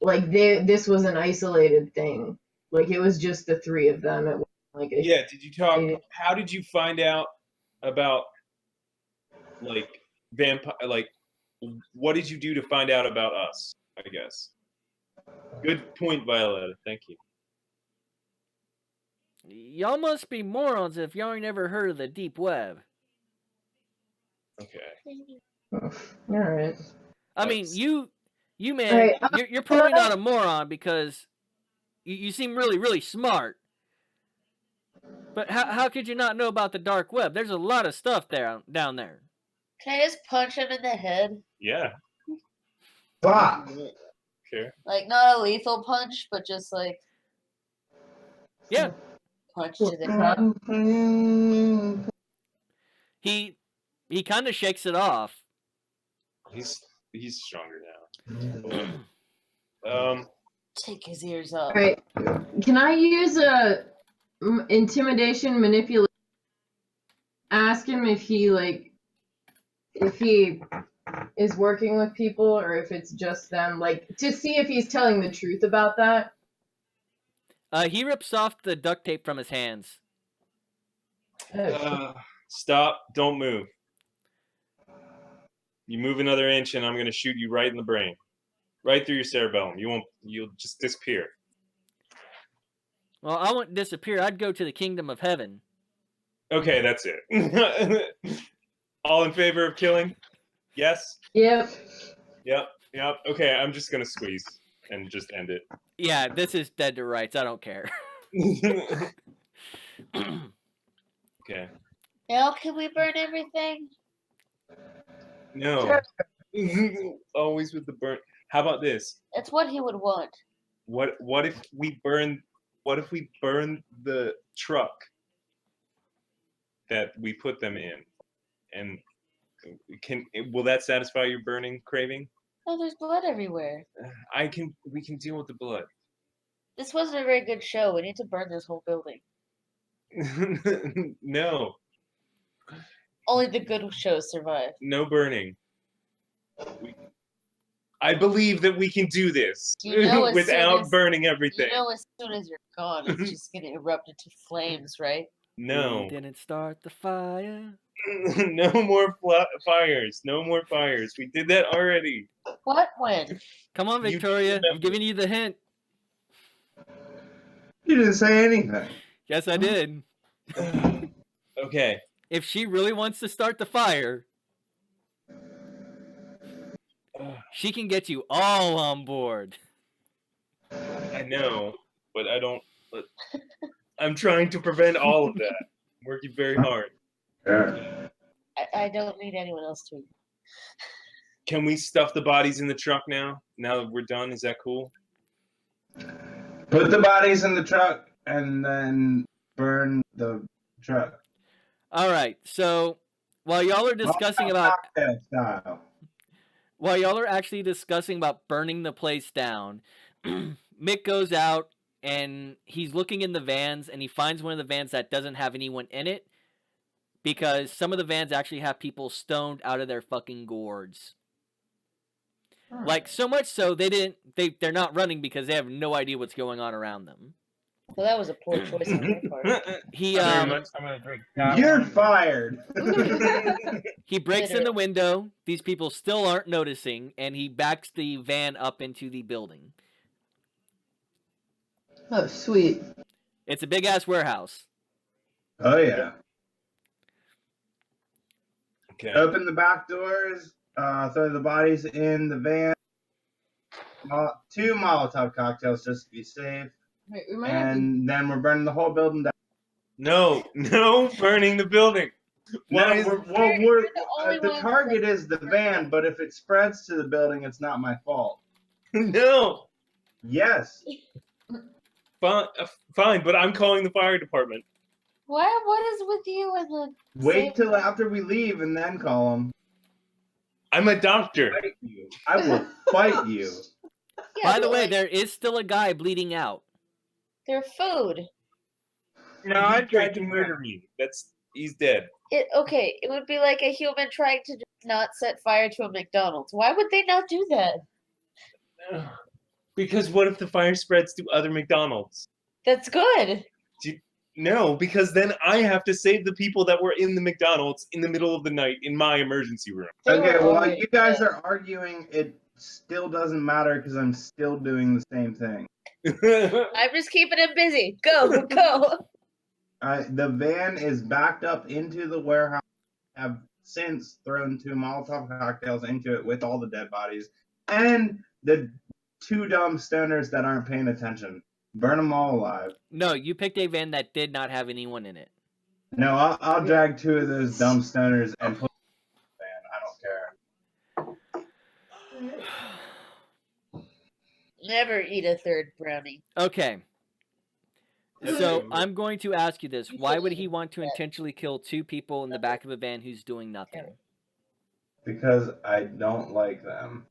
like this was an isolated thing. Like it was just the three of them. It wasn't like a Yeah. Did you talk? How did you find out about like vampire? Like, what did you do to find out about us? I guess. Good point, Violetta. Thank you. Y'all must be morons if y'all ain't never heard of the deep web. Okay. All right. I mean, you man, Right, you're probably not a moron because you seem really smart. But how could you not know about the dark web? There's a lot of stuff down there. Can I just punch him in the head? Yeah. Fuck. Okay. Like not a lethal punch, but just like Yeah. punch to the head. He kind of shakes it off. He's stronger now. Take his ears off. All right. Can I use a intimidation manipulation? Ask him if he is working with people or if it's just them, like to see if he's telling the truth about that. He rips off the duct tape from his hands. Stop! Don't move. You move another inch, and I'm gonna shoot you right in the brain, right through your cerebellum. You'll just disappear. Well, I wouldn't disappear. I'd go to the kingdom of heaven. Okay, that's it. All in favor of killing? Yes. Yep. Yep. Okay, I'm just gonna squeeze and just end it. Yeah, this is dead to rights. I don't care. Okay. Now can we burn everything? No. Always with the burn. How about this? That's what he would want. What if we burn the truck that we put them in? And will that satisfy your burning craving? Oh, there's blood everywhere. We can deal with the blood. This wasn't a very good show. We need to burn this whole building. No. Only the good shows survive. No burning. I believe that we can do this You know, as without soon as- burning everything. You know, as soon as you're gone, it's just gonna erupt into flames, right? No. We didn't start the fire. No more fires. No more fires. We did that already. What? When? Come on, You Victoria. I'm remember. giving you the hint. You didn't say anything. Yes, I did. Okay. If she really wants to start the fire, she can get you all on board. I know, but I don't. I'm trying to prevent all of that. I'm working very hard. Yeah. I don't need anyone else to. Can we stuff the bodies in the truck now? Now that we're done, is that cool? Put the bodies in the truck and then burn the truck. All right. So while y'all are discussing about Cocktail style. while y'all are actually discussing about burning the place down, Mick goes out and he's looking in the vans and he finds one of the vans that doesn't have anyone in it because some of the vans actually have people stoned out of their fucking gourds. Like so much so they're not running because they have no idea what's going on around them. Well, that was a poor choice on their part. He Very much. I'm gonna drink that You're one. fired. he breaks in the window. These people still aren't noticing, and he backs the van up into the building. Oh, sweet. It's a big ass warehouse. Oh yeah. Okay. Open the back doors. Throw the bodies in the van. 2 Molotov cocktails just to be safe. Wait, we might have to... And then we're burning the whole building down. No burning the building. Why is You're the only the one target that- is the van, but if it spreads to the building, it's not my fault. no? Yes. Fine, but I'm calling the fire department. What is with you and the? Wait till after we leave and then call them. I'm a doctor. I will fight you. Yeah, By the but, way, like, there is still a guy bleeding out. they're food. No, He I tried tried to to murder me. He's dead. Okay, it would be like a human trying to not set fire to a McDonald's. Why would they not do that? Because what if the fire spreads to other McDonald's? That's good. No, because then I have to save the people that were in the McDonald's in the middle of the night in my emergency room. They Okay, were well, already you guys dead. are arguing. It still doesn't matter because I'm still doing the same thing. I'm just keeping him busy. Go, go. The van is backed up into the warehouse. Have since thrown 2 Molotov cocktails into it with all the dead bodies and the 2 dumb stoners that aren't paying attention. Burn them all alive. No, you picked a van that did not have anyone in it. No, I'll drag 2 of those dumb stoners and put them in the van. I don't care. Never eat a third brownie. Okay. So Yeah. I'm going to ask you this. You Why said would you he want to said- intentionally kill 2 people in the back of a van who's doing nothing? Because I don't like them.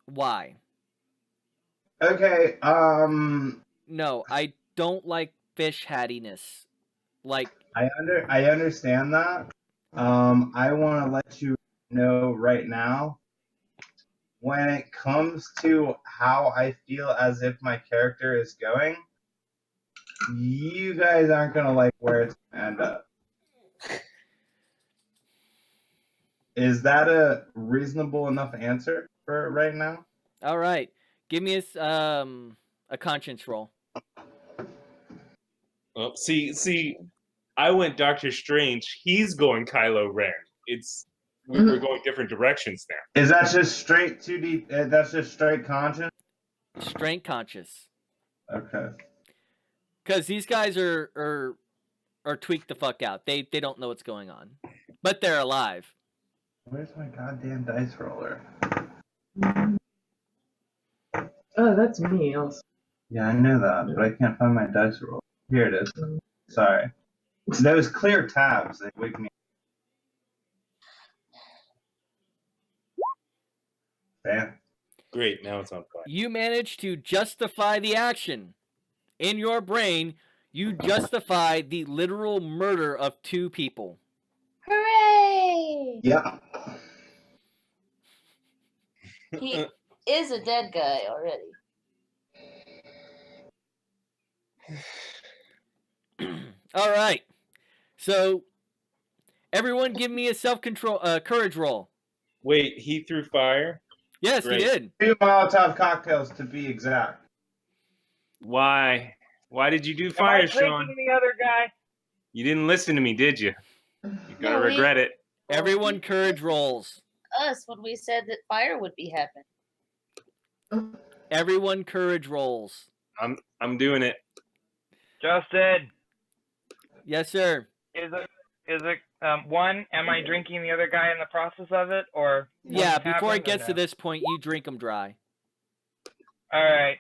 Why? Okay, No, I don't like fish hattiness. Like, I understand that. I want to let you know right now. When it comes to how I feel as if my character is going, you guys aren't gonna like where it's gonna end up. Is that a reasonable enough answer for right now? All right. Give me a conscience roll. Well, see, I went Doctor Strange. He's going Kylo Ren. We're going different directions now. Is that just straight 2D? That's just straight conscience? Strength conscious. Okay. Because these guys are tweaked the fuck out. They don't know what's going on. But they're alive. Where's my goddamn dice roller? Oh, that's me also. Yeah, I knew that, but I can't find my dice roller. Here it is. Sorry. Those clear tabs, they wake me up. Damn. Great, now it's on fire. You manage to justify the action. In your brain, you justify the literal murder of 2 people. Hooray! Yeah. He is a dead guy already. All right. So, everyone give me a self-control, courage roll. Wait, he threw fire? Yes, Great. he did. 2 Molotov cocktails to be exact. Why? Why did you do Am I fire, drinking Sean? the other guy? You didn't listen to me, did you? You're gonna No, regret it. Everyone courage rolls. Us when we said that fire would be happening. Everyone courage rolls. I'm doing it. Justin, Yes, sir. is it one? Am I drinking the other guy in the process of it, or Yeah, what's before it happening, or gets to no? this point, you drink them dry. All right.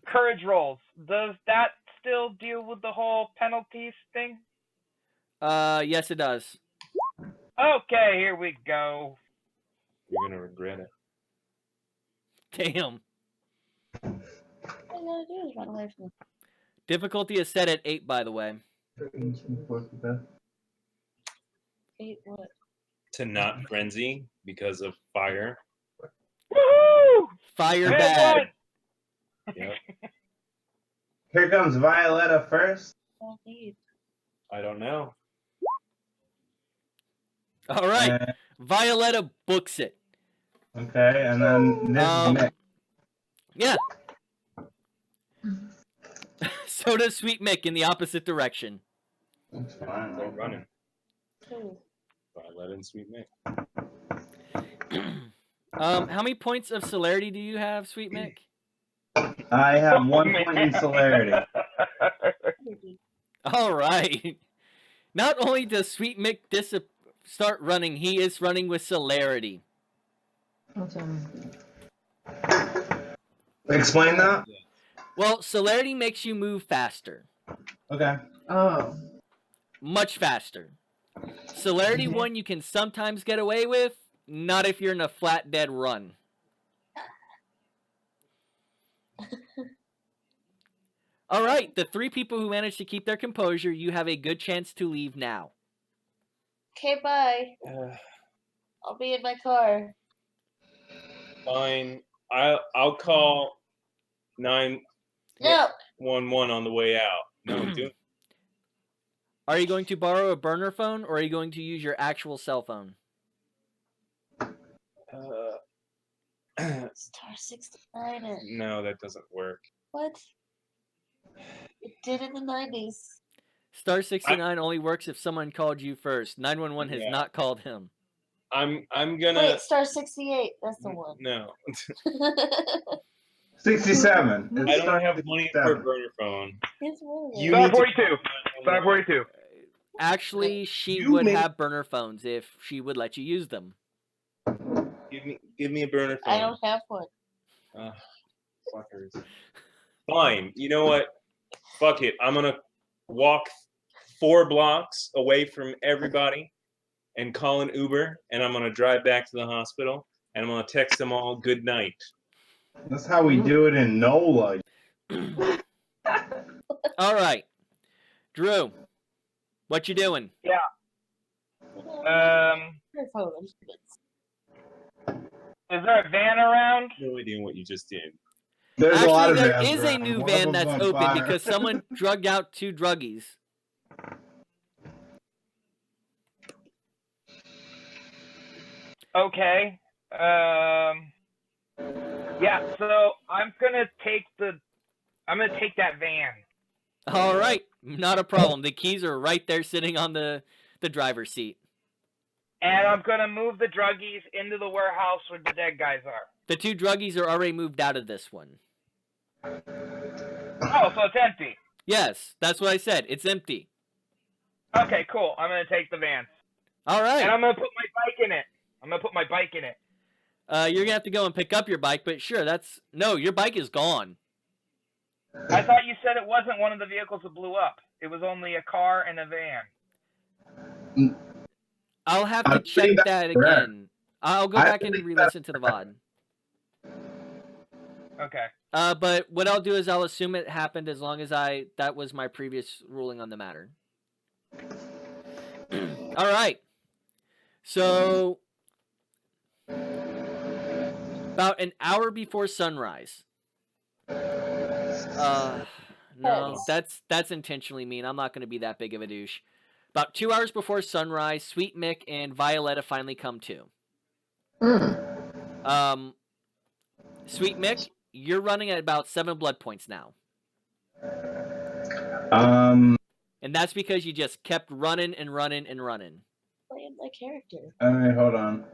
Courage rolls. Does that still deal with the whole penalties thing? Yes, it does. Okay, here we go. You're gonna regret it. Damn. All I gotta do is run away from him. Difficulty is set at 8, by the way. 8 what? To not frenzy because of fire. Woohoo! Fire Good bad. one! Yep. Here comes Violetta first. Don't need. I don't know. All right. Uh, Violetta books it. okay, and then this is Mick. Yeah. So does Sweet Mick in the opposite direction. That's fine. They're running. Ooh. Violet and Sweet Mick. How many points of celerity do you have, Sweet Mick? I have 1 point in celerity. All right. Not only does Sweet Mick start running, he is running with celerity. Explain that? Well, celerity makes you move faster. Okay. Oh. Much faster. Celerity 1 you can sometimes get away with, not if you're in a flat dead run. All right, the 3 people who managed to keep their composure, you have a good chance to leave now. Okay, bye. I'll be in my car. Fine. I'll call 911 No. on the way out. No, I'm doing. Are you going to borrow a burner phone, or are you going to use your actual cell phone? Star 69. And No, that doesn't work. what? It did in the 90s. Star 69 only works if someone called you first. 911 has Yeah. not called him. I'm gonna. Wait, Star 68. That's the one. No, 67. I It's don't have money for a 67. burner phone. It's one of You them. need Star to 42. Star 42. Actually, she You would made- have burner phones if she would let you use them. Give me a burner phone. I don't have one. Fuckers. Fine. You know what? Fuck it. I'm gonna walk 4 blocks away from everybody and call an Uber, and I'm gonna drive back to the hospital, and I'm gonna text them all good night. That's how we do it in NOLA. All right. Drew, what you doing? Her phone. Is there a van around? No idea what you just did. There's a lot Actually, of there vans is a around. new One of van them's that's on open fire. because someone drugged out 2 druggies. Okay. Yeah. So I'm gonna take that van. All right, not a problem. The keys are right there sitting on the driver's seat. And I'm gonna move the druggies into the warehouse where the dead guys are. The 2 druggies are already moved out of this one. Oh, so it's empty. Yes, that's what I said. It's empty. Okay, cool. I'm gonna take the van. All right. And I'm gonna put my bike in it. You're gonna have to go and pick up your bike, but sure, no. Your bike is gone. I thought you said it wasn't one of the vehicles that blew up. It was only a car and a van. I'll have to check that again. I'll go back and re-listen to the VOD. Okay. But what I'll do is I'll assume it happened as long as that was my previous ruling on the matter. All right. So about an hour before sunrise. No, that's intentionally mean. I'm not going to be that big of a douche. About 2 hours before sunrise, Sweet Mick and Violetta finally come to. Sweet Mick, you're running at about 7 blood points now. And that's because you just kept running and running and running. Playing my character. Alright, hold on.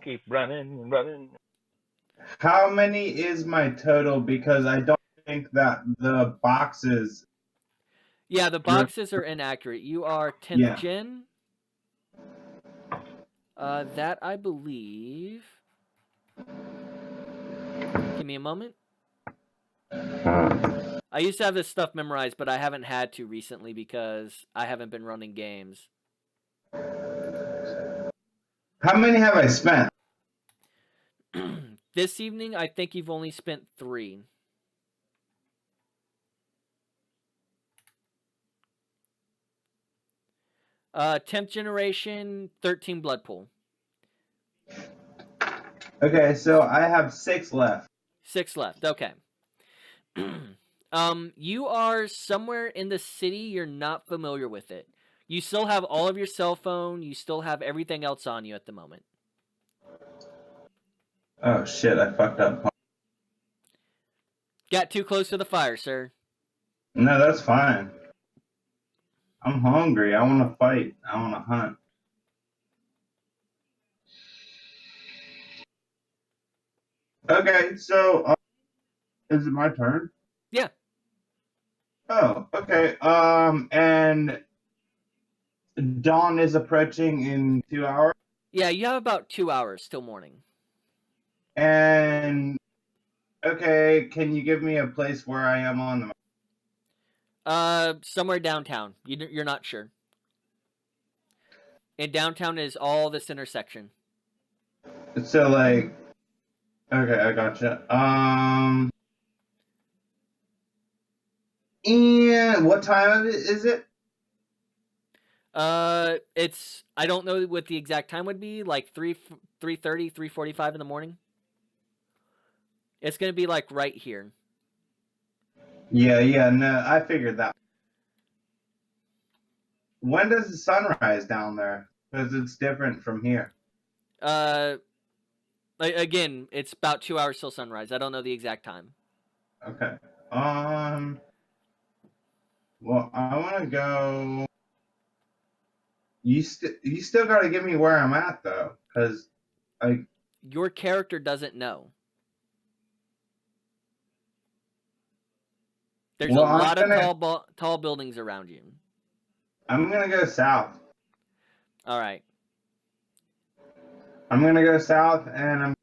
Keep running and running. How many is my total? Because I don't think that the boxes. Yeah, the boxes are inaccurate. You are 10th gen. That I believe. Give me a moment. I used to have this stuff memorized, but I haven't had to recently because I haven't been running games. How many have I spent? This evening, I think you've only spent 3. Uh, 10th generation, 13 blood pool. Okay, so I have 6 left. 6 left. Okay. You are somewhere in the city. You're not familiar with it. You still have all of your cell phone. You still have everything else on you at the moment. Oh shit! I fucked up. Got too close to the fire, sir. No, that's fine. I'm hungry. I want to fight. I want to hunt. Okay, so is it my turn? Yeah. Oh, okay. And dawn is approaching in 2 hours. Yeah, you have about 2 hours till morning. And okay, can you give me a place where I am on the map? Somewhere downtown. You're not sure. And downtown is all this intersection. So like, okay, I gotcha. And what time is it? It's I don't know what the exact time would be. Like 3:30, 3:45 in the morning. It's gonna be like right here. Yeah, no, I figured that. When does the sun rise down there? Because it's different from here. Again, it's about 2 hours till sunrise. I don't know the exact time. Okay. Well, I want to go. You still got to give me where I'm at though, because your character doesn't know. There's a lot of tall buildings around you. I'm gonna go south. All right. I'm gonna go south, and I'm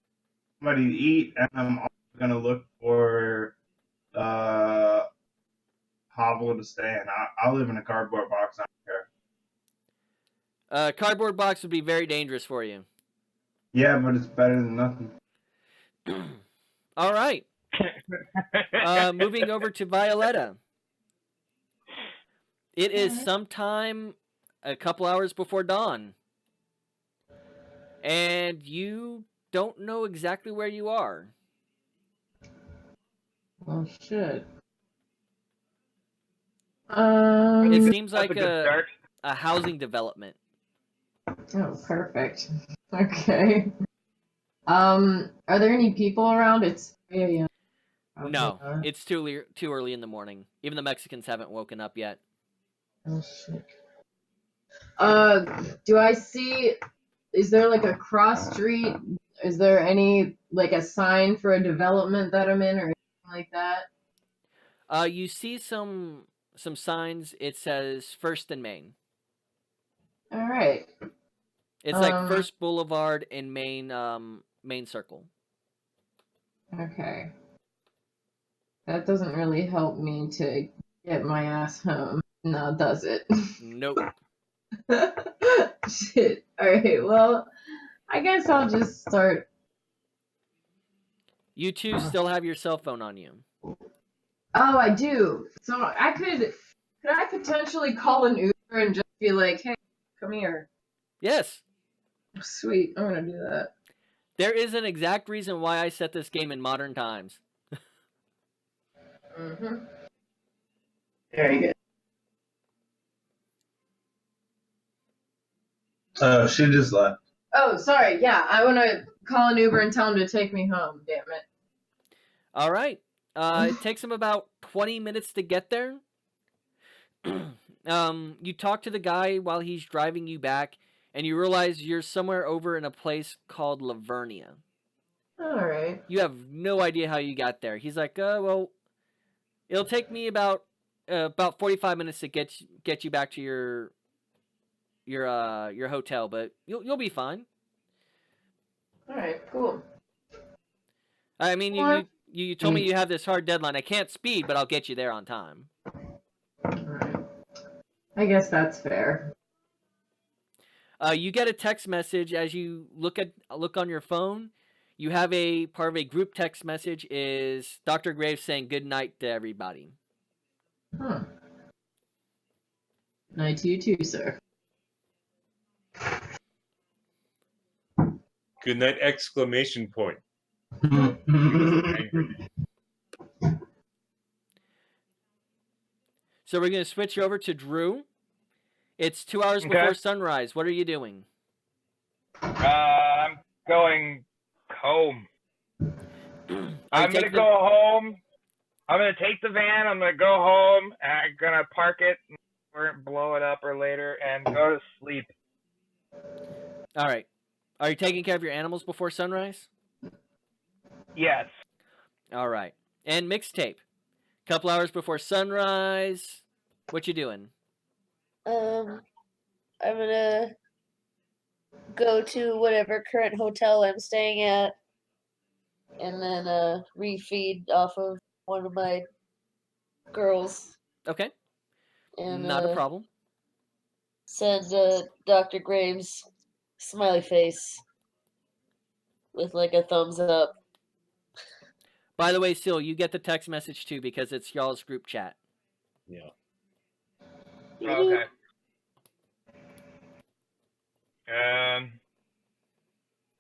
somebody to eat, and I'm also gonna look for hovel to stay in. I'll live in a cardboard box. I don't care. Cardboard box would be very dangerous for you. Yeah, but it's better than nothing. All right. Moving over to Violetta. It is sometime a couple hours before dawn. And you don't know exactly where you are. Oh, shit. It seems like a housing development. Oh, perfect. Okay. Are there any people around? It's 3 a.m. No, it's too early in the morning. Even the Mexicans haven't woken up yet. Oh shit. Do I see? Is there like a cross street? Is there any like a sign for a development that I'm in or anything like that? You see some signs. It says First and Main. All right. It's like First Boulevard and Main Circle. Okay. That doesn't really help me to get my ass home. No, does it? Nope. Shit. Alright, well, I guess I'll just start. You two still have your cell phone on you. Oh, I do. So could I potentially call an Uber and just be like, hey, come here? Yes. Sweet, I'm gonna do that. There is an exact reason why I set this game in modern times. Mm-hmm. Very good. Oh, she just left. Oh, sorry. Yeah, I want to call an Uber and tell him to take me home. Damn it. All right. It takes him about 20 minutes to get there. You talk to the guy while he's driving you back, and you realize you're somewhere over in a place called Lavernia. All right. You have no idea how you got there. He's like, well, it'll take me about 45 minutes to get you back to your hotel, but you'll be fine. All right. Cool. I mean, you told me you have this hard deadline. I can't speed, but I'll get you there on time. All right. I guess that's fair. You get a text message as you look on your phone. You have a part of a group text message is Dr. Graves saying good night to everybody. Huh. Night to you too, sir. Good night! Exclamation point. So we're going to switch over to Drew. It's 2 hours before sunrise. What are you doing? I'm going home. I'm going to go home. I'm going to take the van. I'm going to go home. And I'm going to park it or blow it up or later and go to sleep. All right. Are you taking care of your animals before sunrise? Yes. All right. And mixtape. Couple hours before sunrise. What you doing? I'm gonna go to whatever current hotel I'm staying at, and then refeed off of one of my girls. Okay. And not a problem. Send Dr. Graves smiley face with like a thumbs up. By the way, Seal, you get the text message too because it's y'all's group chat. Yeah. Okay.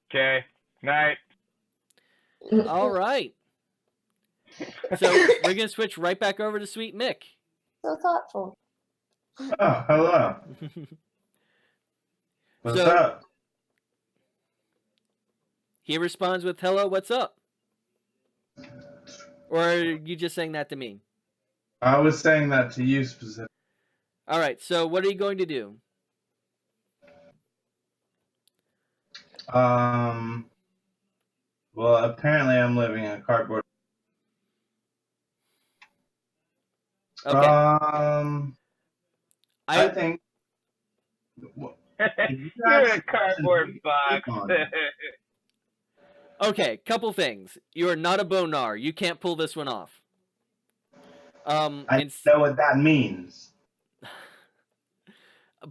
Okay. Night. All right. So we're gonna switch right back over to Sweet Mick. So thoughtful. Oh, hello. What's up? He responds with "Hello, what's up?" Or are you just saying that to me? I was saying that to you specifically. All right. So what are you going to do? Well, apparently I'm living in a cardboard. Okay. I think. You're in a cardboard box. Okay, couple things. You are not a bonar. You can't pull this one off. I know what that means.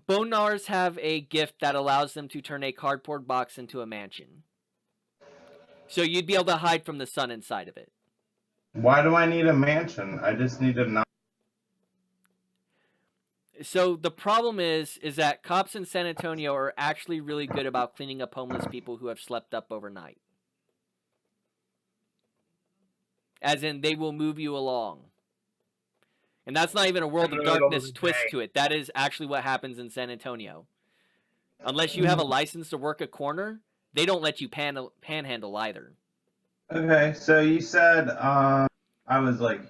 Bonars have a gift that allows them to turn a cardboard box into a mansion. So you'd be able to hide from the sun inside of it. Why do I need a mansion? I just need a. So the problem is that cops in San Antonio are actually really good about cleaning up homeless people who have slept up overnight. As in, they will move you along. And that's not even a World of Darkness twist to it. That is actually what happens in San Antonio. Unless you have a license to work a corner, they don't let you panhandle either. Okay, so you said I was like,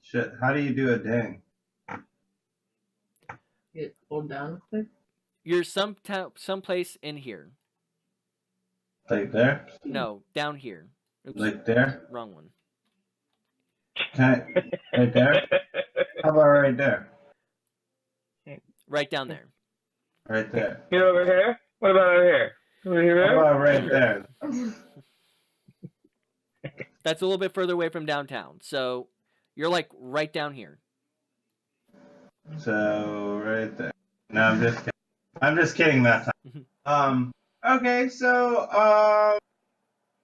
shit. How do you do a ding? Get pulled down quick. You're someplace in here. Like there? No, down here. Oops, Like there? wrong one. Can I, right there? How about right there? Right down there. Right there. You over here? What about over here? Over here? How about right there? That's a little bit further away from downtown. So you're like right down here. So right there. No, I'm just kidding. I'm just kidding that time. Okay, so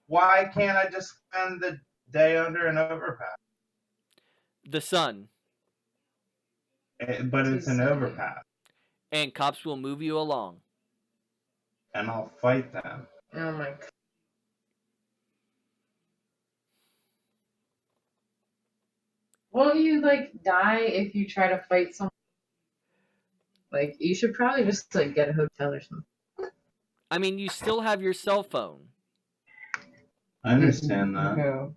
why can't I just spend the day under an overpass? The sun. But it's an overpass, And cops will move you along. and I'll fight them. Oh my god. Won't you like die if you try to fight someone? Like you should probably just like get a hotel or something. I mean, you still have your cell phone. I understand that. Yeah.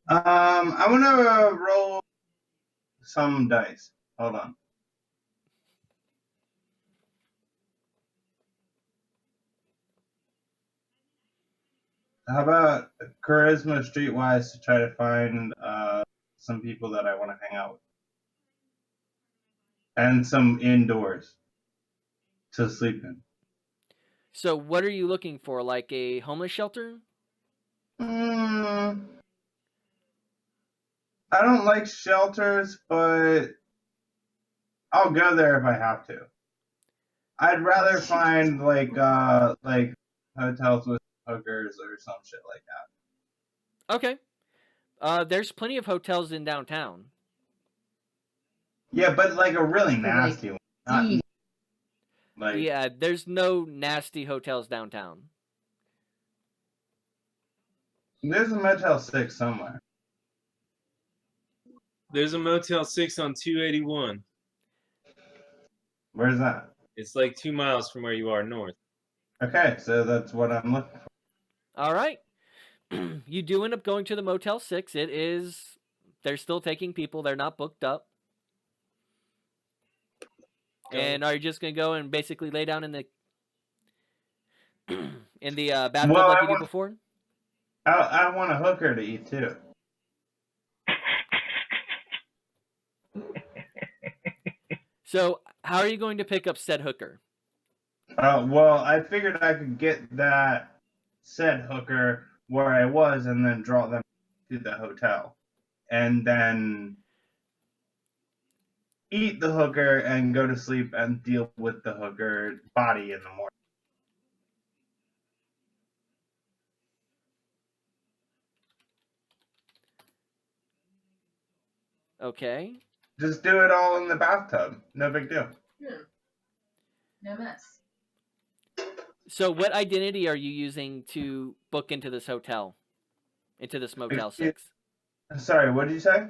I want to roll some dice. Hold on. How about charisma streetwise to try to find some people that I want to hang out with, and some indoors to sleep in. So what are you looking for? Like a homeless shelter? I don't like shelters, but I'll go there if I have to. I'd rather find like hotels with hookers or some shit like that. Okay. There's plenty of hotels in downtown. Yeah, but like a really nasty one. Not, like Yeah, there's no nasty hotels downtown. there's a Motel 6 somewhere. There's a Motel 6 on 281. Where's that? It's like 2 miles from where you are north. Okay, so that's what I'm looking for. All right. You do end up going to the Motel 6. They're still taking people. They're not booked up. And are you just going to go and basically lay down in the bathtub like you did before? I want a hooker to eat too. So how are you going to pick up said hooker? Well, I figured I could get that said hooker where I was and then draw them to the hotel. And then eat the hooker and go to sleep and deal with the hooker body in the morning. Okay. Just do it all in the bathtub. No big deal. No mess. So what identity are you using to book into this hotel? Into this Motel 6? Sorry, what did you say?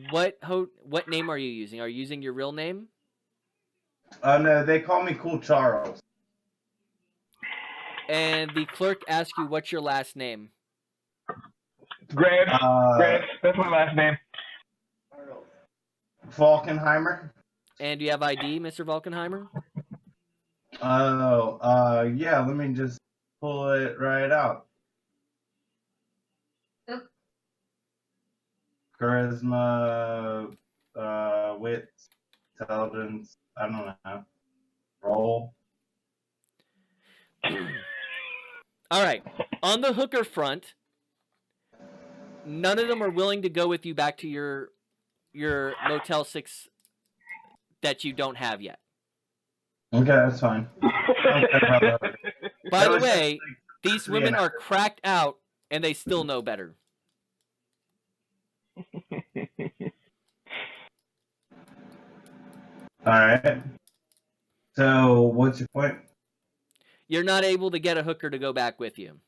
What name are you using? Are you using your real name? No, they call me Cool Charles. And the clerk asks you what's your last name? Graves. Graves. That's my last name. Falkenheimer. And do you have ID, Mr. Valkenheimer? Oh, yeah, let me just pull it right out. Yep. Charisma, wit, intelligence, I don't know. Roll. All right. On the hooker front, none of them are willing to go with you back to your Motel 6 that you don't have yet. Okay, that's fine. By the way, these women are cracked out and they still know better. Alright. So, what's your point? You're not able to get a hooker to go back with you.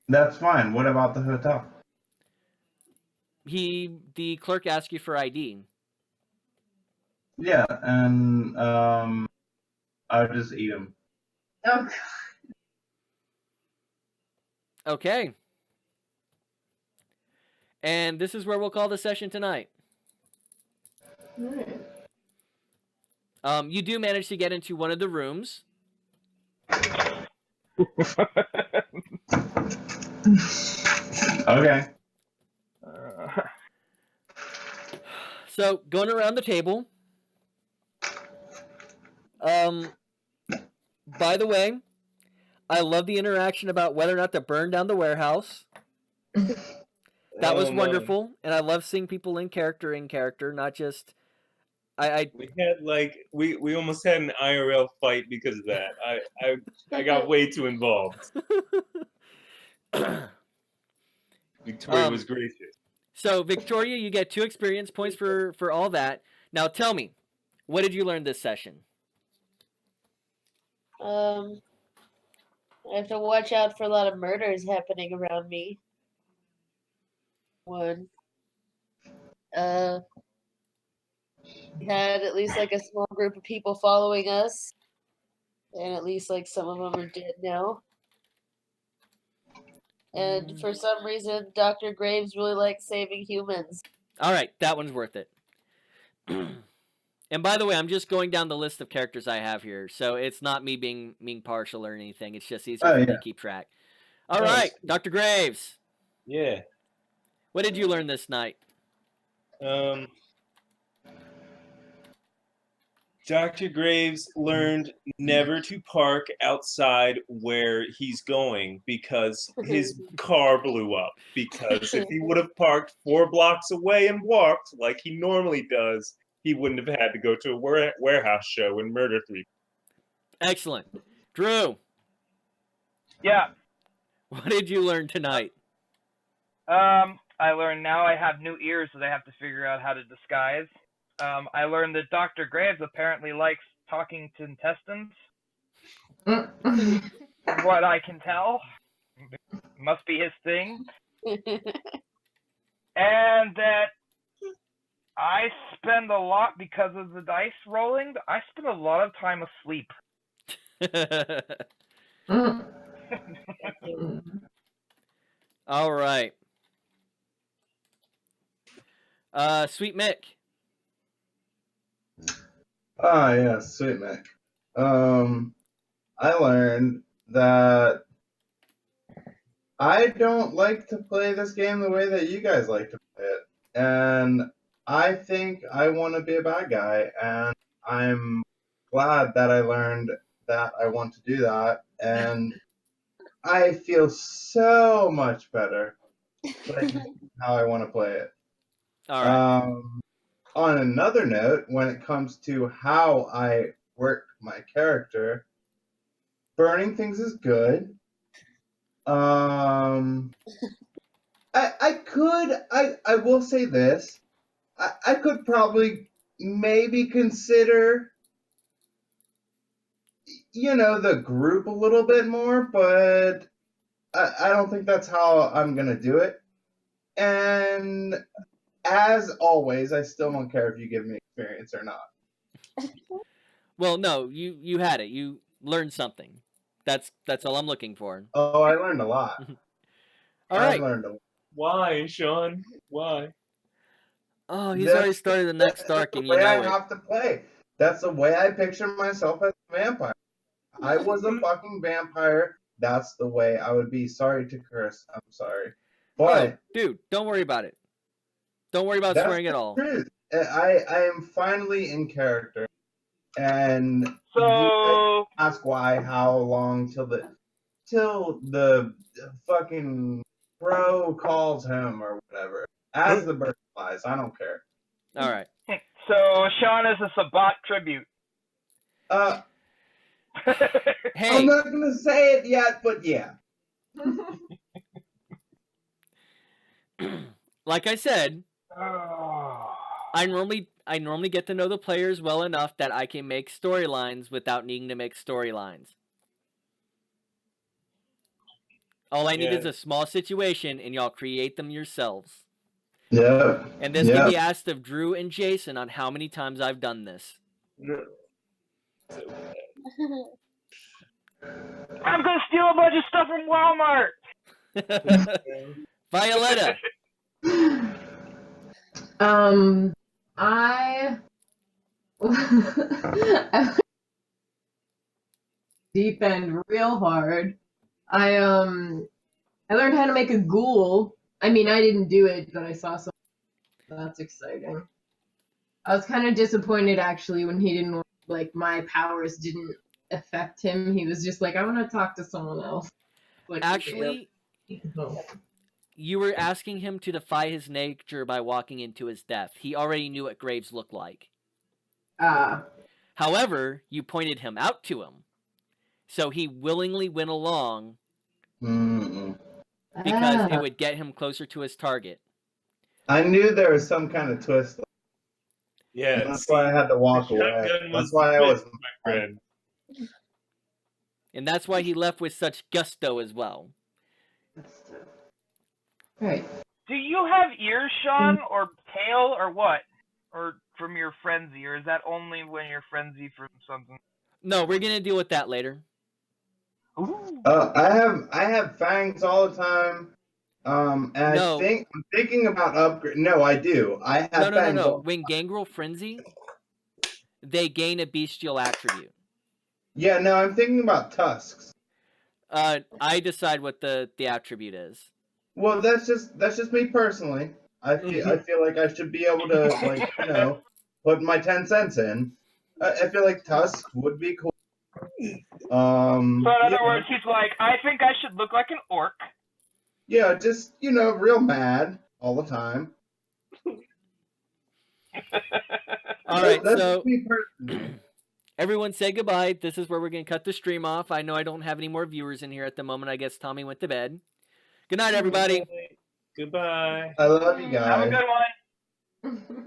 That's fine. What about the hotel? The clerk asked you for ID. Yeah, and I would just eat them. Oh, Okay. And this is where we'll call the session tonight. God. You do manage to get into one of the rooms. Okay. So going around the table. By the way, I love the interaction about whether or not to burn down the warehouse. That was Oh, my. wonderful, and I love seeing people in character, not just. We had we almost had an IRL fight because of that. I got way too involved. Victoria was gracious. So Victoria, you get 2 experience points for all that. Now tell me, what did you learn this session? I have to watch out for a lot of murders happening around me. One. We had at least like a small group of people following us, and at least like some of them are dead now. And for some reason, Dr. Graves really likes saving humans. All right, that one's worth it. And by the way, I'm just going down the list of characters I have here, so it's not me being partial or anything. It's just easier for me to keep track. All right, Dr. Graves. Yeah. What did you learn this night? Dr. Graves learned never to park outside where he's going because his car blew up. Because if he would have parked 4 blocks away and walked like he normally does, he wouldn't have had to go to a warehouse show and murder 3 people. Excellent. Drew. Yeah. What did you learn tonight? I learned now I have new ears that I have to figure out how to disguise. I learned that Dr. Graves apparently likes talking to intestines. From what I can tell. Must be his thing. And that I spend a lot, because of the dice rolling, I spend a lot of time asleep. All right. Sweet Mick. Ah, yeah, sweet Mick. I learned that I don't like to play this game the way that you guys like to play it. And I think I want to be a bad guy. And I'm glad that I learned that I want to do that. And I feel so much better playing how I want to play it. All right. On another note, when it comes to how I work my character, burning things is good. I will say this. I could probably maybe consider, the group a little bit more, but I don't think that's how I'm gonna do it. And as always, I still don't care if you give me experience or not. Well, no, you had it. You learned something. That's all I'm looking for. Oh, I learned a lot. All right. I learned a lot. Why, Sean? Why? Oh, he's already started the next arc, and you know I it. have to play. That's the way I picture myself as a vampire. I was a fucking vampire. That's the way I would be. Sorry to curse. I'm sorry. But dude, don't worry about it. Don't worry about swearing at all. Truth. I am finally in character. And so ask why, how long till the fucking bro calls him or whatever. As the bird flies, I don't care. All right. So Sean is a Sabat tribute. Hey. I'm not gonna say it yet, but yeah. Like I said, I normally get to know the players well enough that I can make storylines without needing to make storylines. All I need is a small situation, and y'all create them yourselves. Yeah. And this can be asked of Drew and Jason on how many times I've done this. I'm gonna steal a bunch of stuff from Walmart. Violetta. I deep end real hard. I learned how to make a ghoul. I mean, I didn't do it, but I saw some. That's exciting. I was kind of disappointed actually when he didn't like my powers didn't affect him. He was just like, I want to talk to someone else. Like, Actually, oh. you were asking him to defy his nature by walking into his death. He already knew what graves looked like. However, you pointed him out to him. So he willingly went along because it would get him closer to his target. I knew there was some kind of twist. Yeah, that's why I had to walk away. That's why I was my friend. And that's why he left with such gusto as well. Right. Do you have ears, Sean, or tail, or what? Or from your frenzy, or is that only when you're frenzy from something? No, we're gonna deal with that later. I have fangs all the time. And no. I'm thinking about upgrade. No, I do. I have fangs. No. When Gangrel frenzy, they gain a bestial attribute. Yeah, no, I'm thinking about tusks. I decide what the attribute is. Well, that's just me personally. I feel like I should be able to, like, put my 10 cents in. I feel like tusks would be cool. So in other words, he's like, I think I should look like an orc. Yeah, just real mad all the time. All right, so everyone say goodbye. This is where we're going to cut the stream off. I know I don't have any more viewers in here at the moment. I guess Tommy went to bed. Good night, everybody. Goodbye. I love you guys. Have a good one.